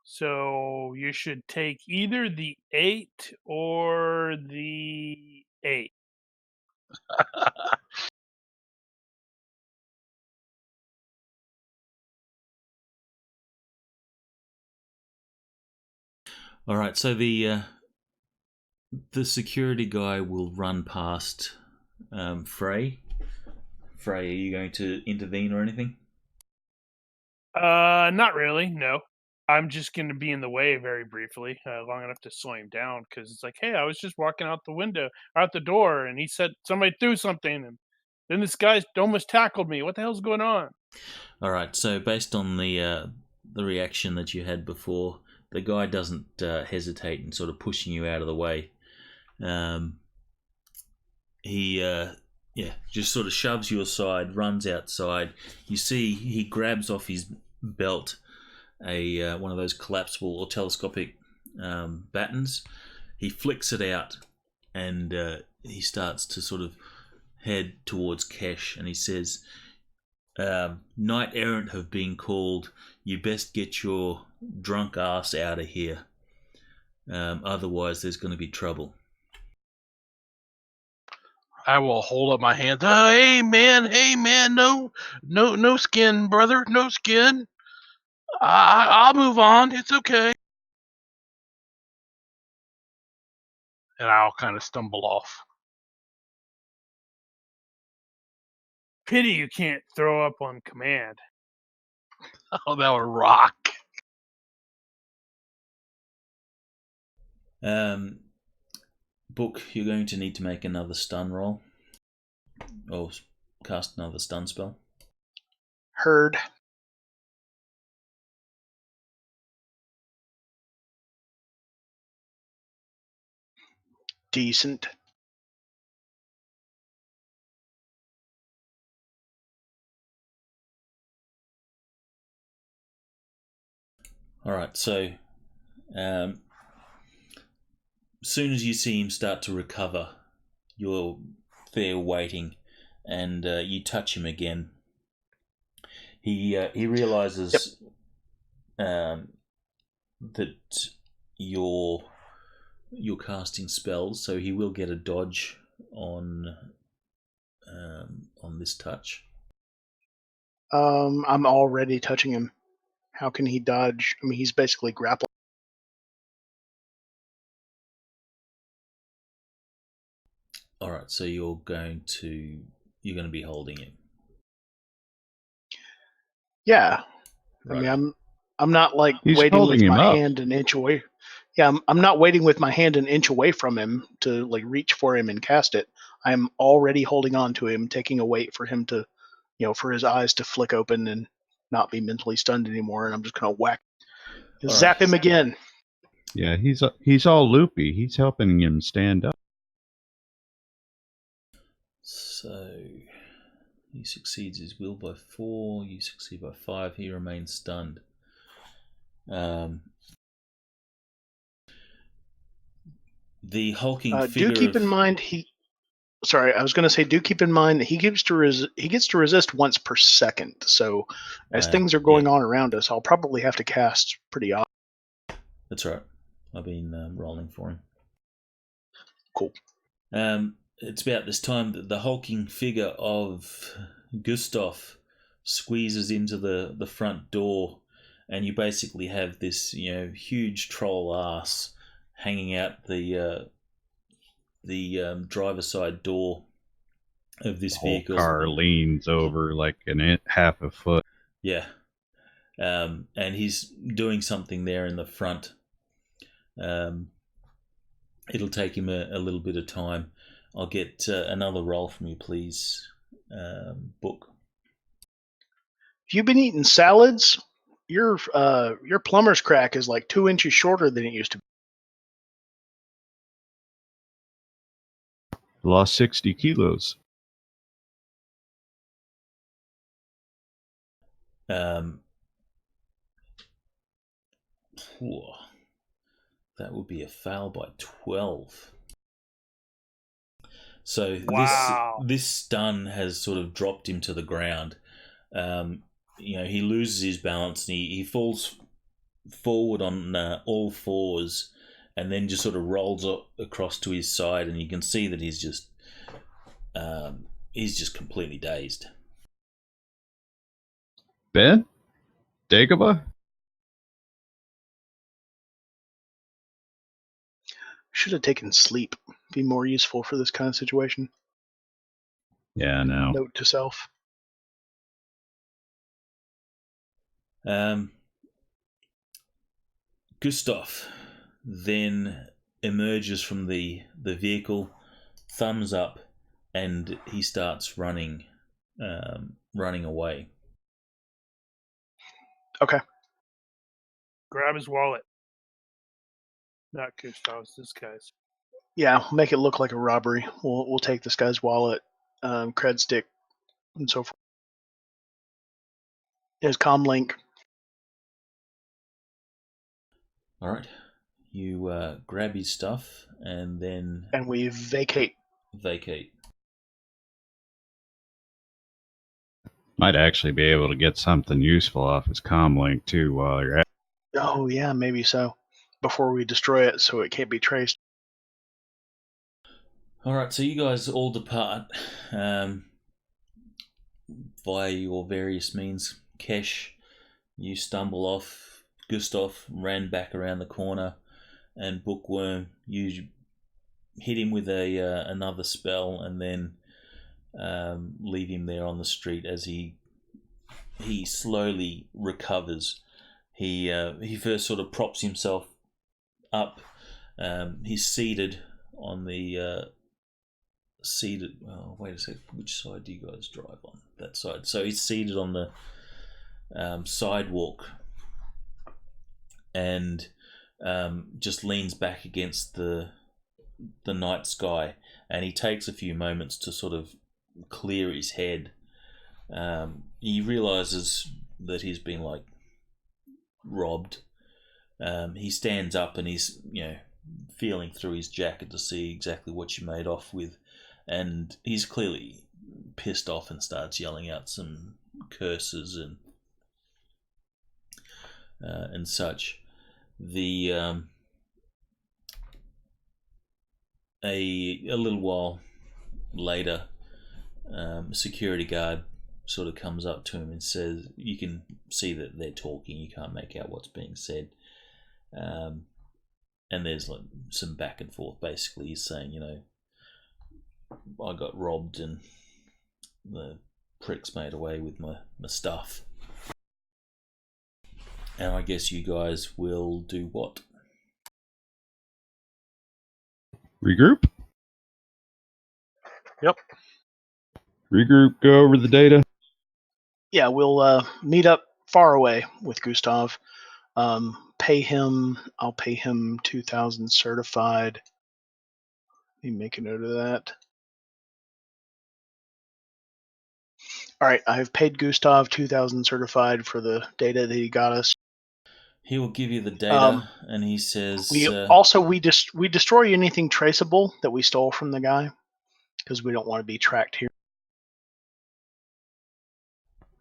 S1: So you should take either the 8 or the 8.
S3: All right, so the security guy will run past Frey. Frey, are you going to intervene or anything?
S1: Not really, no. I'm just going to be in the way very briefly, long enough to slow him down, because it's like, hey, I was just walking out the window, out the door, and he said somebody threw something, and then this guy almost tackled me. What the hell's going on?
S3: All right, so based on the reaction that you had before, the guy doesn't hesitate in sort of pushing you out of the way. He just sort of shoves you aside, runs outside. You see he grabs off his belt a one of those collapsible or telescopic battens. He flicks it out, and he starts to sort of head towards Kesh, and he says, Knight Errant have been called. You best get your drunk ass out of here. Otherwise there's going to be trouble.
S5: I will hold up my hands. Hey man, no skin, brother, no skin. I'll move on. It's okay. And I'll kind of stumble off.
S1: Pity you can't throw up on command.
S5: Oh, that would rock.
S3: Book, you're going to need to make another stun roll. Or cast another stun spell.
S4: Heard. Decent.
S3: All right, so as soon as you see him start to recover, you're there waiting, and you touch him again. He realizes that you're casting spells, so he will get a dodge on this touch.
S4: I'm already touching him. How can he dodge? I mean, he's basically grappled.
S3: All right, so you're going to be holding him.
S4: Yeah.
S3: Right.
S4: I mean, I'm not like
S2: He's
S4: waiting
S2: holding
S4: with
S2: him
S4: my
S2: up.
S4: hand an inch away. Yeah, I'm not waiting with my hand an inch away from him to like reach for him and cast it. I'm already holding on to him, taking a weight for him to, for his eyes to flick open and not be mentally stunned anymore. And I'm just gonna whack, zap him again.
S2: Yeah, he's all loopy. He's helping him stand up.
S3: So he succeeds his will by 4. You succeed by 5. He remains stunned. The hulking figure.
S4: Do keep in mind Sorry, I was going to say, do keep in mind that he gets to resist once per second. So, as things are going on around us, I'll probably have to cast pretty often.
S3: That's right. I've been rolling for him.
S4: Cool.
S3: It's about this time that the hulking figure of Gustav squeezes into the front door, and you basically have this huge troll ass hanging out the driver's side door of this vehicle.
S2: The car leans over like half a foot.
S3: Yeah. And he's doing something there in the front. It'll take him a little bit of time. I'll get another roll from you, please, Book.
S4: If you've been eating salads, your plumber's crack is like 2 inches shorter than it used to be.
S2: Lost 60 kilos.
S3: Whoa. That would be a fail by 12. So
S1: Wow.
S3: this stun has sort of dropped him to the ground. He loses his balance and he falls forward on all fours and then just sort of rolls across to his side, and you can see that he's just completely dazed.
S2: Ben? Dagobah?
S4: Should have taken sleep. Be more useful for this kind of situation.
S2: Yeah, no.
S4: Note to self.
S3: Gustav then emerges from the vehicle, thumbs up, and he starts running away.
S4: Okay.
S1: Grab his wallet. Not Gustav's, this guy's.
S4: Yeah, make it look like a robbery. We'll take this guy's wallet, cred stick, and so forth. His comm link.
S3: All right. You grab his stuff and then...
S4: And we vacate.
S3: Vacate.
S2: Might actually be able to get something useful off his comm link, too, while you're at it.
S4: Oh, yeah, maybe so. Before we destroy it so it can't be traced.
S3: All right, so you guys all depart via your various means. Kesh, you stumble off. Gustav ran back around the corner, and Bookworm, you hit him with another spell, and then leave him there on the street as he slowly recovers. He first sort of props himself up. He's seated on the seated. Oh, wait a sec. Which side do you guys drive on? That side. So he's seated on the sidewalk and just leans back against the night sky, and he takes a few moments to sort of clear his head. He realizes that he's been robbed. He stands up and he's feeling through his jacket to see exactly what you made off with, and he's clearly pissed off and starts yelling out some curses and such. A little while later, a security guard sort of comes up to him and says, you can see that they're talking, you can't make out what's being said, and there's some back and forth. Basically he's saying, I got robbed and the pricks made away with my stuff, and I guess you guys will do what?
S2: Regroup?
S5: Yep.
S2: Regroup, go over the data.
S4: Yeah, we'll meet up far away with Gustav. Pay him. I'll pay him 2,000 certified. Let me make a note of that. All right, I have paid Gustav 2,000 certified for the data that he got us.
S3: He will give you the data, and he says...
S4: We destroy anything traceable that we stole from the guy, because we don't want to be tracked here.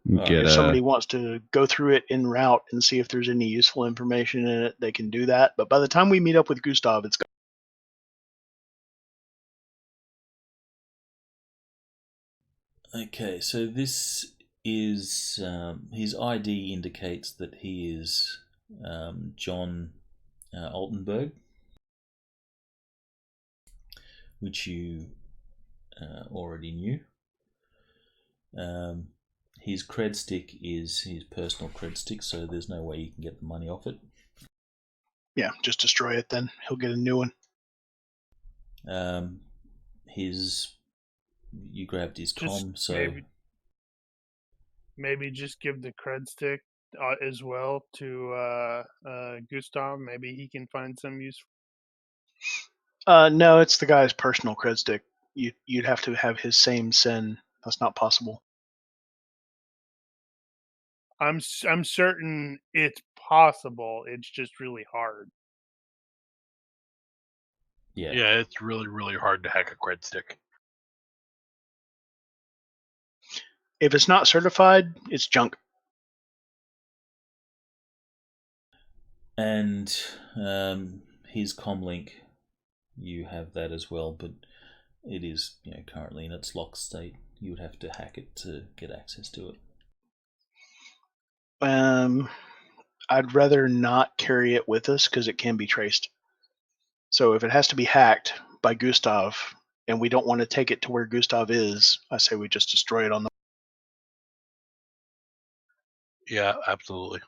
S4: If somebody wants to go through it en route and see if there's any useful information in it, they can do that. But by the time we meet up with Gustav, it's gone.
S3: Okay, so this is... his ID indicates that he is John Altenberg, which you already knew. His cred stick is his personal cred stick, so there's no way you can get the money off it.
S4: Yeah, just destroy it then. He'll get a new one.
S3: You grabbed his comm, so...
S1: Maybe just give the cred stick as well to Gustav. Maybe he can find some use.
S4: No, it's the guy's personal cred stick. You'd have to have his same SIN. That's not possible.
S1: I'm certain it's possible. It's just really hard.
S3: Yeah.
S5: Yeah, it's really, really hard to hack a cred stick.
S4: If it's not certified, it's junk.
S3: And his comlink, you have that as well, but it is currently in its locked state. You would have to hack it to get access to it.
S4: I'd rather not carry it with us because it can be traced. So if it has to be hacked by Gustav and we don't want to take it to where Gustav is, I say we just destroy it on the.
S5: Yeah, absolutely.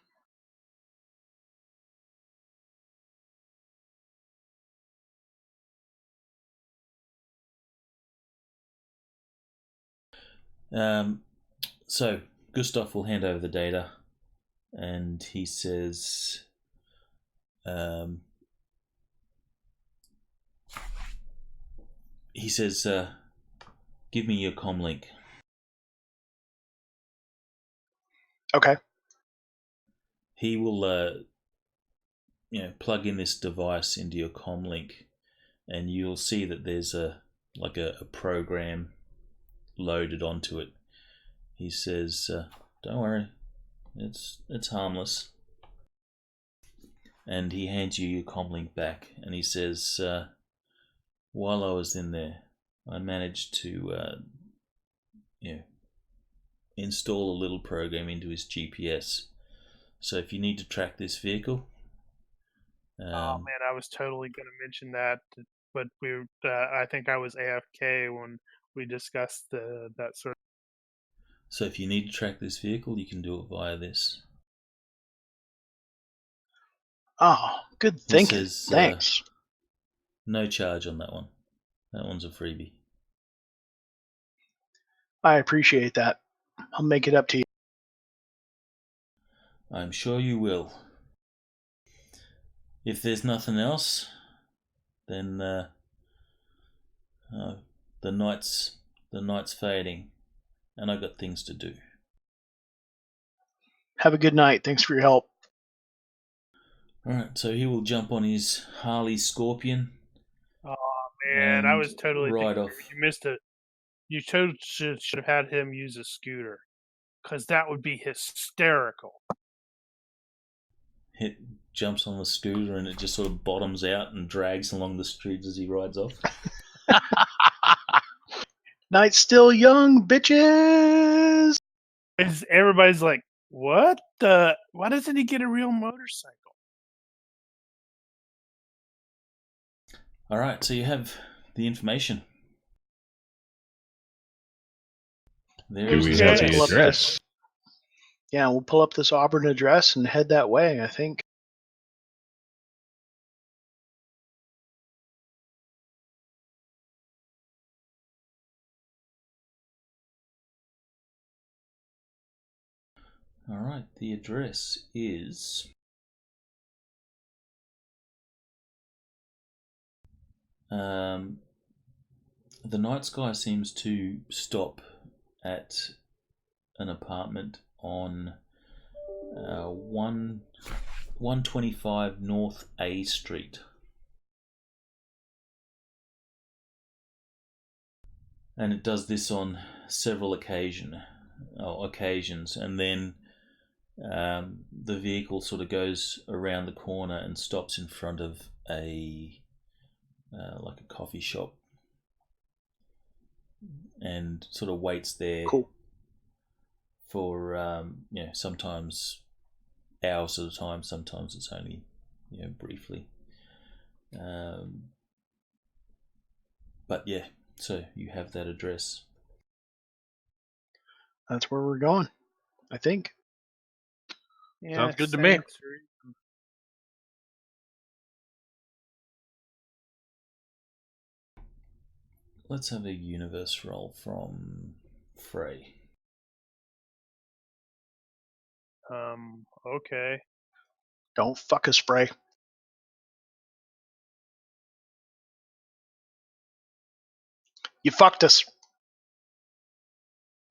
S3: So Gustav will hand over the data, and he says, "Give me your comlink."
S4: Okay.
S3: He will, plug in this device into your comlink, and you'll see that there's a program loaded onto it. He says, "Don't worry, it's harmless." And he hands you your comlink back, and he says, "While I was in there, I managed to, install a little program into his GPS. So if you need to track this vehicle."
S1: Oh man, I was totally going to mention that, but I think I was AFK when we discussed that sort of.
S3: So if you need to track this vehicle, you can do it via this.
S4: Oh, good thinking.
S3: Says,
S4: Thanks.
S3: No charge on that one. That one's a freebie.
S4: I appreciate that. I'll make it up to you.
S3: I'm sure you will. If there's nothing else, then the night's fading, and I got things to do.
S4: Have a good night. Thanks for your help.
S3: Alright, so he will jump on his Harley Scorpion.
S1: Oh man, I was totally
S3: right
S1: thinking
S3: off.
S1: you missed it. You totally should have had him use a scooter, because that would be hysterical.
S3: It jumps on the scooter and it just sort of bottoms out and drags along the streets as he rides off.
S4: Night's still young, bitches.
S1: Everybody's like, what the? Why doesn't he get a real motorcycle?
S3: All right, so you have the information.
S2: Do we have the address?
S4: Yeah, we'll pull up this Auburn address and head that way, I think.
S3: All right, the address is the night sky seems to stop at an apartment on 125 North A Street. And it does this on several occasions, and then the vehicle sort of goes around the corner and stops in front of a coffee shop, and sort of waits there.
S4: Cool.
S3: For sometimes hours at a time, sometimes it's only briefly. But yeah, so you have that address.
S4: That's where we're going, I think.
S1: Yeah,
S5: Sounds good to me.
S3: Let's have a universe roll from Frey.
S1: Okay.
S4: Don't fuck us, Frey. You fucked us.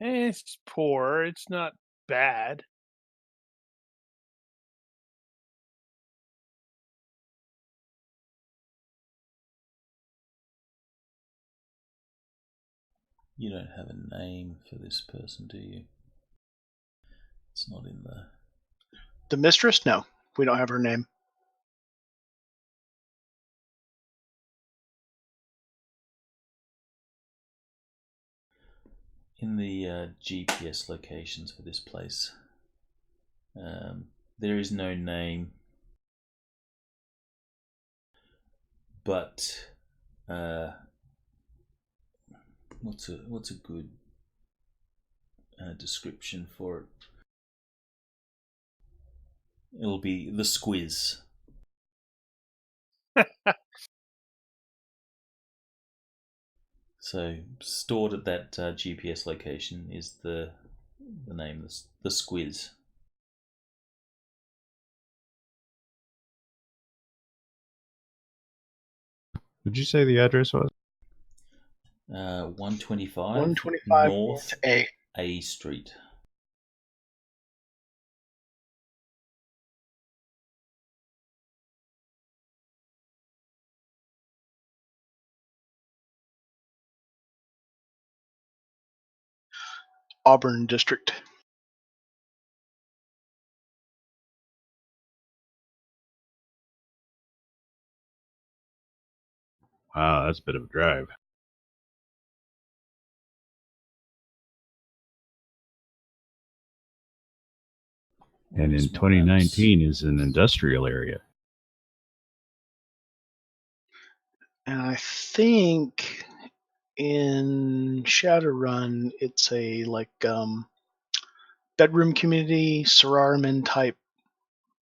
S1: It's poor. It's not bad.
S3: You don't have a name for this person, do you? It's not in
S4: The mistress? No, we don't have her name.
S3: in the GPS locations for this place. There is no name, but what's a good description for it? It'll be the Squiz. So stored at that GPS location is the name, the Squiz.
S2: Would you say the address was?
S3: 125
S4: 125
S3: North
S4: A.
S3: A Street.
S4: Auburn District.
S2: Wow, that's a bit of a drive. And in 2019 is an industrial area.
S4: And I think in Shadowrun it's a bedroom community, Sararman type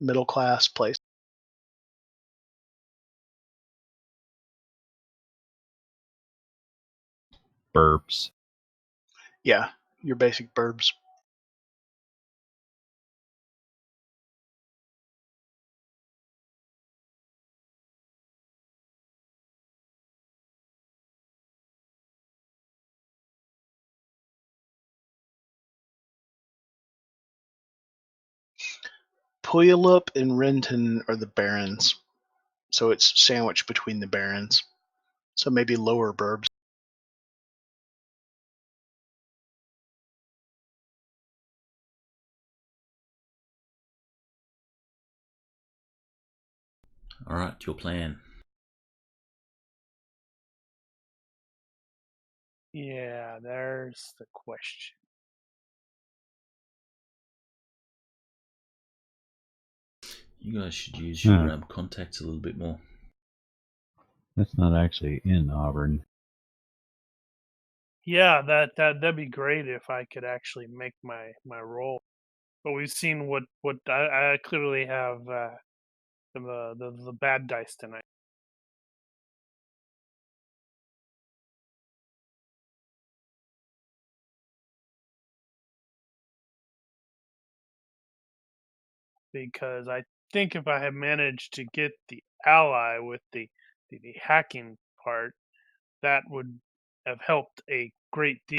S4: middle class place.
S2: GURPS.
S4: Yeah, your basic burbs. Puyallup and Renton are the barons, so it's sandwiched between the barons. So maybe lower burbs.
S3: All right, your plan.
S1: Yeah, there's the question.
S3: You guys should use your contacts a little bit more.
S2: That's not actually in Auburn.
S1: Yeah, that'd be great if I could actually make my roll. But we've seen what I clearly have the bad dice tonight. Because I think if I had managed to get the ally with the hacking part, that would have helped a great deal.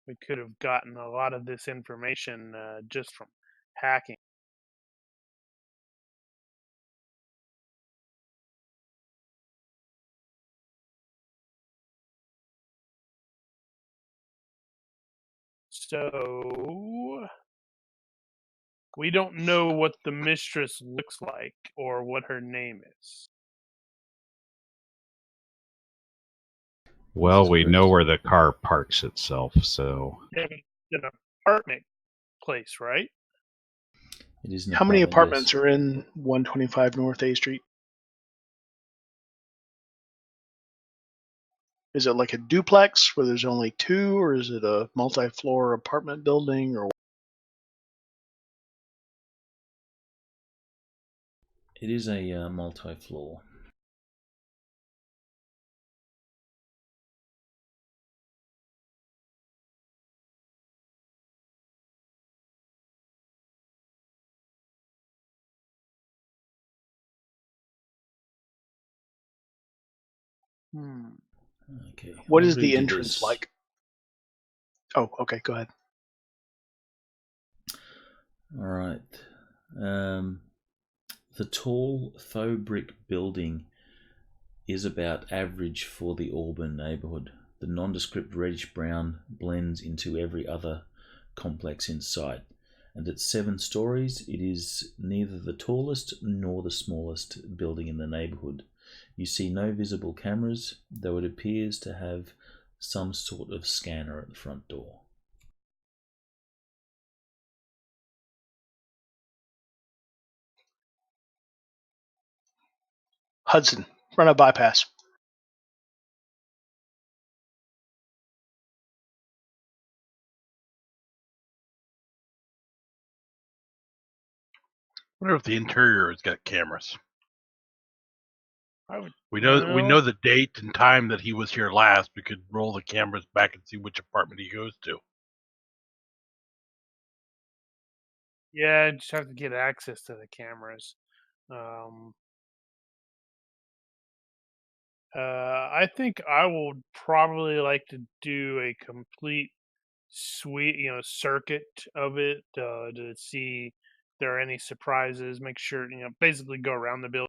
S1: We could have gotten a lot of this information just from hacking. So we don't know what the mistress looks like or what her name is.
S2: Well, we know where the car parks itself, so.
S1: It's an apartment place, right?
S3: It is an
S4: How many
S3: apartment,
S4: apartments are in 125 North A Street? Is it like a duplex where there's only two, or is it a multi-floor apartment building, or?
S3: It is a multi-floor. Okay.
S4: What
S3: I'll
S4: is the
S3: read you
S4: entrance
S3: this.
S4: like? Oh, okay, go ahead.
S3: All right. The tall faux brick building is about average for the Auburn neighborhood. The nondescript reddish-brown blends into every other complex in sight, and at 7 stories, it is neither the tallest nor the smallest building in the neighbourhood. You see no visible cameras, though it appears to have some sort of scanner at the front door.
S4: Hudson, run a bypass.
S5: I wonder if the interior has got cameras.
S1: I would,
S5: We know the date and time that he was here last. We could roll the cameras back and see which apartment he goes to.
S1: yeah, just have to get access to the cameras. I think I would probably like to do a complete circuit of it to see if there are any surprises. Make sure, basically go around the building,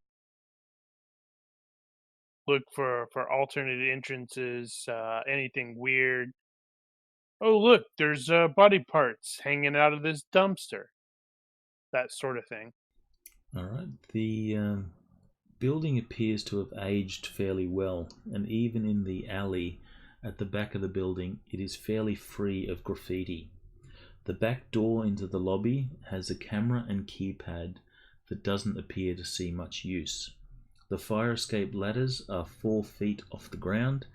S1: look for alternate entrances, anything weird. Oh, look, there's body parts hanging out of this dumpster. That sort of thing.
S3: All right. The building appears to have aged fairly well, and even in the alley at the back of the building, it is fairly free of graffiti. The back door into the lobby has a camera and keypad that doesn't appear to see much use. The fire escape ladders are 4 feet off the ground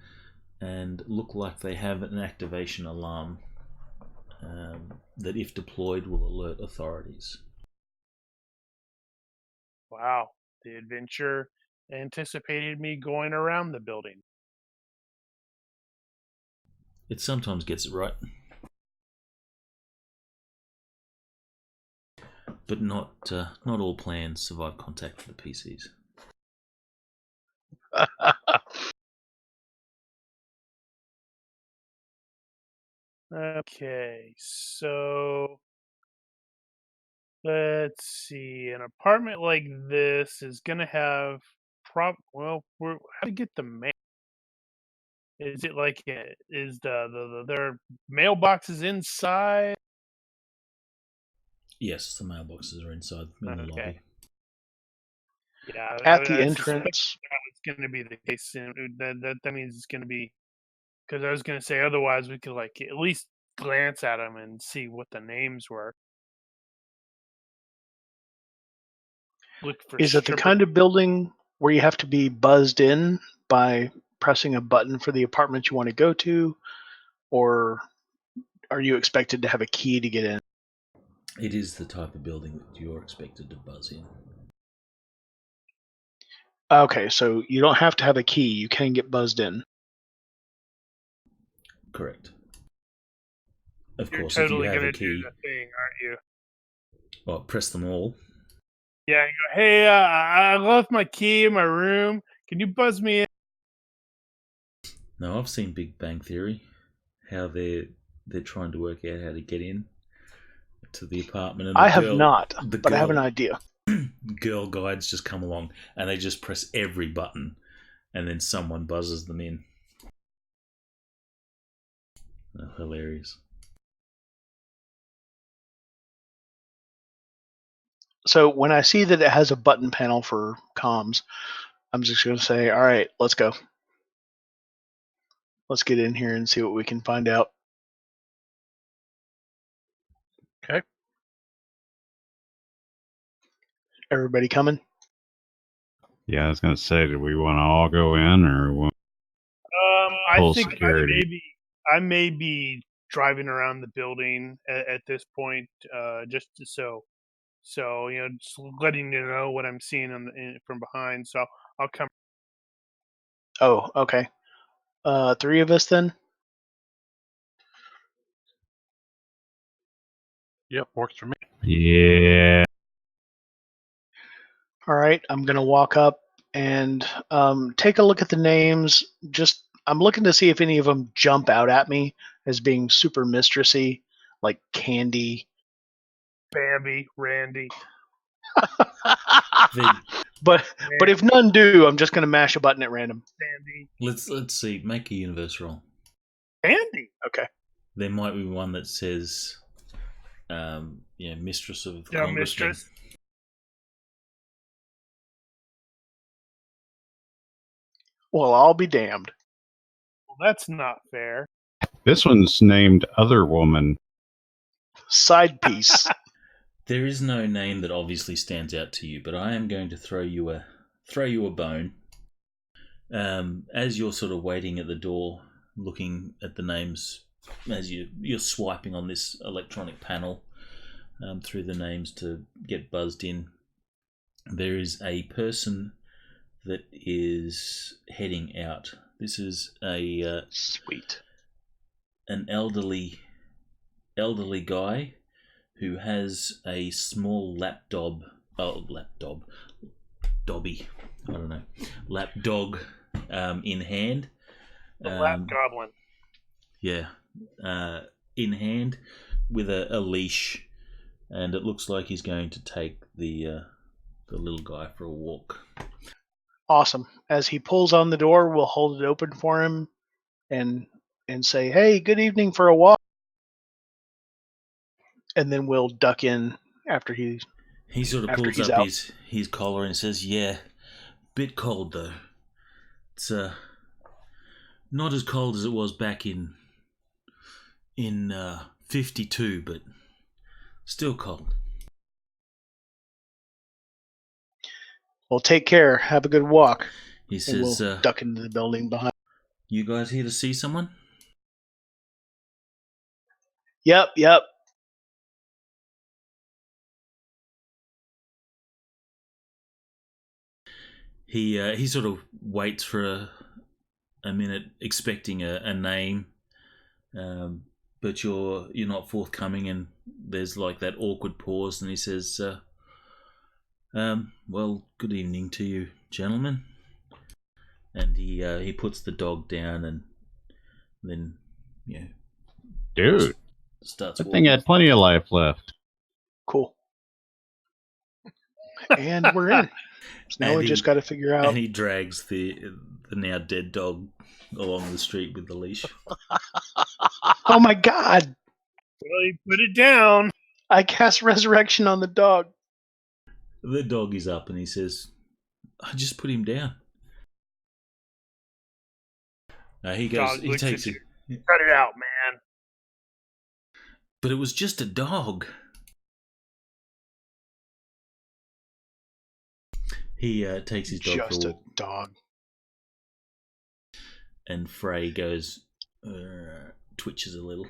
S3: and look like they have an activation alarm that, if deployed, will alert authorities.
S1: Wow, the adventure anticipated me going around the building.
S3: It sometimes gets it right. But not all plans survive contact with the PCs.
S1: Okay, so let's see. An apartment like this is gonna have how to get the mail? Is it like is their mailboxes inside?
S3: Yes, the mailboxes are inside in the
S1: Okay.
S3: lobby.
S1: Yeah,
S4: At the
S1: I suspect
S4: entrance.
S1: that was going to be the case. And that means it's going to be, because I was going to say otherwise we could like at least glance at them and see what the names were. Look for.
S4: Is it the kind of building where you have to be buzzed in by pressing a button for the apartment you want to go to, or are you expected to have a key to get in?
S3: It is the type of building that you're expected to buzz in.
S4: Okay, so you don't have to have a key. You can get buzzed in.
S3: Correct. Of
S1: You're
S3: course,
S1: totally
S3: if you have
S1: going
S3: a
S1: to do
S3: key,
S1: the thing, aren't you?
S3: well, press them all.
S1: Yeah. You go, hey, I left my key in my room. Can you buzz me in?
S3: No, I've seen Big Bang Theory, how they're trying to work out how to get in to the apartment. And
S4: I have not, but I have an idea.
S3: Girl guides just come along and they just press every button, and then someone buzzes them in. Oh, hilarious.
S4: So when I see that it has a button panel for comms, I'm just going to say, all right, let's go. Let's get in here and see what we can find out.
S5: Okay.
S4: Everybody coming?
S2: Yeah, I was going to say, do we want to all go in or
S1: I
S2: full
S1: think
S2: security?
S1: I may be driving around the building at this point, just so just letting you know what I'm seeing from behind. So I'll come.
S4: Oh, okay. 3 of us then?
S5: Yep, works for me.
S2: Yeah.
S4: All right, I'm going to walk up and take a look at the names. I'm looking to see if any of them jump out at me as being super mistressy, like Candy.
S1: Bambi, Randy.
S4: But if none do, I'm just going to mash a button at random.
S1: Sandy.
S3: Let's see. Make a universe roll.
S1: Andy.
S4: Okay.
S3: There might be one that says, mistress of
S1: Yeah,
S3: Congressman.
S1: mistress.
S4: Well, I'll be damned.
S1: Well, that's not fair.
S2: This one's named Other Woman.
S4: Side piece.
S3: There is no name that obviously stands out to you, but I am going to throw you a bone. As you're sort of waiting at the door, looking at the names, as you're swiping on this electronic panel through the names to get buzzed in, there is a person that is heading out. This is a
S4: Sweet.
S3: an elderly guy who has a small lapdog, lapdog in hand.
S1: The lap goblin.
S3: Yeah, in hand with a leash, and it looks like he's going to take the little guy for a walk.
S4: Awesome. As he pulls on the door, we'll hold it open for him and say, "Hey, good evening for a walk." And then we'll duck in after he
S3: sort of pulls up his collar and says, "Yeah, bit cold though. It's not as cold as it was back in 52, but still cold."
S4: Well, take care. Have a good walk.
S3: He
S4: And
S3: says,
S4: we'll duck into the building behind.
S3: "You guys here to see someone?"
S4: Yep.
S3: He sort of waits for a minute, expecting a name, but you're not forthcoming, and there's like that awkward pause, and he says, "Well, good evening to you, gentlemen." And he puts the dog down, and then
S2: Dude,
S3: starts
S2: that
S3: walking.
S2: thing had plenty of life left.
S4: Cool. And we're in. So now we just got to figure out.
S3: And he drags the now dead dog along the street with the leash.
S4: Oh my God!
S1: Well, he put it down.
S4: I cast resurrection on the dog.
S3: The dog is up, and he says, "I just put him down." He goes.
S1: Dog
S3: He
S1: looks
S3: takes
S1: at
S3: it.
S1: you. Cut it out, man.
S3: But it was just a dog. He takes his dog
S4: Just
S3: for a
S4: a
S3: walk,
S4: dog.
S3: and Frey goes, twitches a little.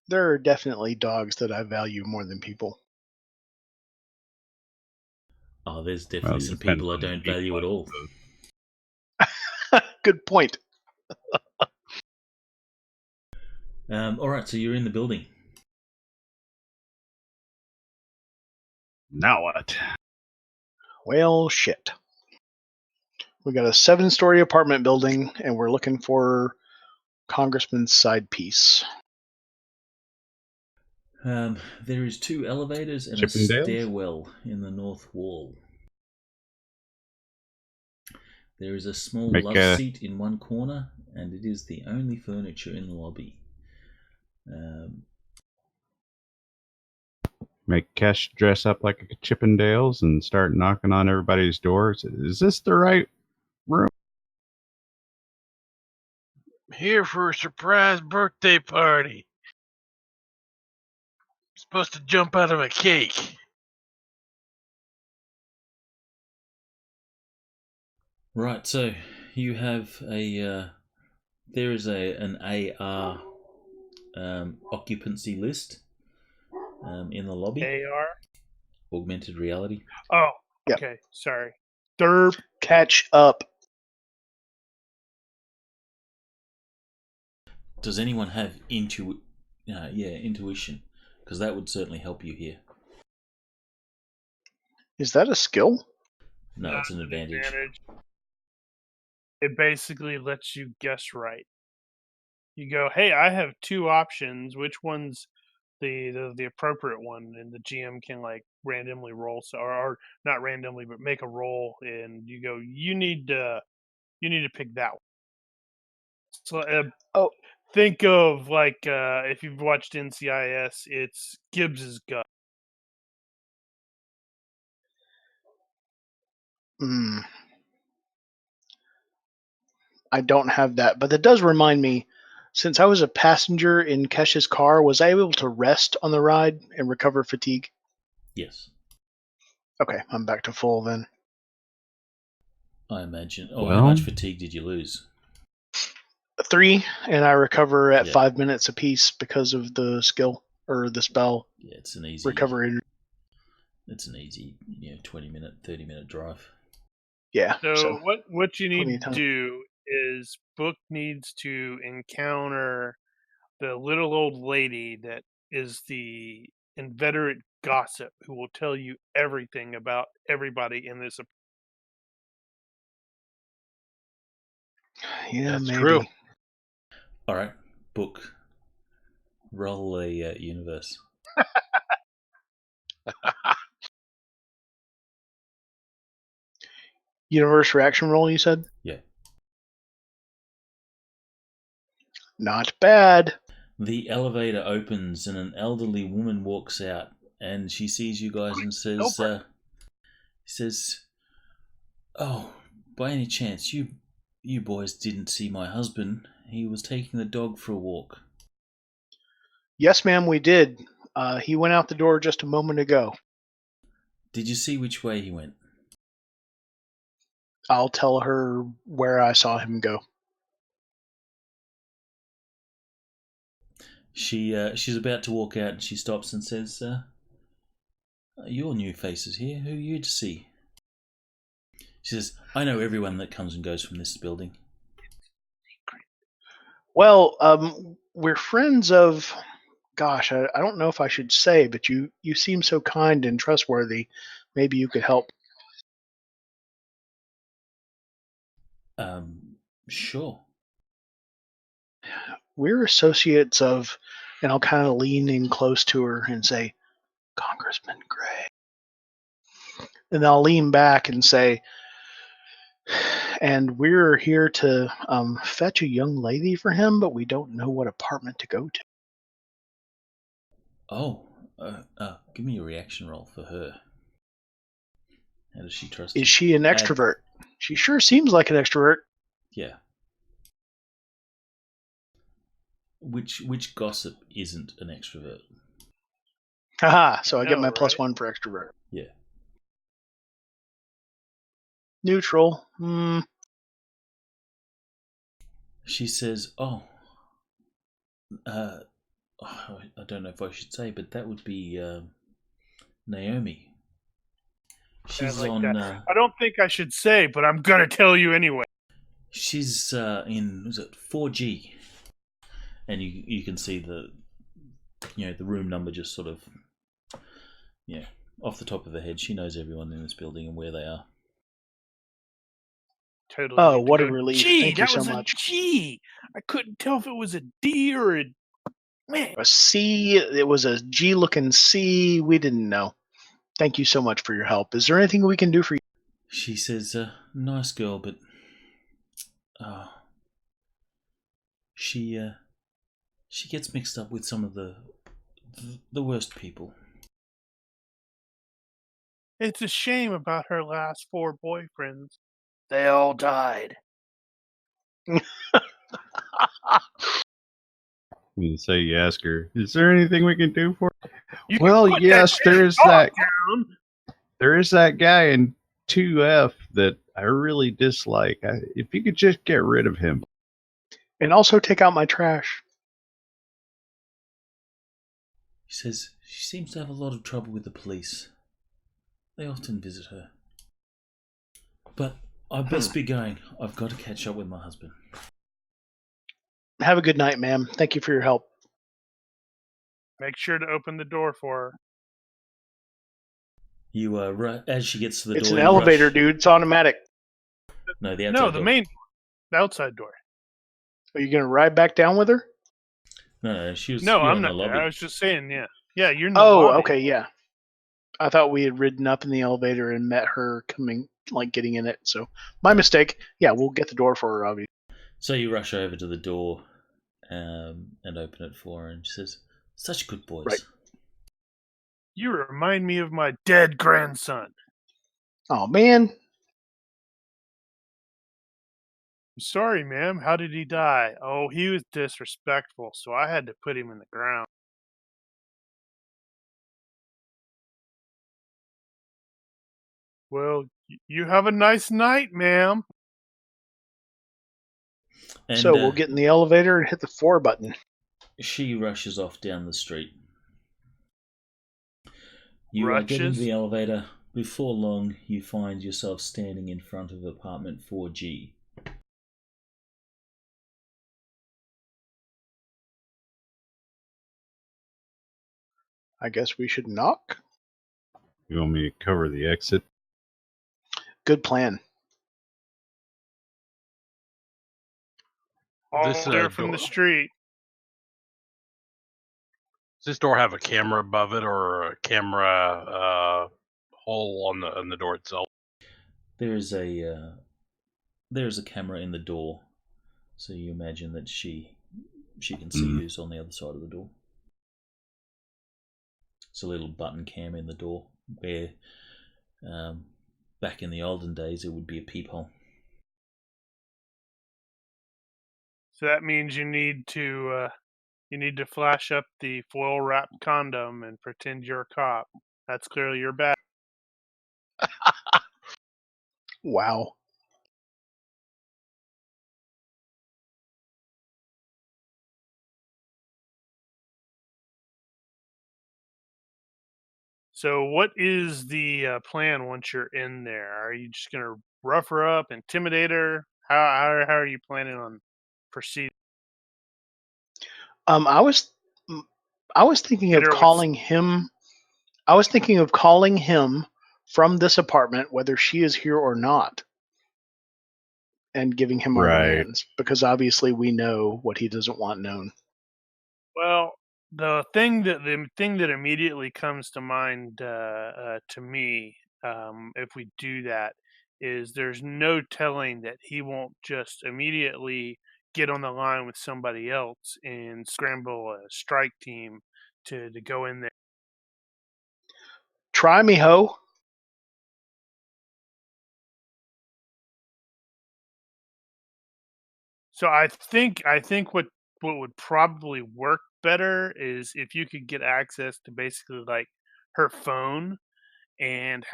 S4: There are definitely dogs that I value more than people.
S3: Oh, there's definitely some
S2: depends
S3: people I
S2: on the
S3: don't
S2: people,
S3: value
S2: I
S3: at all.
S4: Good point.
S3: All right, so you're in the building.
S2: Now what?
S4: Well, shit. We got a 7-story apartment building, and we're looking for Congressman's side piece.
S3: There is 2 elevators and
S2: Chippendales?
S3: a stairwell in the north wall. There is a small love seat in one corner, and it is the only furniture in the lobby.
S2: Make Kesh dress up like a Chippendales and start knocking on everybody's doors. Is this the right room?
S5: Here for a surprise birthday party. Supposed to jump out of a cake.
S3: Right, so you have there is an AR occupancy list in the lobby.
S1: AR?
S3: Augmented reality.
S1: Oh,
S4: Yep.
S1: okay. Sorry. Derp.
S4: Catch up.
S3: Does anyone have intuition? Because that would certainly help you here.
S4: Is that a skill?
S3: No, it's an advantage.
S1: It basically lets you guess right. You go, hey, I have 2 options. Which one's the appropriate one? And the GM can like randomly roll, or not randomly, but make a roll, and you go, you need to pick that one. So,
S4: Oh.
S1: think of like if you've watched NCIS, it's Gibbs's gut.
S4: I don't have that, but that does remind me. Since I was a passenger in Kesh's car, was I able to rest on the ride and recover fatigue?
S3: Yes,
S4: Okay, I'm back to full then.
S3: I imagine. Oh, how
S2: Well-
S3: much fatigue did you lose?
S4: 3, and I recover at
S3: Yeah.
S4: 5 minutes apiece because of the skill or the spell
S3: Yeah, it's an easy
S4: recovery.
S3: It's an easy, 20-minute, 30-minute drive.
S4: Yeah.
S1: So what you
S4: plenty
S1: need
S4: of
S1: to
S4: time.
S1: do is Book needs to encounter the little old lady that is the inveterate gossip who will tell you everything about everybody in this.
S4: Yeah,
S5: That's
S4: maybe.
S5: true.
S3: All right, Book. Roll a universe.
S4: Universe reaction roll, you said?
S3: Yeah.
S4: Not bad.
S3: The elevator opens and an elderly woman walks out, and she sees you guys and says, "Oh, by any chance, you boys didn't see my husband? He was taking the dog for a walk."
S4: Yes, ma'am, we did. He went out the door just a moment ago.
S3: Did you see which way he went?
S4: I'll tell her where I saw him go.
S3: She's about to walk out and she stops and says, "You're new faces here. Who are you to see?" She says, "I know everyone that comes and goes from this building."
S4: Well, we're friends of. Gosh, I don't know if I should say, but you seem so kind and trustworthy. Maybe you could help.
S3: Sure.
S4: We're associates of, and I'll kind of lean in close to her and say, Congressman Grey. And I'll lean back and say, and we're here to fetch a young lady for him, but we don't know what apartment to go to.
S3: Oh, give me a reaction roll for her. How does she trust
S4: Is
S3: you?
S4: she an extrovert? She sure seems like an extrovert.
S3: Yeah. Which gossip isn't an extrovert?
S4: Haha, so I get
S1: know,
S4: my plus
S1: right?
S4: 1 for extrovert.
S3: Yeah.
S4: Neutral.
S3: She says, "Oh, I don't know if I should say, but that would be Naomi. She's
S1: Like
S3: on.
S1: that. I don't think I should say, but I'm gonna tell you anyway.
S3: She's in. Was it 4G? And you can see the room number just sort of off the top of her head. She knows everyone in this building and where they are.
S1: Totally.
S4: Oh, what a relief.
S1: Gee,
S4: Thank you
S1: that
S4: so
S1: was
S4: much.
S1: a G. I couldn't tell if it was a D or a man.
S4: A C, it was a G looking C. We didn't know. Thank you so much for your help. Is there anything we can do for you?
S3: She says, "Nice girl, but she gets mixed up with some of the worst people."
S1: It's a shame about her last 4 boyfriends. They all died.
S2: You say you ask her, "Is there anything we can do for her?"
S1: You
S2: Well,
S1: put
S2: yes,
S1: that
S2: there is
S1: dog
S2: that.
S1: down.
S2: There is that guy in 2F that I really dislike. If you could just get rid of him.
S4: And also take out my trash.
S3: She says she seems to have a lot of trouble with the police. They often visit her. But I best be going. I've got to catch up with my husband.
S4: Have a good night, ma'am. Thank you for your help.
S1: Make sure to open the door for her.
S3: You as she gets to the
S4: It's
S3: door.
S4: an
S3: you
S4: elevator,
S3: rush.
S4: dude. It's automatic.
S3: No, the outside
S1: No, the
S3: door.
S1: the outside door.
S4: Are you going to ride back down with her?
S3: No, she was.
S1: No,
S3: you're
S1: I'm
S3: in
S1: not
S3: the
S1: there.
S3: lobby.
S1: I was just saying, yeah, you're in the
S4: Oh,
S1: lobby.
S4: okay, yeah. I thought we had ridden up in the elevator and met her coming, like getting in it. So my mistake. Yeah, we'll get the door for her, obviously.
S3: So you rush over to the door and open it for her, and she says, "Such good boys."
S4: Right.
S1: You remind me of my dead grandson.
S4: Oh, man.
S1: I'm sorry, ma'am. How did he die? Oh, he was disrespectful, so I had to put him in the ground. Well, you have a nice night, ma'am.
S3: And
S4: So we'll get in the elevator and hit the 4 button.
S3: she rushes off down the street. You get into
S1: Rushes?
S3: the elevator. Before long, you find yourself standing in front of apartment 4G.
S4: I guess we should knock.
S2: You want me to cover the exit?
S4: Good plan.
S1: All
S5: This,
S1: there from the
S5: door-
S1: street.
S5: Does this door have a camera above it, or a camera hole on the door itself?
S3: There's a camera in the door, so you imagine that she can see who's on the other side of the door. It's a little button cam in the door, where back in the olden days it would be a peephole.
S1: So that means you need to flash up the foil wrapped condom and pretend you're a cop. That's clearly your bad.
S4: Wow.
S1: So what is the plan once you're in there? Are you just gonna rough her up, intimidate her? How are you planning on proceeding?
S4: I was thinking
S1: Hit
S4: of
S1: her with
S4: calling him. I was thinking of calling him from this apartment, whether she is here or not, and giving him our
S2: Right.
S4: demands, because obviously we know what he doesn't want known.
S1: Well, the thing that immediately comes to mind to me, if we do that, is there's no telling that he won't just immediately get on the line with somebody else and scramble a strike team to go in there.
S4: Try me, ho.
S1: So I think what would probably work better is if you could get access to basically like her phone and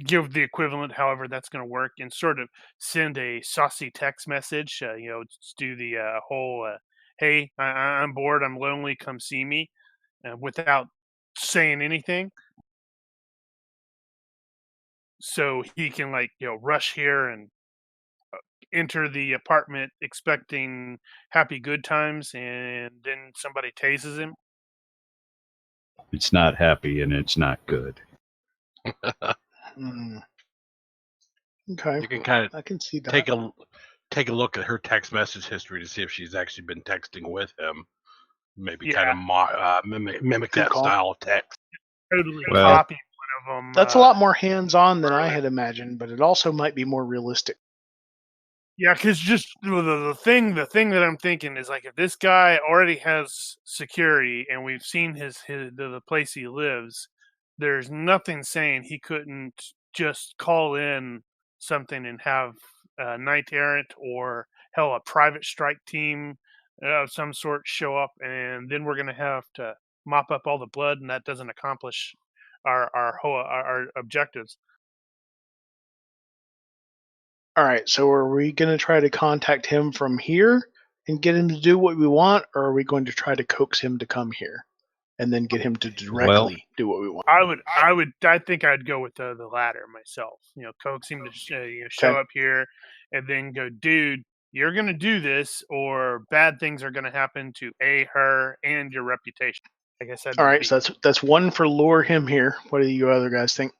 S1: give the equivalent, however that's going to work, and sort of send a saucy text message. Just do the whole "Hey, I'm bored, I'm lonely, come see me," without saying anything, so he can rush here and enter the apartment expecting happy good times, and then somebody tases him.
S2: It's not happy and it's not good.
S4: Okay,
S5: You can kind of
S4: I can see that.
S5: take a look at her text message history to see if she's actually been texting with him. Maybe
S1: Yeah.
S5: kind of mimic
S4: Good
S5: that
S4: call.
S5: style of text.
S1: Totally
S2: Well-
S1: copy one of them.
S4: That's a lot more hands-on than I had imagined, but it also might be more realistic.
S1: Yeah, because just the thing that I'm thinking is, like, if this guy already has security and we've seen the place he lives, there's nothing saying he couldn't just call in something and have a knight errant or hell, a private strike team of some sort show up, and then we're gonna have to mop up all the blood, and that doesn't accomplish our objectives.
S4: All right, so are we going to try to contact him from here and get him to do what we want, or are we going to try to coax him to come here and then get him to directly do what we want?
S1: I think I'd go with the latter myself. Coax him to show
S4: Okay.
S1: up here, and then go, dude, you're gonna do this, or bad things are gonna happen to her and your reputation. Like I said.
S4: All right, so that's one for lure him here. What do you other guys think?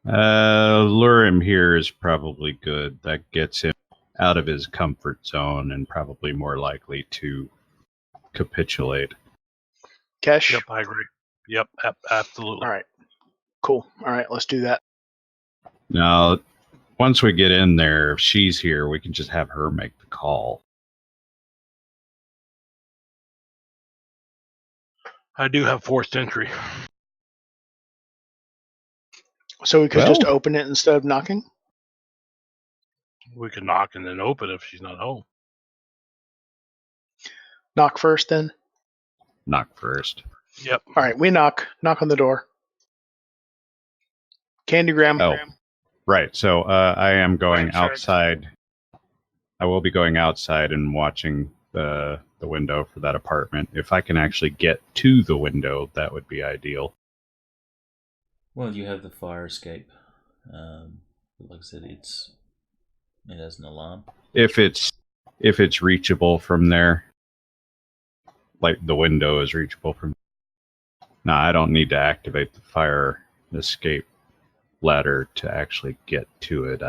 S2: Lure him here is probably good. That gets him out of his comfort zone and probably more likely to capitulate.
S4: Kesh?
S5: Yep, I agree. Yep, absolutely.
S4: All right, cool. All right, let's do that.
S2: Now, once we get in there, if she's here, we can just have her make the call.
S5: I do have forced entry.
S4: So we could
S2: Well-
S4: just open it instead of knocking?
S5: We can knock and then open if she's not home.
S4: Knock first, then?
S2: Knock first.
S5: Yep.
S4: All right, we knock. Knock on the door. Candygram.
S2: Oh, right. So I am going
S1: Land sharks.
S2: outside. I will be going outside and watching the window for that apartment. If I can actually get to the window, that would be ideal.
S3: Well, you have the fire escape. Like I said, it has an alarm.
S2: If it's reachable from there, like the window is reachable from. No, I don't need to activate the fire escape ladder to actually get to it.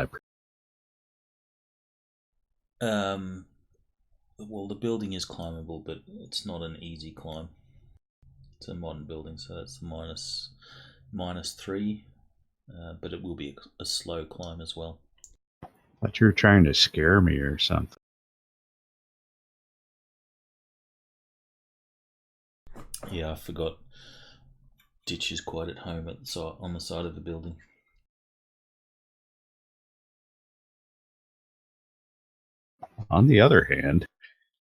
S3: Well, the building is climbable, but it's not an easy climb. It's a modern building, so that's -3, but it will be a slow climb as well.
S2: Thought you were trying to scare me or something.
S3: Yeah, I forgot. Ditch is quite at home on the side of the building.
S2: On the other hand,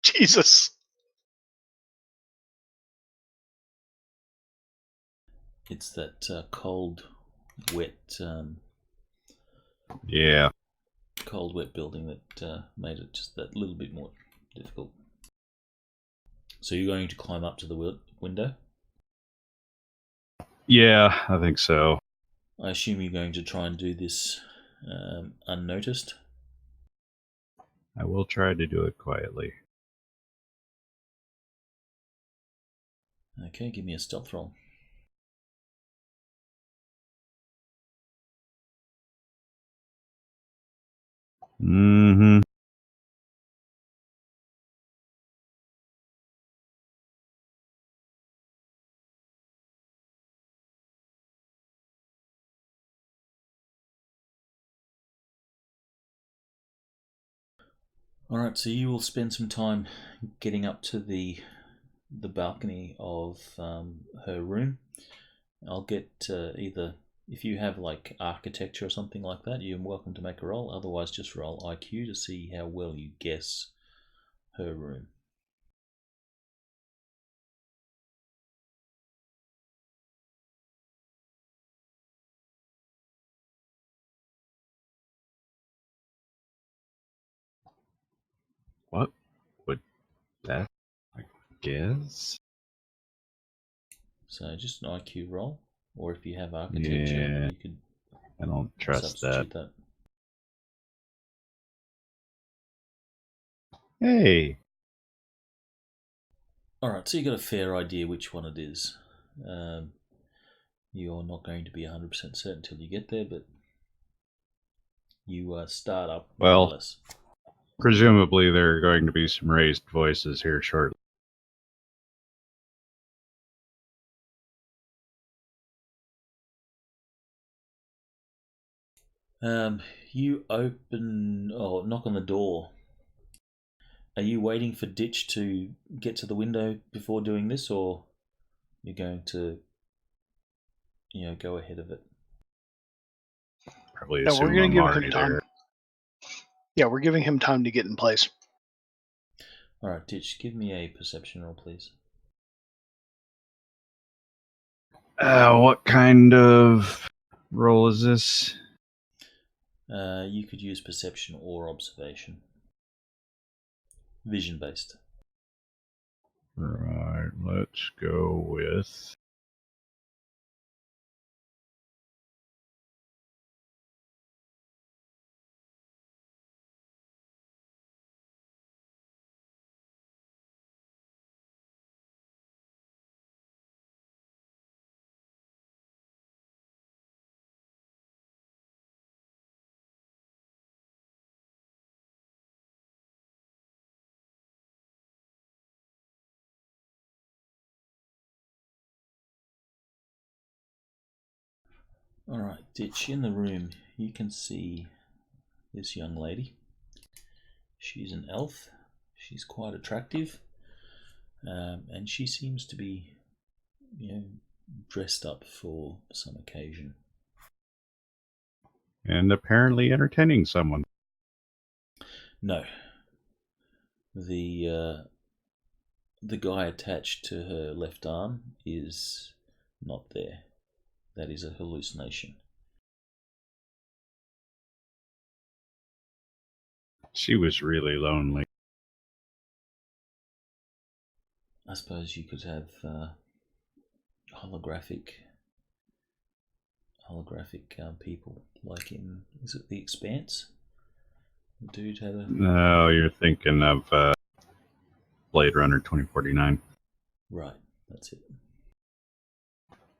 S4: Jesus.
S3: It's that cold, wet,
S2: yeah.
S3: cold, wet building that made it just that little bit more difficult. So you're going to climb up to the window?
S2: Yeah, I think so.
S3: I assume you're going to try and do this unnoticed?
S2: I will try to do it quietly.
S3: Okay, give me a stealth roll.
S2: Mm-hmm.
S3: Alright, so you will spend some time getting up to the balcony of her room. I'll get either, if you have like architecture or something like that, you're welcome to make a roll. Otherwise, just roll IQ to see how well you guess her room.
S2: What would that, I guess?
S3: So just an IQ roll, or if you have architecture,
S2: Yeah,
S3: you could
S2: I don't trust that.
S3: substitute that.
S2: Hey,
S3: Alright, so you got a fair idea which one it is. You're not going to be 100% certain until you get there, but you start up more
S2: Well-
S3: or less.
S2: presumably there are going to be some raised voices here shortly.
S3: You knock on the door. Are you waiting for Ditch to get to the window before doing this, or you're going to, go ahead of it?
S2: Probably
S4: No, we're
S2: assume
S4: gonna
S2: I'm
S4: give
S2: already
S4: him time.
S2: there.
S4: Yeah, we're giving him time to get in place.
S3: Alright, Ditch, give me a perception roll, please.
S2: What kind of role is this?
S3: You could use perception or observation. Vision based.
S2: Right, let's go with...
S3: Alright, Ditch, in the room, you can see this young lady. She's an elf. She's quite attractive, and she seems to be, dressed up for some occasion.
S2: And apparently entertaining someone.
S3: No, the guy attached to her left arm is not there. That is a hallucination.
S2: She was really lonely.
S3: I suppose you could have holographic people, like in, is it The Expanse? The dude had a...
S2: No, you're thinking of Blade Runner 2049.
S3: Right, that's it.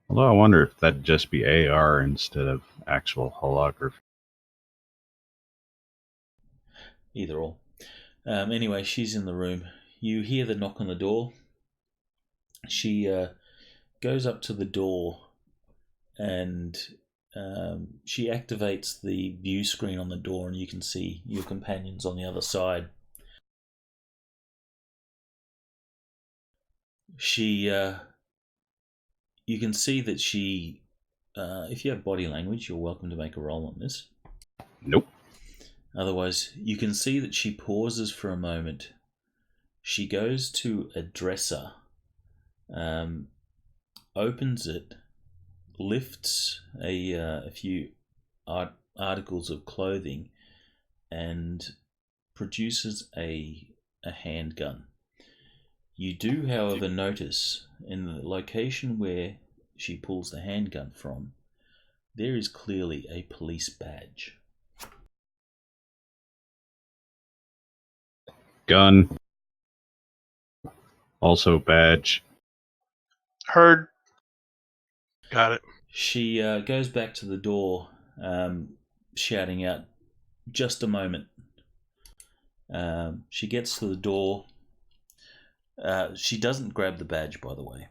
S2: Although I wonder if that'd just be AR instead of actual holography.
S3: Either or. Anyway, she's in the room. You hear the knock on the door. She goes up to the door and she activates the view screen on the door, and you can see your companions on the other side. You can see that she, if you have body language, you're welcome to make a roll on this.
S2: Nope.
S3: Otherwise, you can see that she pauses for a moment. She goes to a dresser, opens it, lifts a few articles of clothing, and produces a handgun. You do, however, notice in the location where she pulls the handgun from, there is clearly a police badge.
S2: Gun. Also badge.
S4: Heard.
S5: Got it.
S3: She goes back to the door, shouting out, "Just a moment." She gets to the door. She doesn't grab the badge, by the way.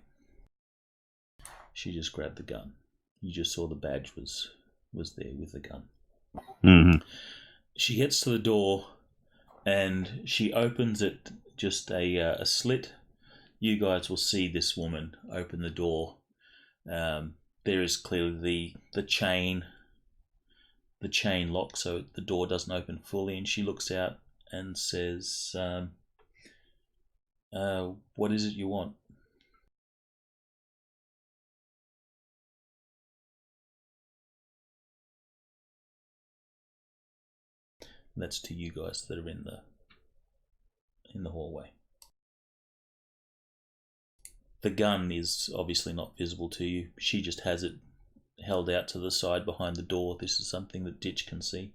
S3: She just grabbed the gun. You just saw the badge was there with the gun.
S2: Mm-hmm.
S3: She gets to the door and she opens it, just a slit. You guys will see this woman open the door. There is clearly the chain lock, so the door doesn't open fully, and she looks out and says, "What is it you want?" That's to you guys that are in the hallway. The gun is obviously not visible to you. She just has it held out to the side behind the door. This is something that Ditch can see.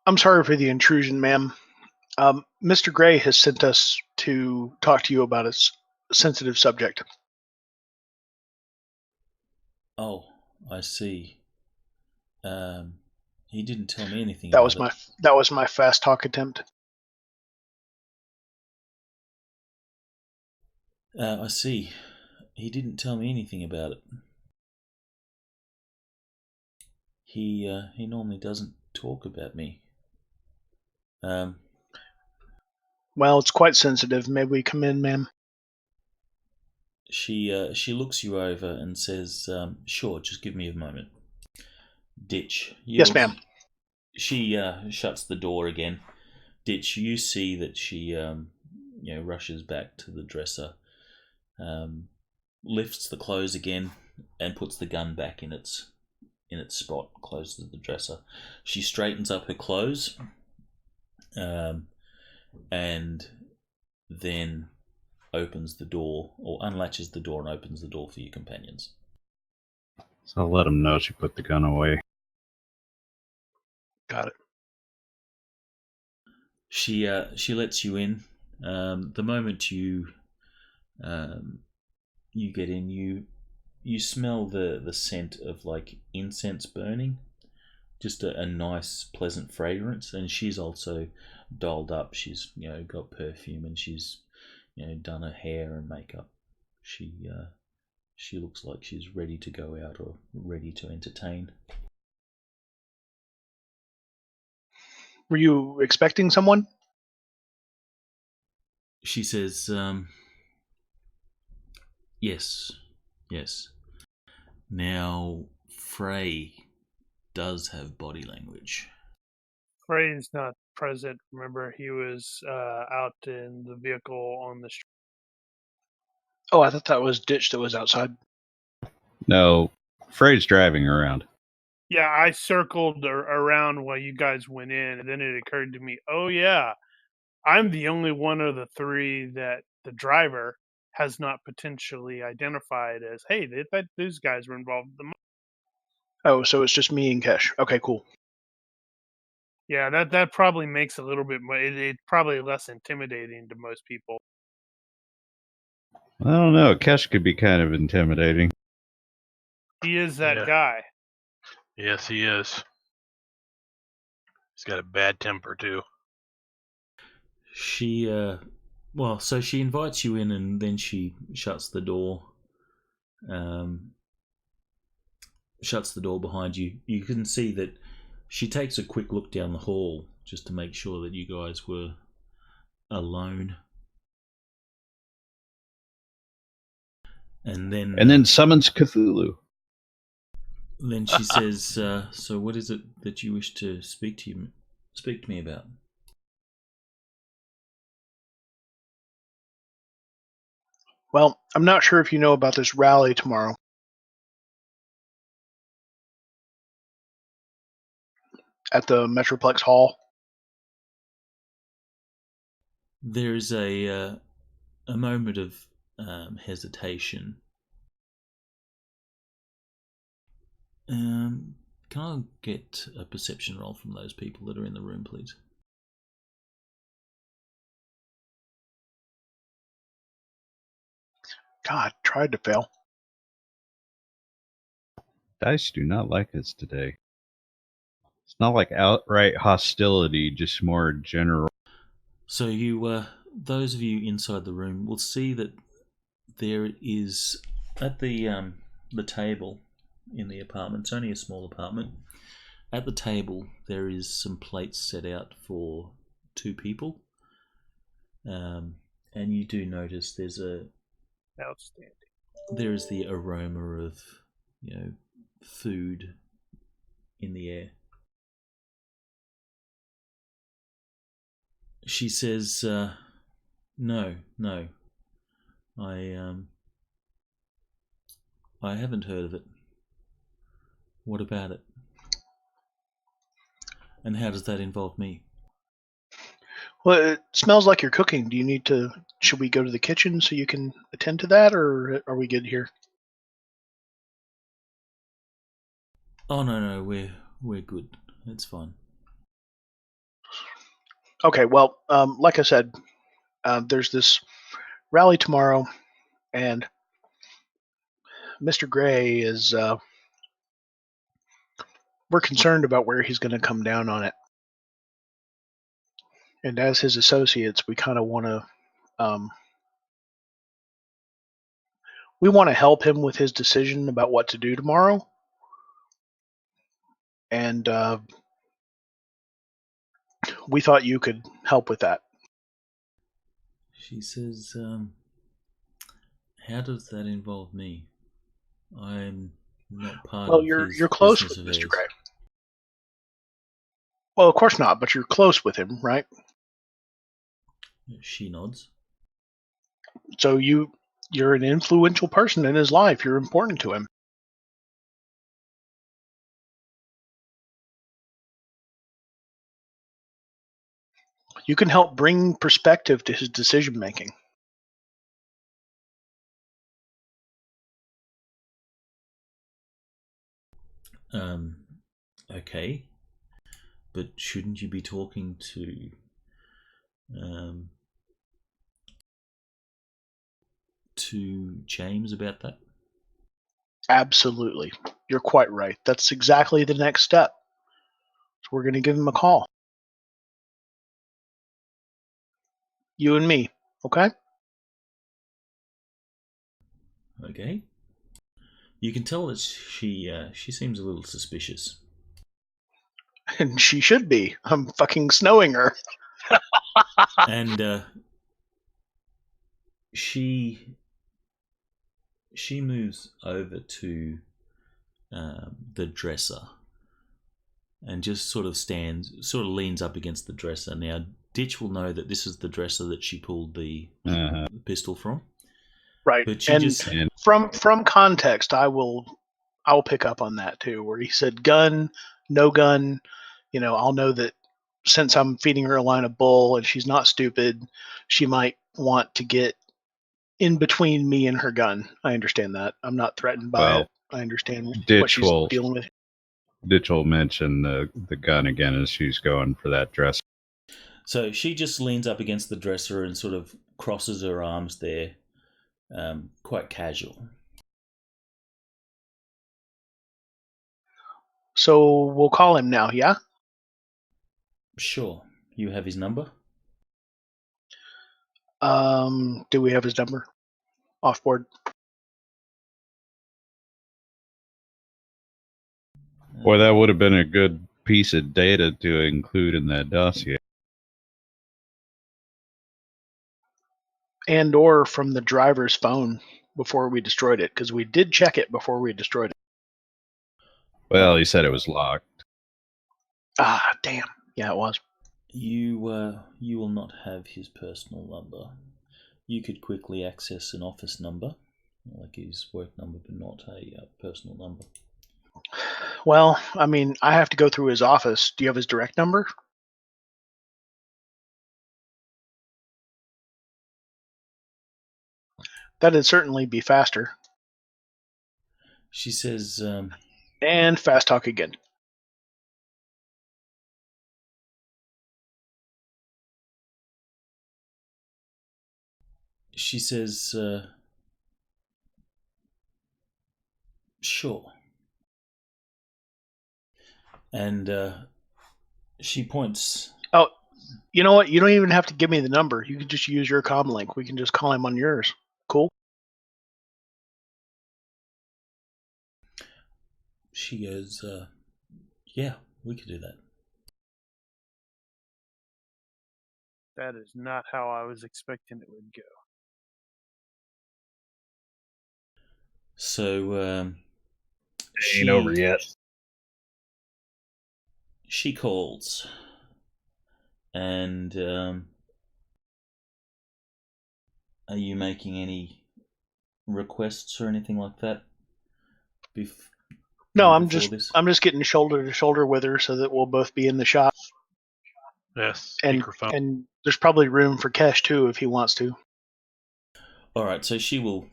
S4: I'm sorry for the intrusion, ma'am. Mr. Grey has sent us to talk to you about a sensitive subject.
S3: Oh, I see. He didn't tell me anything
S4: That
S3: about
S4: was my fast talk attempt.
S3: I see. He didn't tell me anything about it. He normally doesn't talk about me.
S4: Well, it's quite sensitive. May we come in, ma'am?
S3: She looks you over and says, "Sure, just give me a moment." Ditch.
S4: Yes, ma'am.
S3: She shuts the door again. Ditch, you see that she rushes back to the dresser, lifts the clothes again, and puts the gun back in its spot, closes the dresser. She straightens up her clothes, and then opens the door, or unlatches the door and opens the door for your companions.
S2: So I'll let them know she put the gun away.
S5: Got it.
S3: She lets you in. The moment you get in, you smell the scent of like incense burning, just a nice pleasant fragrance. And she's also dolled up. She's got perfume, and she's done her hair and makeup. She She looks like she's ready to go out or ready to entertain.
S4: Were you expecting someone?
S3: She says, yes. Now, Frey does have body language.
S1: Frey's not present. Remember, he was out in the vehicle on the street.
S4: Oh, I thought that was Ditch that was outside.
S2: No, Frey's driving around.
S1: Yeah, I circled around while you guys went in, and then it occurred to me, oh yeah, I'm the only one of the three that the driver has not potentially identified as, hey, these guys were involved in the.
S4: Oh, so it's just me and Kesh. Okay, cool.
S1: Yeah, that probably makes a little bit more. It's probably less intimidating to most people.
S2: I don't know. Kesh could be kind of intimidating.
S1: He is that
S5: Yeah.
S1: guy.
S5: Yes, he is. He's got a bad temper too.
S3: She, so she invites you in and then she shuts the door. Shuts the door behind you. You can see that she takes a quick look down the hall just to make sure that you guys were alone. And then
S2: summons Cthulhu.
S3: Then she says, so what is it that you wish to speak to me about?
S4: Well, I'm not sure if you know about this rally tomorrow. At the Metroplex Hall.
S3: There's a moment of hesitation. Can I get a perception roll from those people that are in the room, please?
S4: God, tried to fail.
S2: Dice do not like us today. It's not like outright hostility, just more general.
S3: So you, those of you inside the room, will see that there is at the table in the apartment. It's only a small apartment. At the table, there is some plates set out for 2 people, and you do notice there's
S1: Outstanding.
S3: there is the aroma of food in the air. She says, "No, I haven't heard of it. What about it? And how does that involve me?"
S4: Well, it smells like you're cooking. Do you need to? Should we go to the kitchen so you can attend to that, or are we good here?
S3: Oh no, we're good. It's fine.
S4: Okay. Well, like I said, there's this rally tomorrow, and Mr. Grey is. We're concerned about where he's going to come down on it, and as his associates, we kind of want to. We want to help him with his decision about what to do tomorrow, and we thought you could help with that.
S3: She says, "How does that involve me? I'm not part
S4: Well,
S3: of his
S4: you're close
S3: business
S4: with
S3: affairs."
S4: Mr. Grey. Well, of course not, but you're close with him, right?
S3: She nods.
S4: So you're an influential person in his life. You're important to him. You can help bring perspective to his decision making.
S3: Okay, but shouldn't you be talking to James about that?
S4: Absolutely. You're quite right. That's exactly the next step. So we're going to give him a call. You and me, okay?
S3: Okay. You can tell that she seems a little suspicious.
S4: And she should be. I'm fucking snowing her.
S3: And she moves over to the dresser and just sort of leans up against the dresser. Now, Ditch will know that this is the dresser that she pulled the pistol from.
S4: Right.
S3: But she
S4: and
S3: just
S4: from context, I'll pick up on that too, where he said gun, no gun. I'll know that since I'm feeding her a line of bull and she's not stupid, she might want to get in between me and her gun. I understand that. I'm not threatened by it. I understand what
S2: Ditch
S4: she's dealing with.
S2: Ditch will mention the gun again as she's going for that dress.
S3: So she just leans up against the dresser and sort of crosses her arms there, quite casual.
S4: So we'll call him now, yeah?
S3: Sure. You have his number?
S4: Do we have his number? Off board.
S2: Boy, that would have been a good piece of data to include in that dossier.
S4: And or from the driver's phone before we destroyed it, because we did check it before we destroyed it.
S2: Well, he said it was locked.
S4: Ah, damn. Yeah, it was.
S3: You will not have his personal number. You could quickly access an office number, like his work number, but not a personal number.
S4: Well, I mean, I have to go through his office. Do you have his direct number? That'd certainly be faster.
S3: She says,
S4: and fast talk again.
S3: She says, sure. And she points.
S4: Oh, you know what? You don't even have to give me the number. You can just use your comm link. We can just call him on yours. Cool?
S3: She goes, yeah, we could do that.
S1: That is not how I was expecting it would go.
S3: So,
S2: Ain't over yet.
S3: She calls. And are you making any requests or anything like that?
S4: No, I'm just getting shoulder to shoulder with her so that we'll both be in the shop.
S5: Yes,
S4: and there's probably room for Kesh too if he wants to.
S3: All right, so she will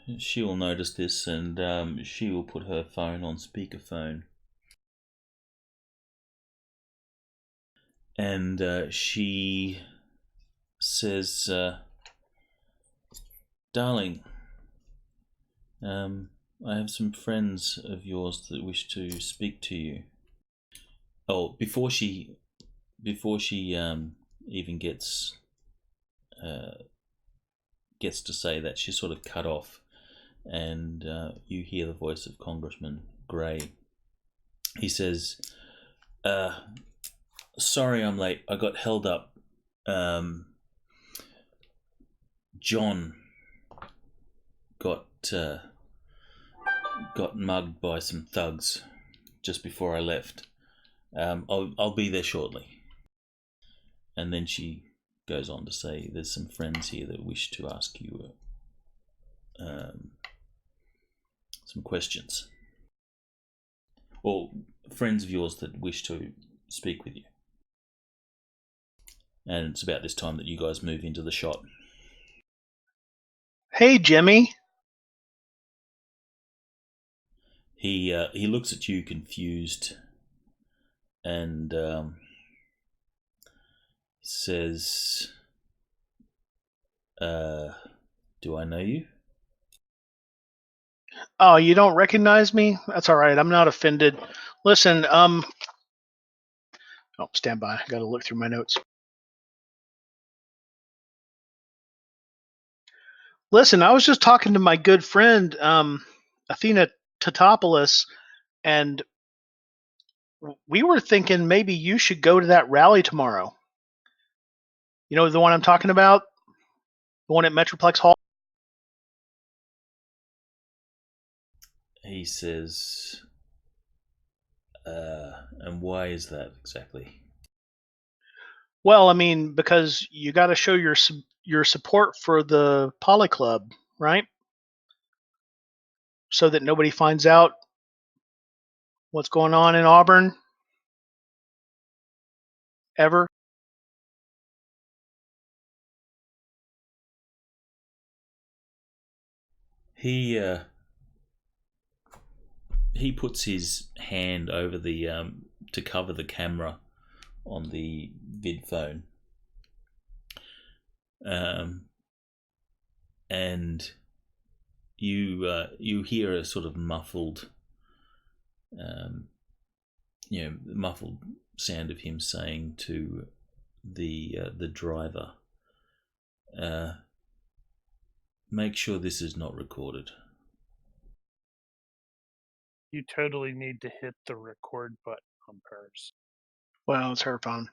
S3: notice this and she will put her phone on speakerphone. And she says, darling, I have some friends of yours that wish to speak to you. Oh, before she even gets to say that, she's sort of cut off, and you hear the voice of Congressman Grey. He says, sorry I'm late. I got held up. John got mugged by some thugs just before I left. I'll be there shortly. And then she goes on to say, there's some friends here that wish to ask you some questions. Or friends of yours that wish to speak with you. And it's about this time that you guys move into the shot.
S4: Hey, Jimmy.
S3: He looks at you confused and says, do I know you?
S4: Oh, you don't recognize me? That's all right. I'm not offended. Listen, oh, stand by. I got to look through my notes. Listen, I was just talking to my good friend, Athena Teutopolis, and we were thinking maybe you should go to that rally tomorrow. You know the one I'm talking about? The one at Metroplex Hall?
S3: He says, and why is that exactly?
S4: Well, I mean, because you got to show your support for the Polyclub, right? So that nobody finds out what's going on in Auburn ever.
S3: He puts his hand over the to cover the camera on the vid phone, and you hear a sort of muffled sound of him saying to the driver, make sure this is not recorded.
S1: You totally need to hit the record button on hers.
S4: Well, it's her phone.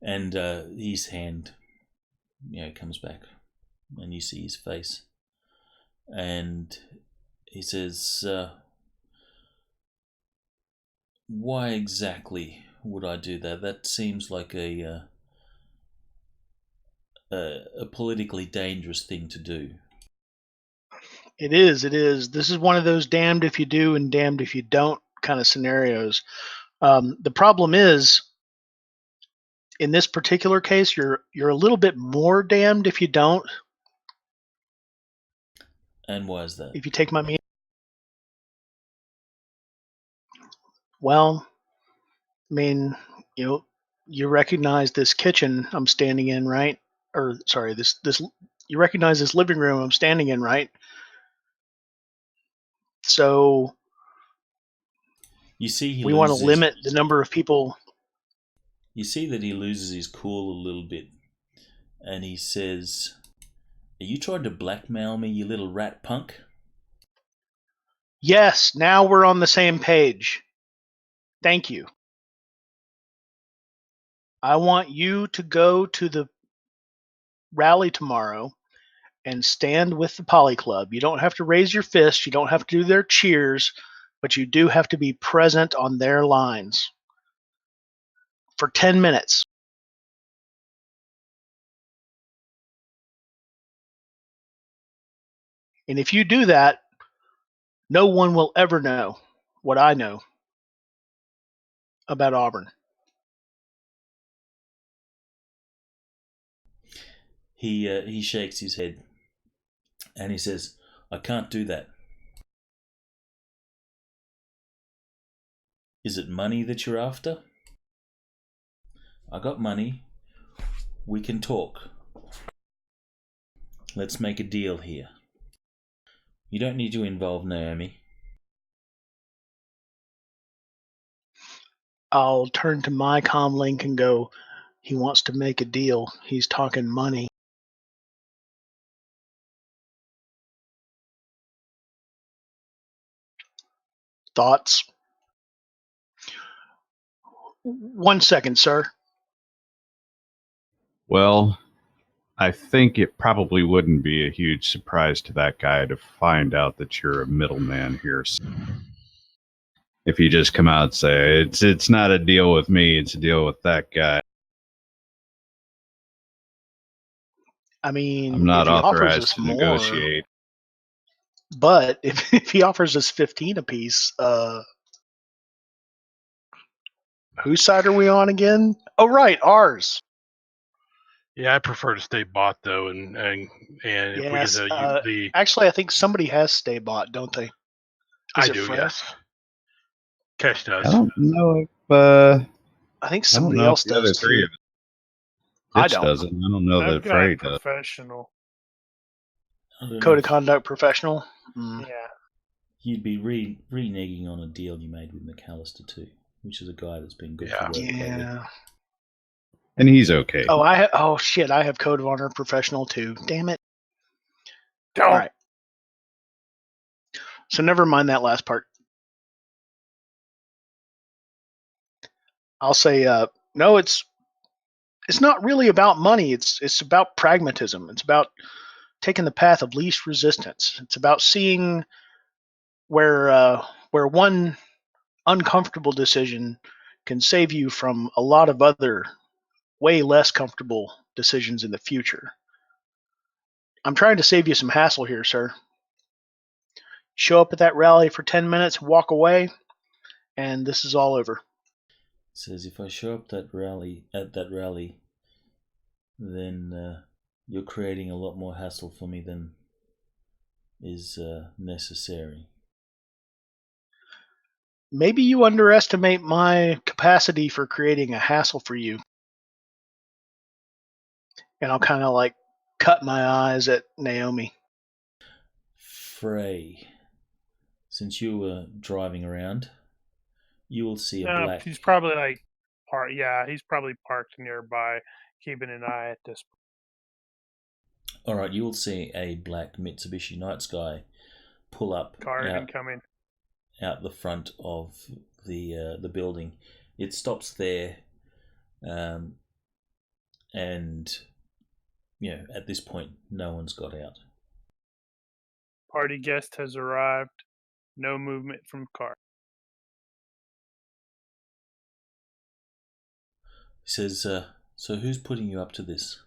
S3: And his hand, comes back, and you see his face, and he says, "Why exactly would I do that? That seems like a politically dangerous thing to do."
S4: It is. This is one of those damned if you do and damned if you don't kind of scenarios. The problem is, in this particular case, you're a little bit more damned if you don't.
S3: And why is that?
S4: If you take my meaning. Well, I mean, you recognize this kitchen I'm standing in, right? Or sorry, this you recognize this living room I'm standing in, right? So
S3: you see,
S4: we want to limit the number of people.
S3: You see that he loses his cool a little bit, and he says, "Are you trying to blackmail me, you little rat punk?"
S4: Yes, now we're on the same page. Thank you. I want you to go to the rally tomorrow and stand with the Polyclub. You don't have to raise your fist. You don't have to do their cheers, but you do have to be present on their lines for 10 minutes. And if you do that, no one will ever know what I know about Auburn.
S3: He shakes his head and he says, "I can't do that." "Is it money that you're after?" "I got money. We can talk. Let's make a deal here. You don't need to involve Naomi."
S4: I'll turn to my comlink and go, he wants to make a deal. He's talking money. Thoughts? 1 second, sir.
S2: Well, I think it probably wouldn't be a huge surprise to that guy to find out that you're a middleman here. So if you just come out and say, it's not a deal with me, it's a deal with that guy.
S4: I mean,
S2: I'm not
S4: if he offers
S2: authorized
S4: us
S2: to
S4: more,
S2: negotiate.
S4: But if he offers us 15 apiece, whose side are we on again? Oh, right, ours.
S5: Yeah, I prefer to stay bought though, and if
S4: Yes,
S5: we get the
S4: actually, I think somebody has stay bought, don't they?
S5: I do, yes. Cash does.
S2: I don't know if
S4: I think
S2: I don't
S4: somebody
S2: know
S4: else
S2: if the other
S4: does
S2: three
S4: too.
S2: of it.
S4: I
S2: Fitch
S4: don't.
S2: doesn't. I don't know
S1: I've
S2: that
S1: got
S2: Frey does.
S1: professional.
S4: Code of conduct professional.
S1: Yeah.
S3: You'd be reneging on a deal you made with McAllister too, which is a guy that's been good for work lately.
S4: Yeah.
S2: And he's okay.
S4: Oh, I have code of honor professional too. Damn it.
S1: Don't.
S4: All right. So never mind that last part. I'll say, no, it's not really about money. It's about pragmatism. It's about taking the path of least resistance. It's about seeing where one uncomfortable decision can save you from a lot of other way less comfortable decisions in the future. I'm trying to save you some hassle here, sir. Show up at that rally for 10 minutes, walk away, and this is all over.
S3: Says if I show up at that rally, then you're creating a lot more hassle for me than is necessary.
S4: Maybe you underestimate my capacity for creating a hassle for you. And I'll kind of like cut my eyes at Naomi.
S3: Frey, since you were driving around, you will see a black.
S1: He's probably like he's probably parked nearby, keeping an eye at this.
S3: All right, you will see a black Mitsubishi Night Sky pull up
S1: Car incoming
S3: out the front of the building. It stops there, and at this point, no one's got out.
S1: Party guest has arrived. No movement from car.
S3: He says, so who's putting you up to this?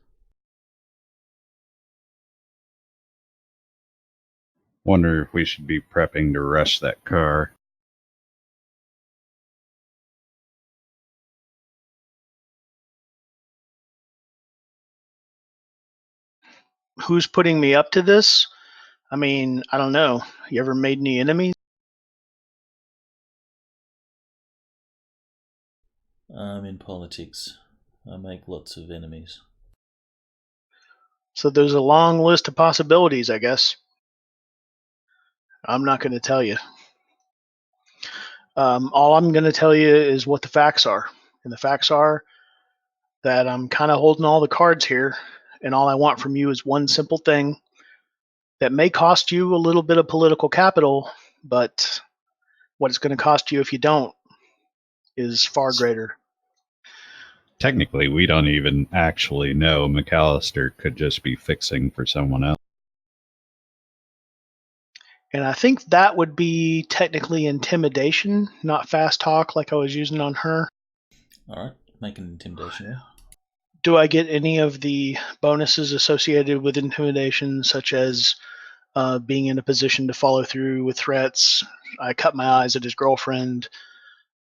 S2: Wonder if we should be prepping to rush that car.
S4: Who's putting me up to this? I mean, I don't know. You ever made any enemies?
S3: I'm in politics. I make lots of enemies.
S4: So there's a long list of possibilities, I guess. I'm not going to tell you. All I'm going to tell you is what the facts are. And the facts are that I'm kind of holding all the cards here. And all I want from you is one simple thing that may cost you a little bit of political capital, but what it's going to cost you if you don't is far greater.
S2: Technically, we don't even actually know. McAllister could just be fixing for someone else.
S4: And I think that would be technically intimidation, not fast talk like I was using on her.
S3: All right, make an intimidation roll.
S4: Do I get any of the bonuses associated with intimidation, such as being in a position to follow through with threats? I cut my eyes at his girlfriend.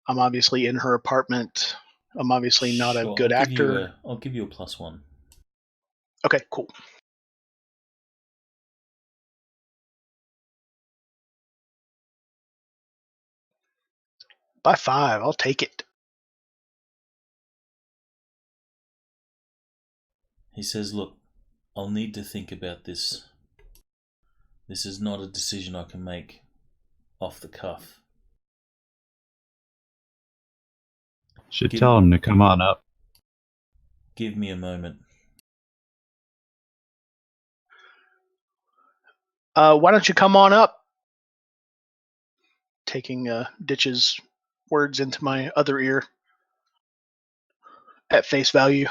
S4: I'm obviously in her apartment. I'm obviously not a good actor.
S3: I'll give you a +1.
S4: Okay, cool. By 5, I'll take it.
S3: He says, look, I'll need to think about this. This is not a decision I can make off the cuff.
S2: Should tell him to come on up.
S3: Give me a moment.
S4: Why don't you come on up? Taking Ditch's words into my other ear at face value.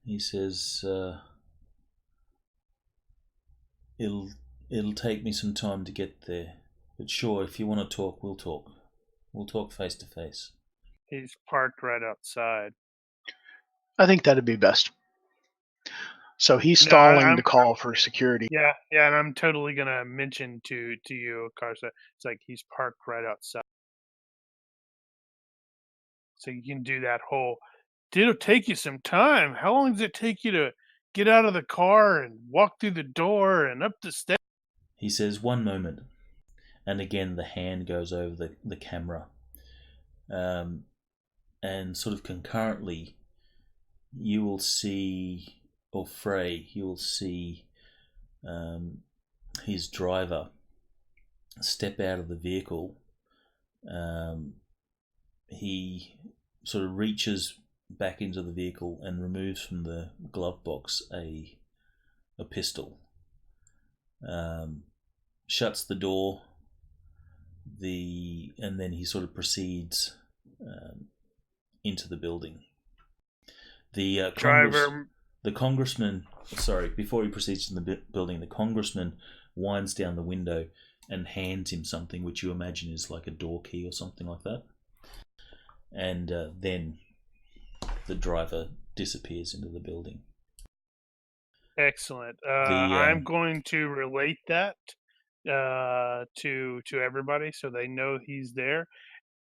S3: He says, it'll take me some time to get there. But sure, if you want to talk, we'll talk. We'll talk face to face.
S1: He's parked right outside.
S4: I think that'd be best. So he's stalling the call for security.
S1: Yeah, and I'm totally gonna mention to you, Karsa. It's like he's parked right outside, so you can do that whole. It'll take you some time. How long does it take you to get out of the car and walk through the door and up the steps?
S3: He says, 1 moment, and again the hand goes over the camera, and sort of concurrently, you will see. Or Frey, you will see his driver step out of the vehicle. He sort of reaches back into the vehicle and removes from the glove box a pistol. shuts the door, and then he sort of proceeds into the building. The congressman, before he proceeds to the building, the congressman winds down the window and hands him something, which you imagine is like a door key or something like that. And then the driver disappears into the building.
S1: Excellent. I'm going to relate that to everybody so they know he's there,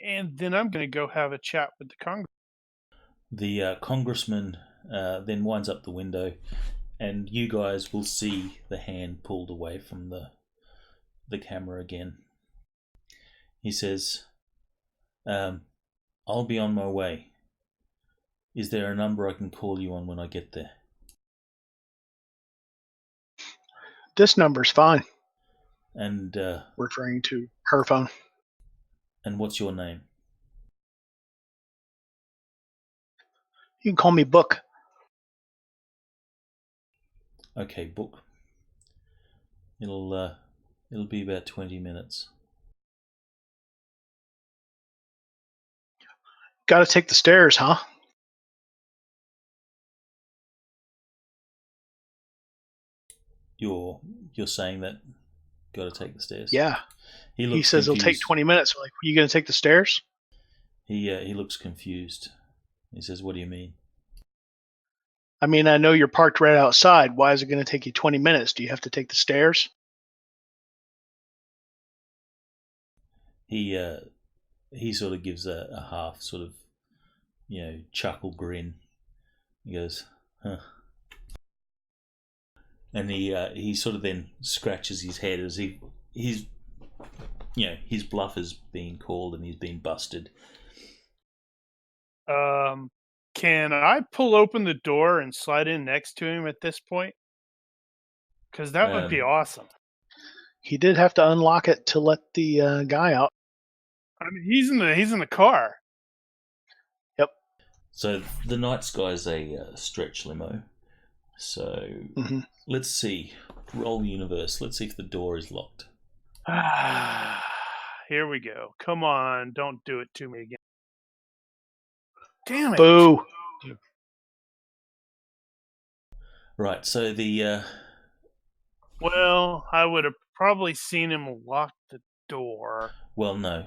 S1: and then I'm going to go have a chat with the Congress.
S3: The congressman then winds up the window, and you guys will see the hand pulled away from the camera again. He says, "I'll be on my way. Is there a number I can call you on when I get there?"
S4: This number's fine.
S3: And
S4: referring to her phone.
S3: And what's your name?
S4: You can call me Book.
S3: Okay, Book. It'll be about 20 minutes.
S4: Got to take the stairs, huh?
S3: You're saying that got to take the stairs?
S4: Yeah. He says
S3: confused.
S4: It'll take 20 minutes. Like, are you going to take the stairs?
S3: He looks confused. He says, "What do you mean?"
S4: I mean, I know you're parked right outside. Why is it going to take you 20 minutes? Do you have to take the stairs?
S3: He sort of gives a half sort of, chuckle grin. He goes, "Huh." And he sort of then scratches his head as his bluff is being called and he's been busted.
S1: Can I pull open the door and slide in next to him at this point? Because that would be awesome.
S4: He did have to unlock it to let the guy out.
S1: I mean, he's in the car.
S4: Yep.
S3: So the night sky's a stretch limo. So let's see. Roll universe. Let's see if the door is locked.
S1: Here we go. Come on, don't do it to me again. Damn it.
S4: Boo.
S3: Right, so the...
S1: Well, I would have probably seen him lock the door.
S3: Well, no.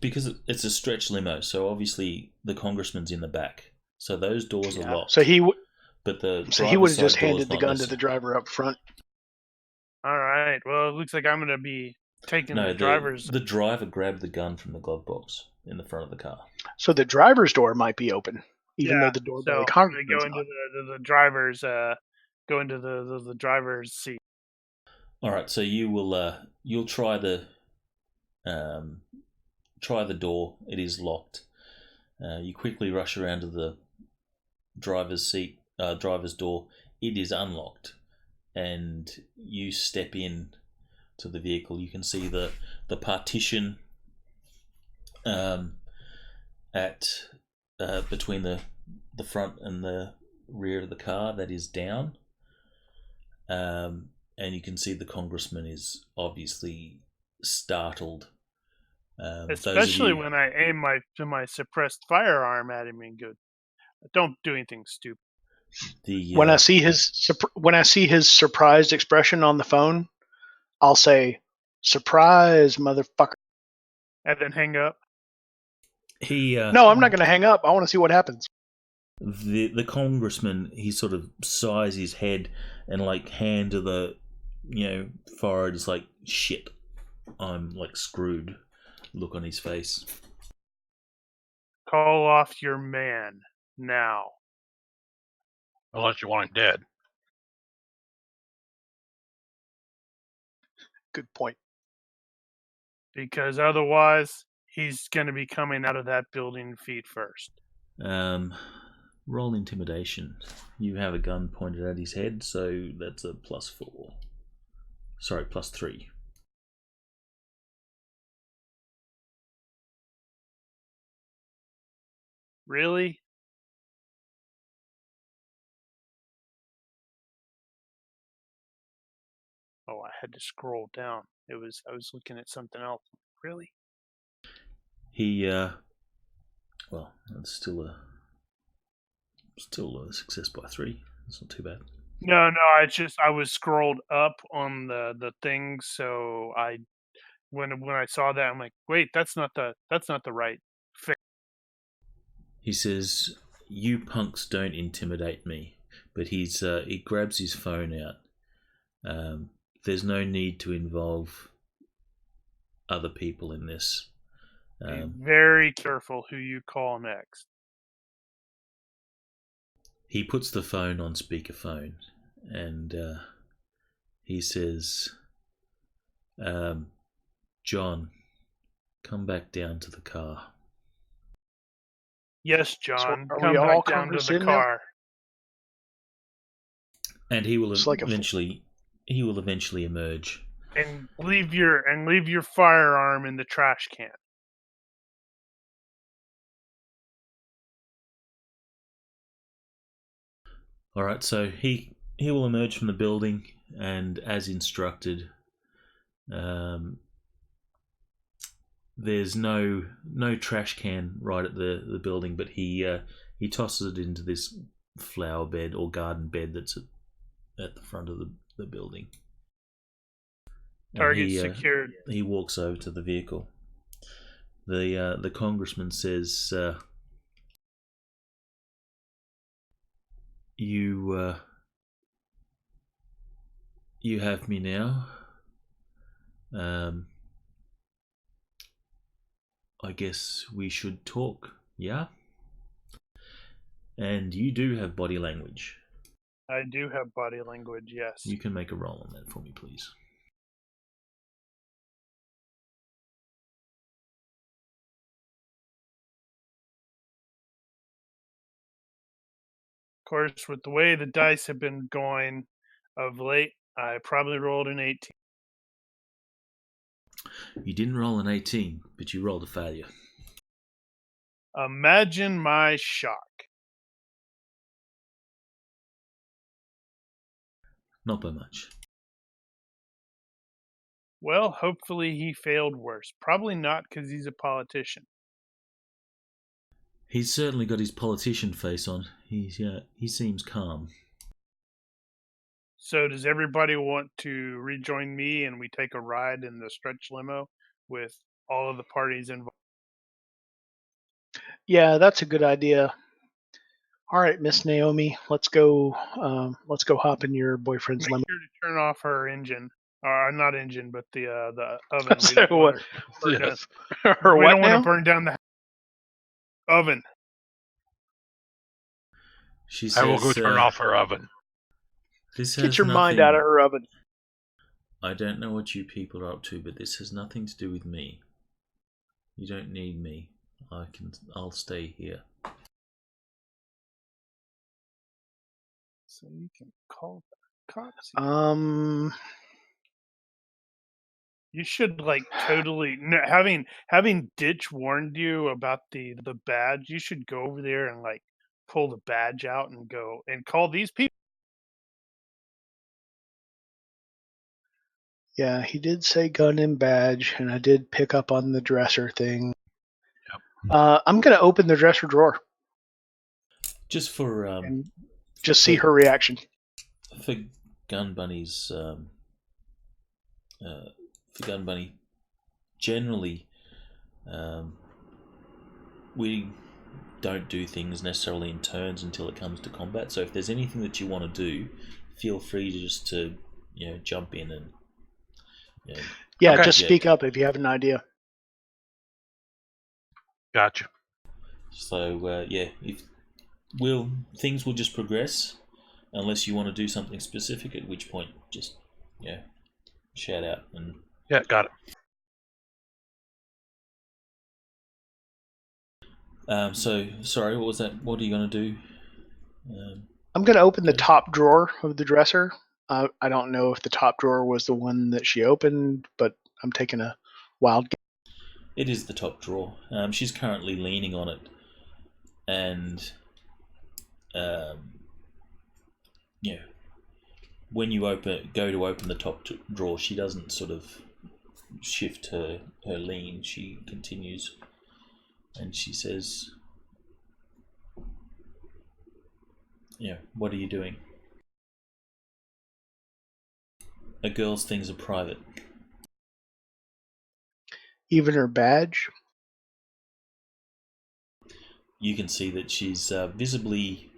S3: Because it's a stretch limo, so obviously the congressman's in the back. So those doors are locked.
S4: So he would
S3: have
S4: just handed the gun to the driver up front.
S1: All right. Well, it looks like I'm going to be taking the driver's...
S3: The driver grabbed the gun from the glove box in the front of the car.
S4: So the driver's door might be open, even though the door by the congressman's
S1: go into the driver's the driver's seat.
S3: All right. So you'll try the door. It is locked. You quickly rush around to the driver's door. It is unlocked, and you step in to the vehicle. You can see the partition between the front and the rear of the car that is down, and you can see the congressman is obviously startled.
S4: Especially
S1: when I aim my suppressed firearm at him and go, "Don't do anything stupid."
S4: When I see his surprised expression on the phone, I'll say, "Surprise, motherfucker!"
S1: and then hang up.
S4: No, I'm not going to hang up. I want to see what happens.
S3: The congressman, he sort of sighs his head and like hand to the forehead is like, "Shit, I'm like screwed." Look on his face.
S1: Call off your man now.
S5: Unless you want him dead.
S4: Good point.
S1: Because otherwise, he's going to be coming out of that building feet first.
S3: Roll intimidation. You have a gun pointed at his head, so that's a +4. Sorry, +3.
S1: Really? Oh, I had to scroll down. I was looking at something else. Really?
S3: He, well, that's still a success by 3. That's not too bad.
S1: No, I was scrolled up on the thing, so when I saw that, I'm like, wait, that's not the right fix.
S3: He says, "You punks don't intimidate me." But he grabs his phone out. There's no need to involve other people in this.
S1: Be very careful who you call next.
S3: He puts the phone on speakerphone, and he says, "John, come back down to the car."
S1: Yes, John.
S4: So are
S1: come
S4: we all
S1: back down to
S4: conversed
S1: the
S4: in now?
S1: car.
S3: And he will
S4: It's like
S3: eventually emerge.
S1: And leave your firearm in the trash can.
S3: All right, so he will emerge from the building, and as instructed, there's no trash can right at the building, but he tosses it into this flower bed or garden bed that's at the front of the building.
S1: Target secured.
S3: He walks over to the vehicle. The congressman says, "You have me now. I guess we should talk, yeah? And you do have body language.
S1: I do have body language, yes.
S3: You can make a roll on that for me, please."
S1: Of course, with the way the dice have been going of late, I probably rolled an 18.
S3: You didn't roll an 18, but you rolled a failure.
S1: Imagine my shock.
S3: Not by much.
S1: Well, hopefully he failed worse. Probably not, because he's a politician.
S3: He's certainly got his politician face on. He seems calm.
S1: So does everybody want to rejoin me and we take a ride in the stretch limo with all of the parties involved?
S4: Yeah, that's a good idea. All right, Miss Naomi, let's go hop in your boyfriend's
S1: Make
S4: limo.
S1: sure to turn off her engine. Or not engine, but the oven.
S4: So
S1: We don't want her to burn
S5: Yes.
S1: down-
S4: Or
S1: we
S4: what
S1: don't want
S4: now?
S1: to burn down the oven.
S3: She says,
S5: I will go turn off her oven.
S3: "This has
S4: Get your
S3: nothing,
S4: mind out of her oven.
S3: I don't know what you people are up to, but this has nothing to do with me. You don't need me. I'll stay here."
S1: So you can call the cops. You should totally having Ditch warned you about the badge. You should go over there and pull the badge out and go and call these people.
S4: Yeah, he did say gun and badge, and I did pick up on the dresser thing.
S5: Yep.
S4: I'm gonna open the dresser drawer
S3: Just for
S4: and just see her reaction.
S3: for Gun Bunny's for Gun Bunny, generally, we don't do things necessarily in turns until it comes to combat. So if there's anything that you want to do, feel free to just jump in and
S4: Yeah,
S5: Okay.
S4: just speak up if you have an idea.
S5: Gotcha.
S3: So if things will just progress unless you want to do something specific. At which point, just shout out and.
S5: Yeah, got it.
S3: So sorry, what was that? What are you gonna do?
S4: I'm gonna open the top drawer of the dresser. I don't know if the top drawer was the one that she opened, but I'm taking a wild guess.
S3: It is the top drawer. She's currently leaning on it, and when you go to open the top drawer, she doesn't sort of shift her lean. She continues, and she says, "Yeah, what are you doing? A girl's things are private."
S4: Even her badge?
S3: You can see that she's visibly,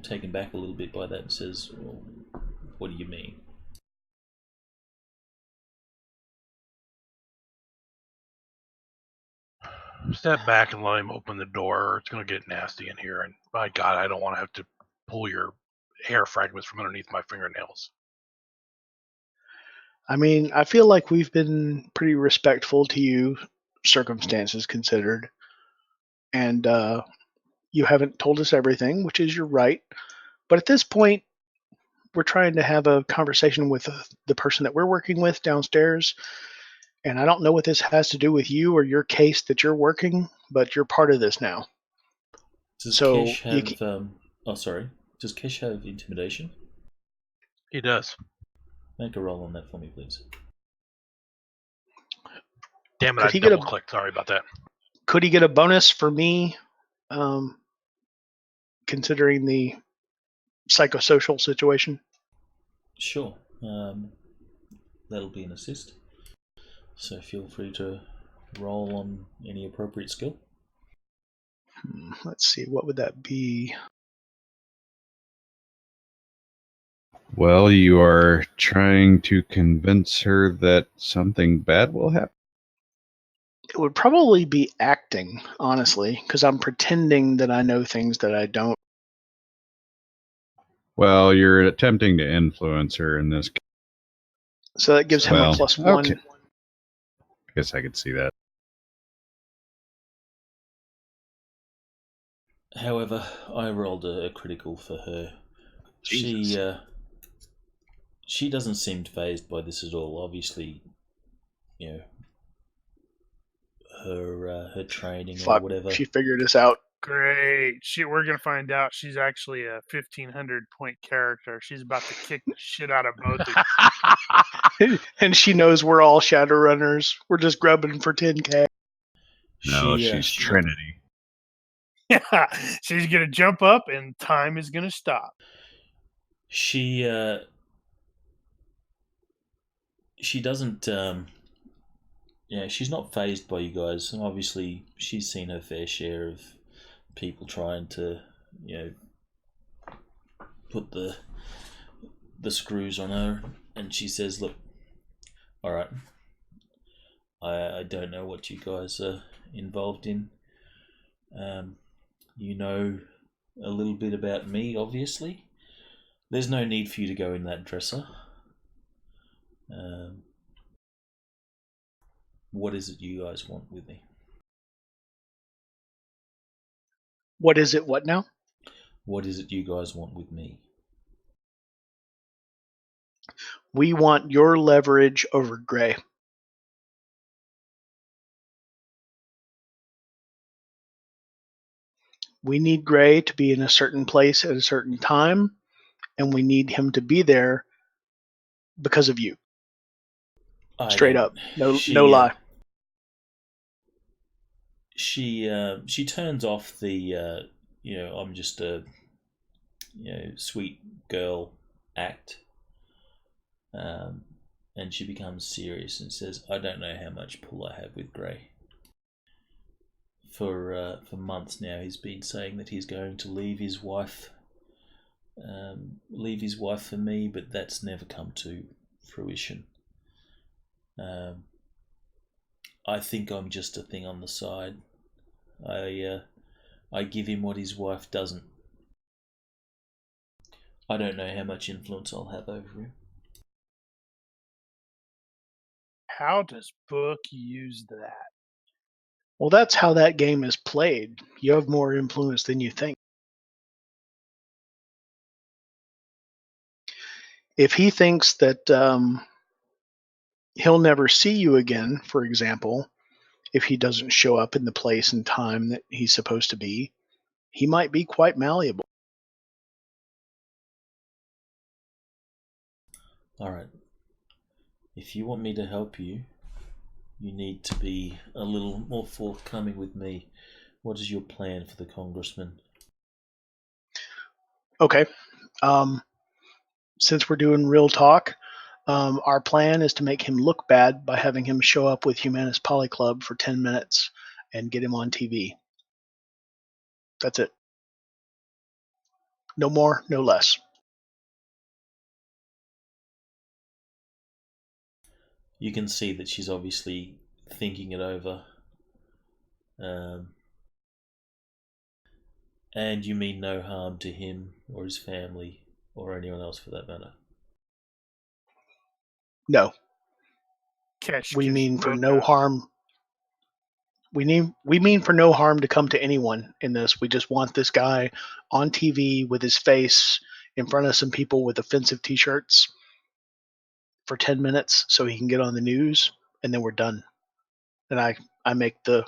S3: taken back a little bit by that, and says, well, "What do you mean?"
S5: Step back and let him open the door. It's going to get nasty in here. And my God, I don't want to have to pull your hair fragments from underneath my fingernails.
S4: I mean, I feel like we've been pretty respectful to you, circumstances considered. And you haven't told us everything, which is your right. But at this point, we're trying to have a conversation with the person that we're working with downstairs. And I don't know what this has to do with you or your case that you're working, but you're part of this now.
S3: Does
S4: So
S3: Kesh have... Does Kesh have intimidation?
S5: He does.
S3: Make a roll on that for me, please.
S5: Damn it,
S4: Could
S5: I
S4: he get a-
S5: double-clicked. Sorry about that.
S4: Could he get a bonus for me, considering the psychosocial situation?
S3: Sure. That'll be an assist. So feel free to roll on any appropriate skill.
S4: Let's see, what would that be?
S2: Well, you are trying to convince her that something bad will happen.
S4: It would probably be acting, honestly, because I'm pretending that I know things that I don't.
S2: Well, you're attempting to influence her in this case.
S4: So that gives him a +1.
S2: Okay. I guess I could see that.
S3: However, I rolled a critical for her.
S4: Jesus.
S3: She doesn't seem fazed by this at all. Obviously, her training or whatever.
S4: She figured us out.
S1: Great. We're going to find out she's actually a 1,500 point character. She's about to kick the shit out of both of you.
S4: And she knows we're all Shadowrunners. We're just grubbing for 10K.
S2: No, she's Trinity.
S1: Yeah, she's going to jump up and time is going to stop.
S3: She doesn't... she's not fazed by you guys. And obviously, she's seen her fair share of people trying to, put the screws on her. And she says, "Look, all right, I don't know what you guys are involved in. You know a little bit about me, obviously. There's no need for you to go in that dresser. What is it you guys want with me?"
S4: What is it? What now?
S3: What is it you guys want with me?
S4: We want your leverage over Grey. We need Grey to be in a certain place at a certain time, and we need him to be there because of you. Straight up. No lie.
S3: She turns off the I'm just a sweet girl act, and she becomes serious and says, "I don't know how much pull I have with Grey. For months now, he's been saying that he's going to leave his wife for me, but that's never come to fruition. I think I'm just a thing on the side. I give him what his wife doesn't. I don't know how much influence I'll have over him."
S1: How does Book use that?
S4: Well, that's how that game is played. You have more influence than you think. If he thinks that he'll never see you again, for example, if he doesn't show up in the place and time that he's supposed to be, he might be quite malleable.
S3: Alright. If you want me to help you, you need to be a little more forthcoming with me. What is your plan for the congressman?
S4: Okay. Since we're doing real talk, our plan is to make him look bad by having him show up with Humanis Policlub for 10 minutes and get him on TV. That's it. No more, no less.
S3: You can see that she's obviously thinking it over. And you mean no harm to him or his family or anyone else for that matter?
S4: No.
S1: Cash
S4: We
S1: just
S4: mean for
S1: wrote
S4: no
S1: that.
S4: harm. We mean for no harm to come to anyone in this. We just want this guy on TV with his face in front of some people with offensive T-shirts for 10 minutes so he can get on the news, and then we're done. And I make the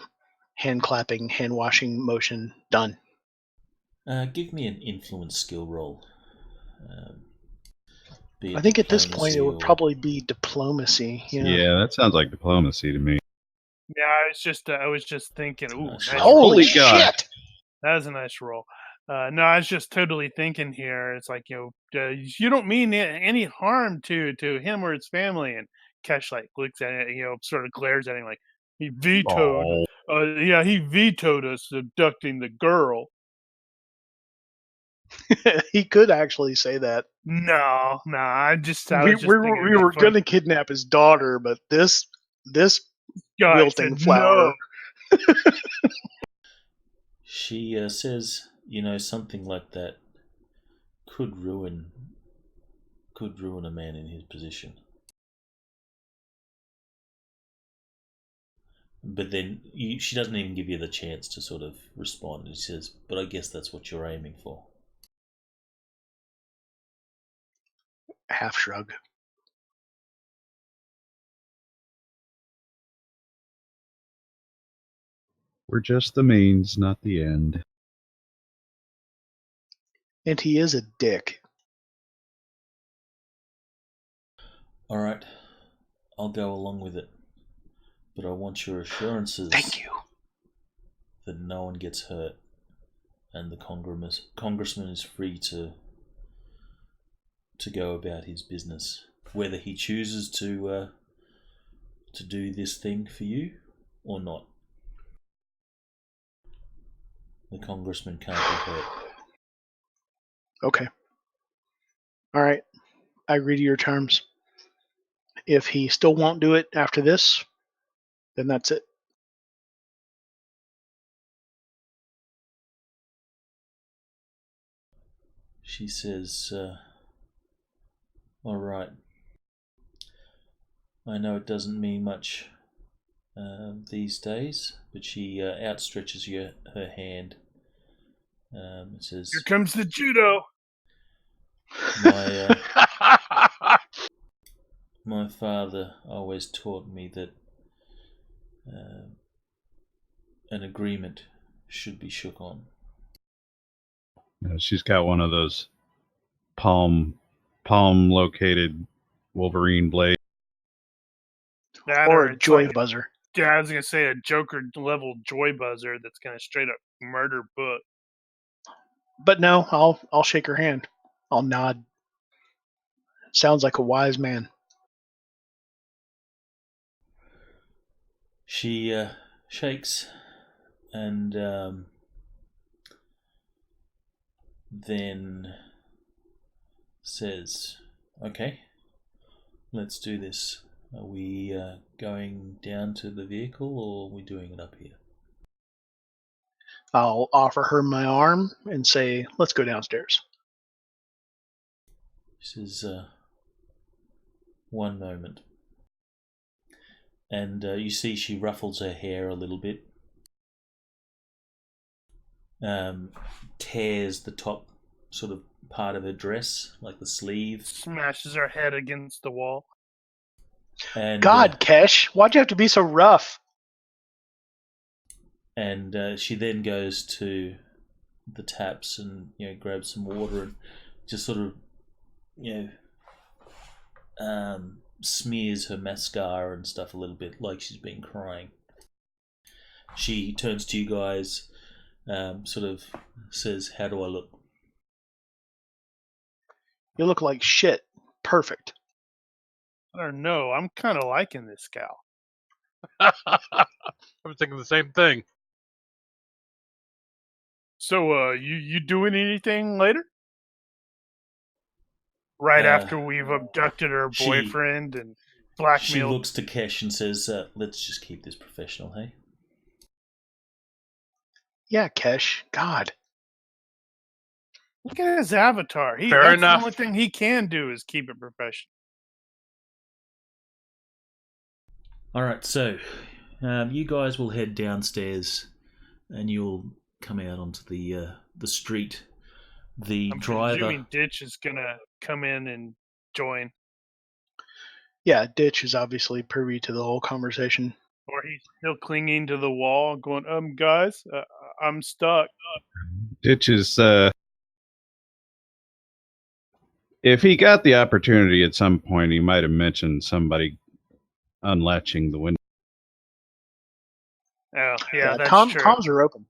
S4: hand clapping, hand washing motion. Done.
S3: Give me an influence skill roll. Be
S4: I
S3: it
S4: think at this point it
S3: diplomacy
S4: would
S3: or...
S4: probably be diplomacy.
S2: Yeah, that sounds like diplomacy to me.
S1: Yeah, I was just thinking. Ooh,
S3: Nice.
S1: nice
S4: Holy
S1: roll.
S2: God.
S4: shit!
S1: That was a nice roll. No, I was just totally thinking here. It's like, you don't mean any harm to him or his family. And Kesh like looks at it, sort of glares at him like he vetoed.
S2: Oh.
S1: Yeah, he vetoed us abducting the girl.
S4: He could actually say that.
S1: No, I was just
S4: We
S1: thinking
S4: were going to kidnap his daughter, but this
S1: guy
S4: wilting
S1: said
S4: flower.
S1: no.
S3: She says, something like that could ruin a man in his position. But then she doesn't even give you the chance to sort of respond. She says, but I guess that's what you're aiming for.
S4: Half shrug.
S2: We're just the means, not the end.
S4: And he is a dick.
S3: Alright, I'll go along with it. But I want your assurances
S4: Thank you.
S3: that no one gets hurt and the congressman is free to go about his business. Whether he chooses to do this thing for you or not. The congressman can't be hurt.
S4: Okay. All right. I agree to your terms. If he still won't do it after this, then that's it.
S3: She says, all right. I know it doesn't mean much these days, but she outstretches her hand. It says,
S1: Here comes the judo.
S3: My father always taught me that an agreement should be shook on.
S2: She's got one of those palm located Wolverine blades.
S4: Or a joy buzzer.
S1: Yeah, I was gonna say a Joker level joy buzzer that's gonna straight up murder Book.
S4: But no, I'll shake her hand. I'll nod. Sounds like a wise man.
S3: She shakes and then says, okay, let's do this. Are we going down to the vehicle or are we doing it up here?
S4: I'll offer her my arm and say, let's go downstairs.
S3: She says, one moment. And you see she ruffles her hair a little bit. Tears the top sort of part of her dress, like the sleeve.
S1: Smashes her head against the wall.
S4: And, God, Kesh, why'd you have to be so rough?
S3: And she then goes to the taps and grabs some water and just sort of smears her mascara and stuff a little bit, like she's been crying. She turns to you guys, sort of says, "How do I look?"
S4: You look like shit. Perfect.
S1: I don't know. I'm kind of liking this gal.
S5: I was thinking the same thing.
S1: So, you doing anything later? Right after we've abducted her boyfriend and
S3: She
S1: blackmailed.
S3: looks to Kesh and says, "Let's just keep this professional, hey?"
S4: Yeah, Kesh. God.
S1: Look at his avatar.
S5: Fair
S1: That's
S5: enough.
S1: the only thing he can do is keep it professional.
S3: All right, so you guys will head downstairs, and you'll come out onto the street. The
S1: I'm
S3: driver.
S1: presuming Ditch is gonna come in and join,
S4: Yeah, Ditch is obviously privy to the whole conversation.
S1: or he's still clinging to the wall, going, guys, I'm stuck.
S2: Ditch is, if he got the opportunity at some point, he might have mentioned somebody unlatching the window.
S1: Oh, yeah, that's true.
S4: Comms are open.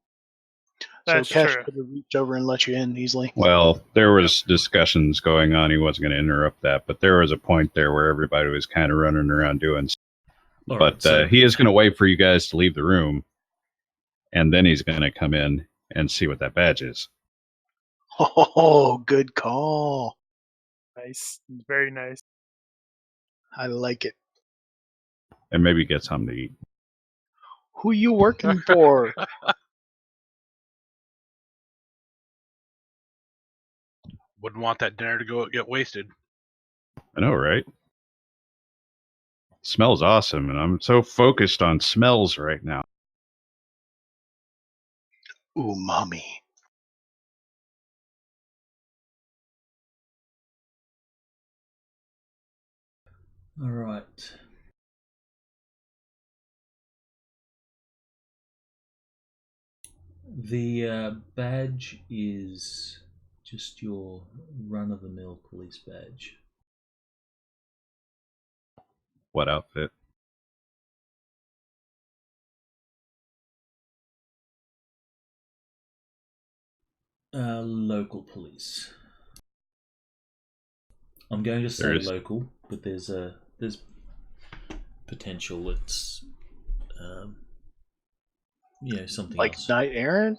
S1: That's
S4: so Kesh
S1: true.
S4: could have reached over and let you in easily.
S2: Well, there was discussions going on. He wasn't going to interrupt that, but there was a point there where everybody was kind of running around doing stuff. But
S3: so
S2: he is going to wait for you guys to leave the room, and then he's going to come in and see what that badge is.
S4: Oh, good call.
S1: Nice. Very nice.
S4: I like it.
S2: And maybe get something to eat.
S4: Who you working for?
S5: Wouldn't want that dinner to get wasted.
S2: I know, right? Smells awesome, and I'm so focused on smells right now.
S4: Umami.
S3: All right. The badge is just your run-of-the-mill police badge.
S2: What outfit?
S3: Local police. I'm going to say local, but there's potential. It's something
S4: like
S3: else.
S4: Knight Errant?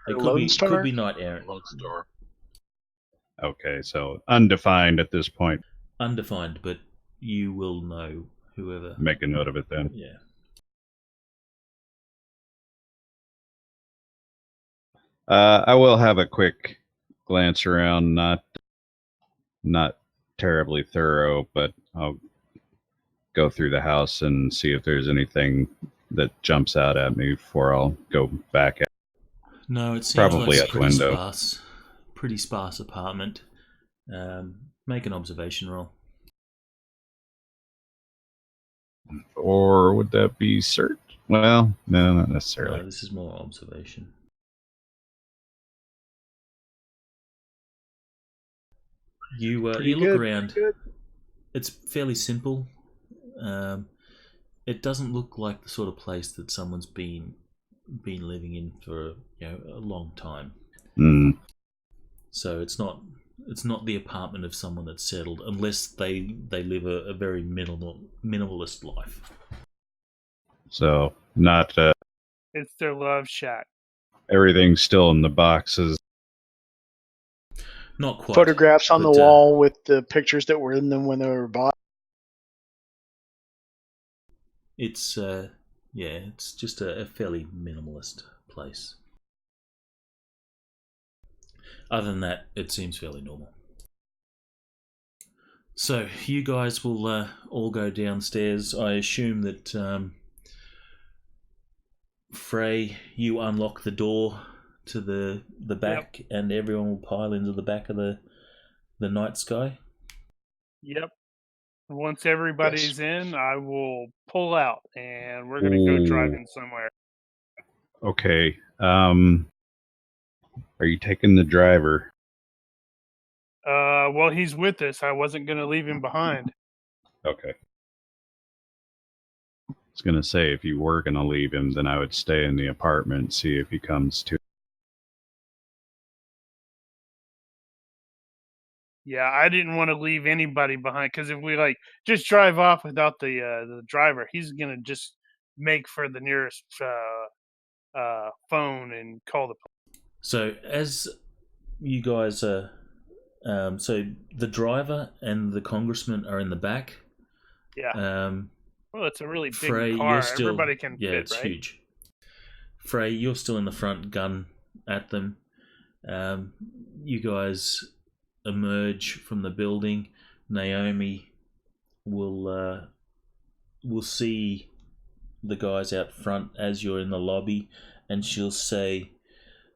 S3: It could be Knight Errant.
S5: Lone Star.
S2: Okay, so undefined at this point.
S3: Undefined, but you will know whoever.
S2: Make a note of it then.
S3: Yeah.
S2: I will have a quick glance around, not terribly thorough, but I'll go through the house and see if there's anything that jumps out at me before I'll go back at.
S3: No, it seems
S2: Probably
S3: like
S2: at the window.
S3: Pretty sparse apartment. Make an observation roll.
S2: Or would that be search? Well, no, not necessarily.
S3: No, this is more observation. You look around. It's fairly simple. It doesn't look like the sort of place that someone's been living in for a long time.
S2: Mm.
S3: So it's not the apartment of someone that's settled, unless they live a very minimalist life.
S2: So not.
S1: It's their love shack.
S2: Everything's still in the boxes.
S3: Not quite.
S4: Photographs on the wall with the pictures that were in them when they were bought.
S3: It's it's just a fairly minimalist place. Other than that, it seems fairly normal. So you guys will all go downstairs. I assume that Frey, you unlock the door to the back, yep. And everyone will pile into the back of the night sky.
S1: Yep. Once everybody's in, I will pull out, and we're going to go driving somewhere.
S2: Okay. Are you taking the driver?
S1: Well, he's with us. I wasn't going to leave him behind.
S2: Okay. I was going to say, if you were going to leave him, then I would stay in the apartment, see if he comes to.
S1: Yeah, I didn't want to leave anybody behind because if we just drive off without the driver, he's gonna just make for the nearest phone and call the police.
S3: So as you guys are, so the driver and the congressman are in the back.
S1: Yeah. Well, it's a really big
S3: Frey,
S1: car.
S3: you're still,
S1: Everybody can
S3: yeah,
S1: fit,
S3: it's
S1: right?
S3: huge. Frey, you're still in the front, gun at them. You guys emerge from the building. Naomi will see the guys out front as you're in the lobby, and she'll say,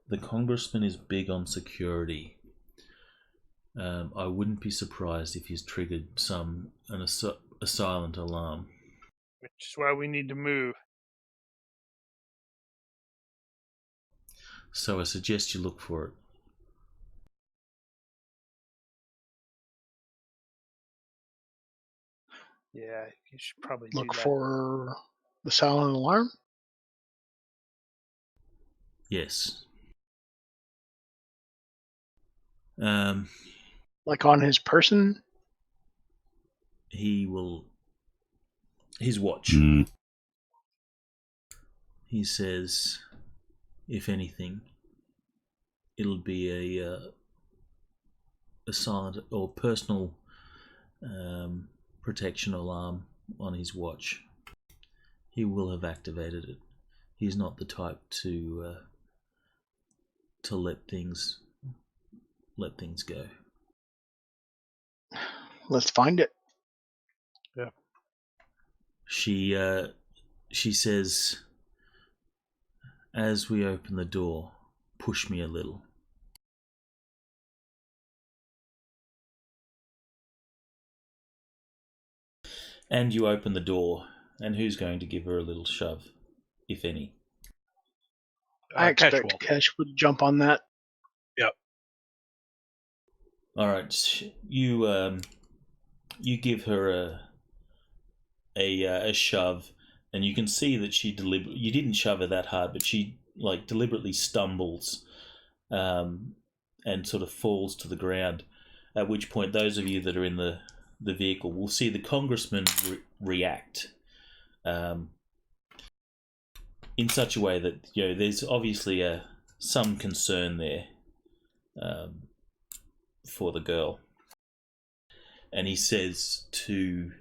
S3: "The congressman is big on security. I wouldn't be surprised if he's triggered a silent alarm."
S1: Which is why we need to move.
S3: So I suggest you look for it.
S1: Yeah, you should probably
S4: Look
S1: do that.
S4: for the silent alarm.
S3: Yes.
S4: Like on his person.
S3: His watch.
S2: Mm.
S3: He says, if anything, it'll be a silent or personal protection alarm on his watch. He will have activated it. He's not the type to let things go.
S4: Let's find it.
S1: Yeah.
S3: She says, as we open the door, push me a little. And you open the door, and who's going to give her a little shove, if any?
S4: I expect
S5: Catchwell.
S4: Kesh would jump on that.
S5: Yep.
S3: All right, you give her a shove, and you can see that you didn't shove her that hard, but she deliberately stumbles, and sort of falls to the ground. At which point, those of you that are in the vehicle will see the congressman react in such a way that there's obviously some concern there for the girl, and he says to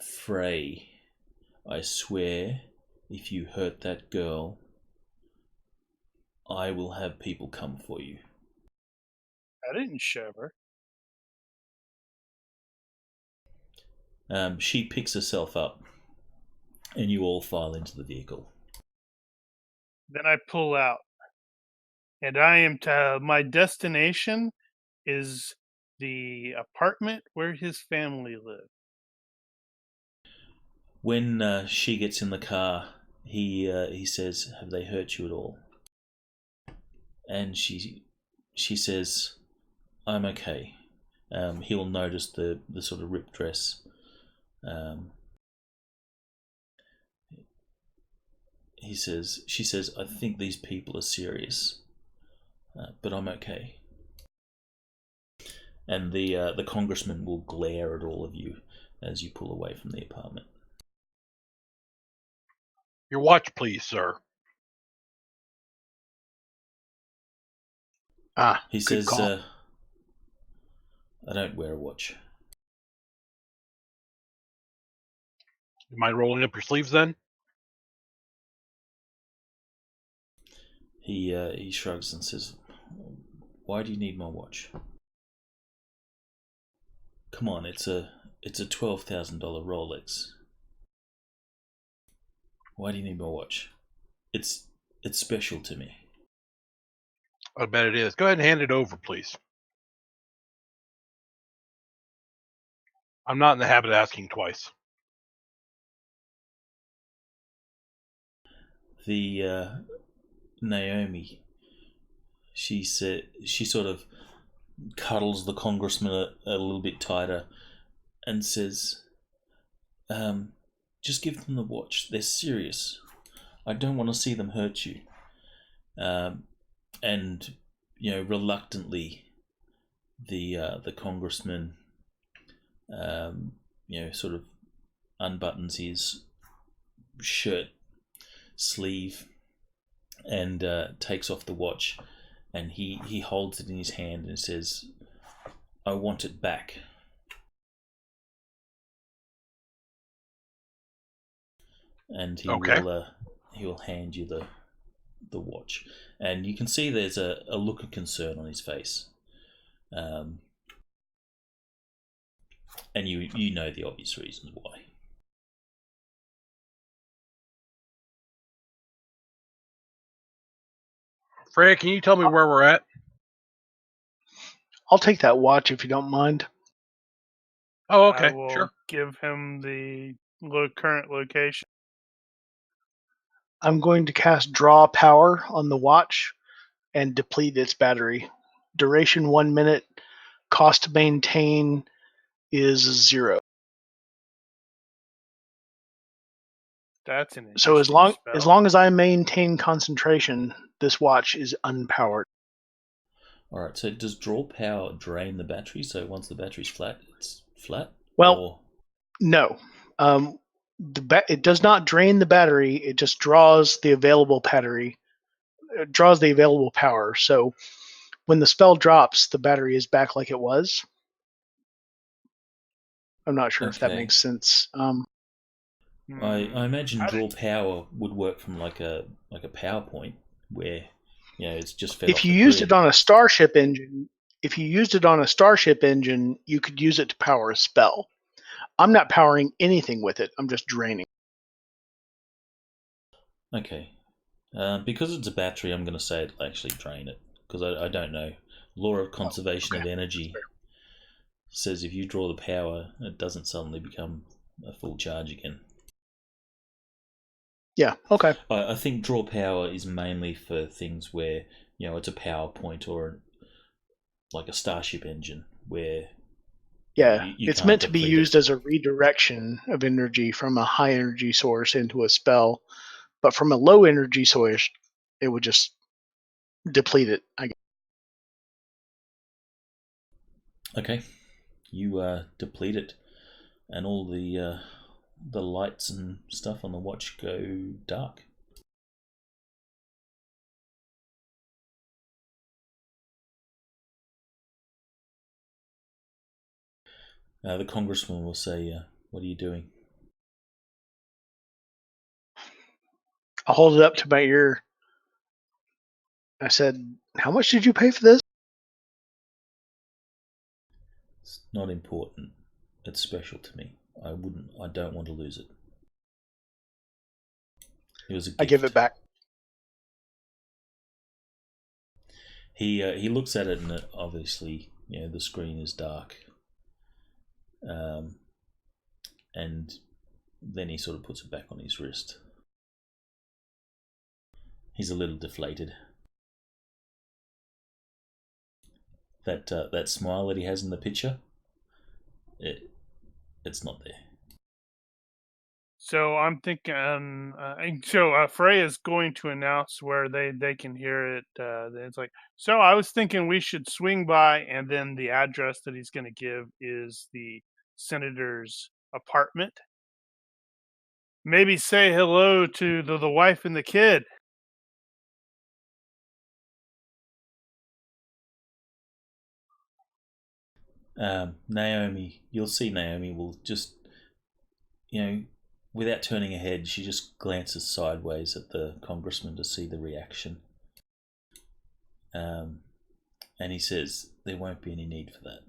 S3: Frey, "I swear, if you hurt that girl, I will have people come for you."
S1: I didn't shove her.
S3: She picks herself up, and you all file into the vehicle.
S1: Then I pull out, and my destination is the apartment where his family lived.
S3: When she gets in the car, he says, "Have they hurt you at all?" And she says, "I'm okay." He'll notice the sort of ripped dress. She says, "I think these people are serious, but I'm okay." And the congressman will glare at all of you as you pull away from the apartment.
S5: Your watch, please, sir.
S3: He
S4: good
S3: says,
S4: call.
S3: "I don't wear a watch."
S5: You mind rolling up your sleeves then?
S3: He shrugs and says, "Why do you need my watch? Come on, it's a $12,000 Rolex. Why do you need my watch? It's special to me."
S5: I bet it is. Go ahead and hand it over, please. I'm not in the habit of asking twice.
S3: The Naomi, she sort of cuddles the congressman a little bit tighter, and says, just give them the watch. They're serious. I don't want to see them hurt you. And reluctantly, the congressman, sort of unbuttons his shirt sleeve and takes off the watch, and he holds it in his hand and says, "I want it back." And he will hand you the watch, and you can see there's a look of concern on his face, and you know the obvious reasons why.
S5: Freya, can you tell me where we're at?
S4: I'll take that watch if you don't mind.
S5: Oh, okay,
S1: I will
S5: sure.
S1: give him the current location.
S4: I'm going to cast Draw Power on the watch and deplete its battery. Duration 1 minute. Cost to maintain is 0.
S1: That's an
S4: So as
S1: interesting
S4: long as I maintain concentration, this watch is unpowered.
S3: All right. So does Draw Power drain the battery? So once the battery's flat, it's flat.
S4: Well, no. It does not drain the battery. It just draws the available battery. It draws the available power. So when the spell drops, the battery is back like it was. I'm not sure if that makes sense.
S3: I imagine Draw Power would work from like a PowerPoint where it's just fed
S4: if
S3: off
S4: you
S3: the
S4: used
S3: grid.
S4: it on a Starship engine. If you used it on a Starship engine, you could use it to power a spell. I'm not powering anything with it. I'm just draining.
S3: Okay. Because it's a battery, I'm going to say it'll actually drain it. Because I don't know. Law of conservation of energy says if you draw the power, it doesn't suddenly become a full charge again.
S4: Yeah, okay.
S3: I think draw power is mainly for things where, it's a PowerPoint or like a Starship engine where...
S4: Yeah, it's meant to be used as a redirection of energy from a high energy source into a spell. But from a low energy source, it would just deplete it, I guess.
S3: Okay. You deplete it, and all the lights and stuff on the watch go dark. The congressman will say, "What are you doing?"
S4: I'll hold it up to my ear. I said, "How much did you pay for this?"
S3: It's not important. It's special to me. I don't want to lose it. It was a gift.
S4: I give it back.
S3: He looks at it, and obviously, the screen is dark. And then he sort of puts it back on his wrist. He's a little deflated. That smile that he has in the picture, it's not there.
S1: So I'm thinking. Freya's going to announce where they can hear it. It's like, so I was thinking we should swing by, and then the address that he's going to give is the senator's apartment. Maybe say hello to the wife and the kid.
S3: Naomi, you'll see Naomi will just, without turning her head, she just glances sideways at the congressman to see the reaction. And he says, there won't be any need for that.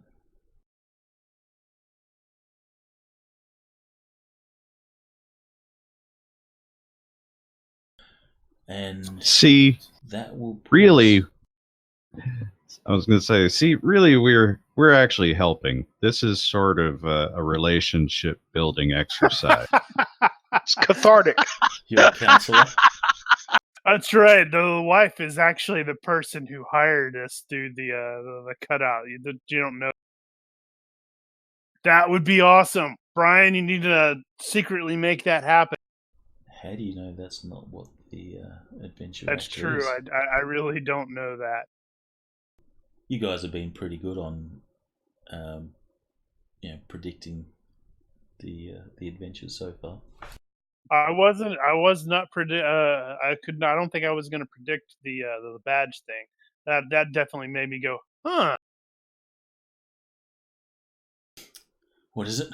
S3: And
S2: see,
S3: that will
S2: really, I was going to say, see, really, we're actually helping. This is sort of a relationship building exercise.
S4: It's cathartic.
S3: You're a counselor.
S1: That's right. The wife is actually the person who hired us through the cutout. You don't know. That would be awesome. Brian, you need to secretly make that happen.
S3: How do you know that's not what the adventure
S1: That's
S3: actually
S1: true.
S3: is?
S1: I really don't know that.
S3: You guys have been pretty good on, predicting the adventures so far.
S1: I was not I could not. I don't think I was going to predict the badge thing. That definitely made me go, huh.
S3: What is it?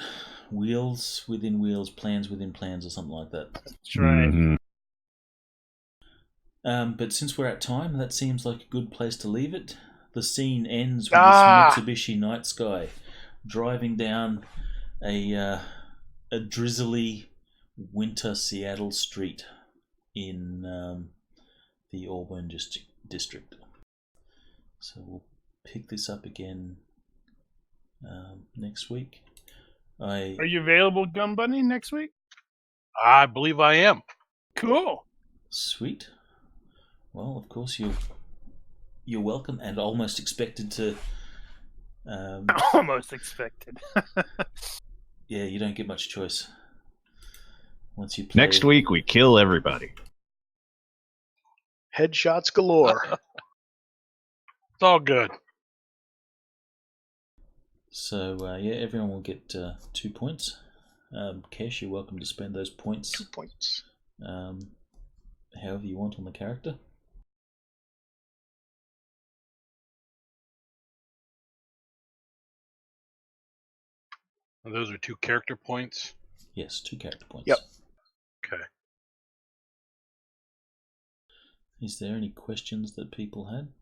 S3: Wheels within wheels, plans within plans, or something like that.
S1: That's right.
S2: Mhm.
S3: But since we're at time, that seems like a good place to leave it. The scene ends with this Mitsubishi Night Sky driving down a drizzly winter Seattle street in the Auburn district. So we'll pick this up again next week.
S1: Are you available, Gum Bunny, next week?
S5: I believe I am.
S1: Cool.
S3: Sweet. Well, of course you're welcome and almost expected to.
S1: Almost expected.
S3: Yeah, you don't get much choice. Once you play.
S2: Next week, we kill everybody.
S4: Headshots galore.
S5: It's all good.
S3: So, everyone will get 2 points. Kesh, you're welcome to spend those points.
S4: 2 points.
S3: However you want on the character.
S5: And those are 2 character points.
S3: Yes, 2 character points.
S4: Yep.
S5: Okay.
S3: Is there any questions that people had?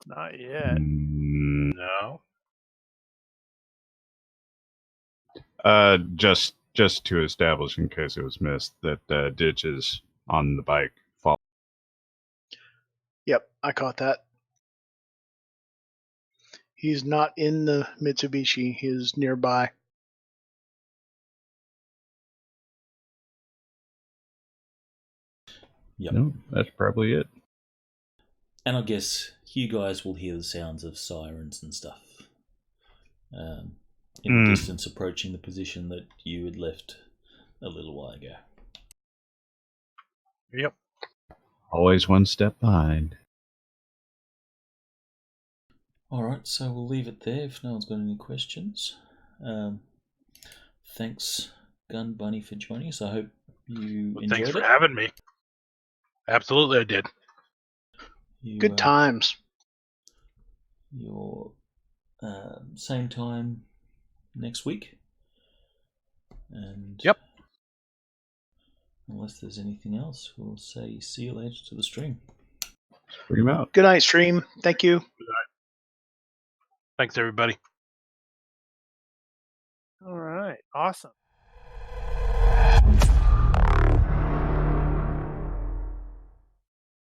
S1: Not yet.
S5: No.
S2: Just to establish, in case it was missed, that Ditch is on the bike.
S4: Yep, I caught that. He's not in the Mitsubishi. He is nearby.
S3: Yep.
S2: No, that's probably it.
S3: And I guess you guys will hear the sounds of sirens and stuff in the distance, approaching the position that you had left a little while ago.
S5: Yep.
S2: Always one step behind.
S3: All right, so we'll leave it there if no one's got any questions. Thanks, Gun Bunny, for joining us. I hope you enjoyed
S5: Thanks for
S3: it.
S5: having me. Absolutely, I did.
S4: Good times.
S3: Your same time next week. And
S5: yep.
S3: Unless there's anything else, we'll say see you later to the stream.
S2: Stream out.
S4: Good night, stream. Thank you.
S5: Good night. Thanks, everybody.
S1: All right. Awesome.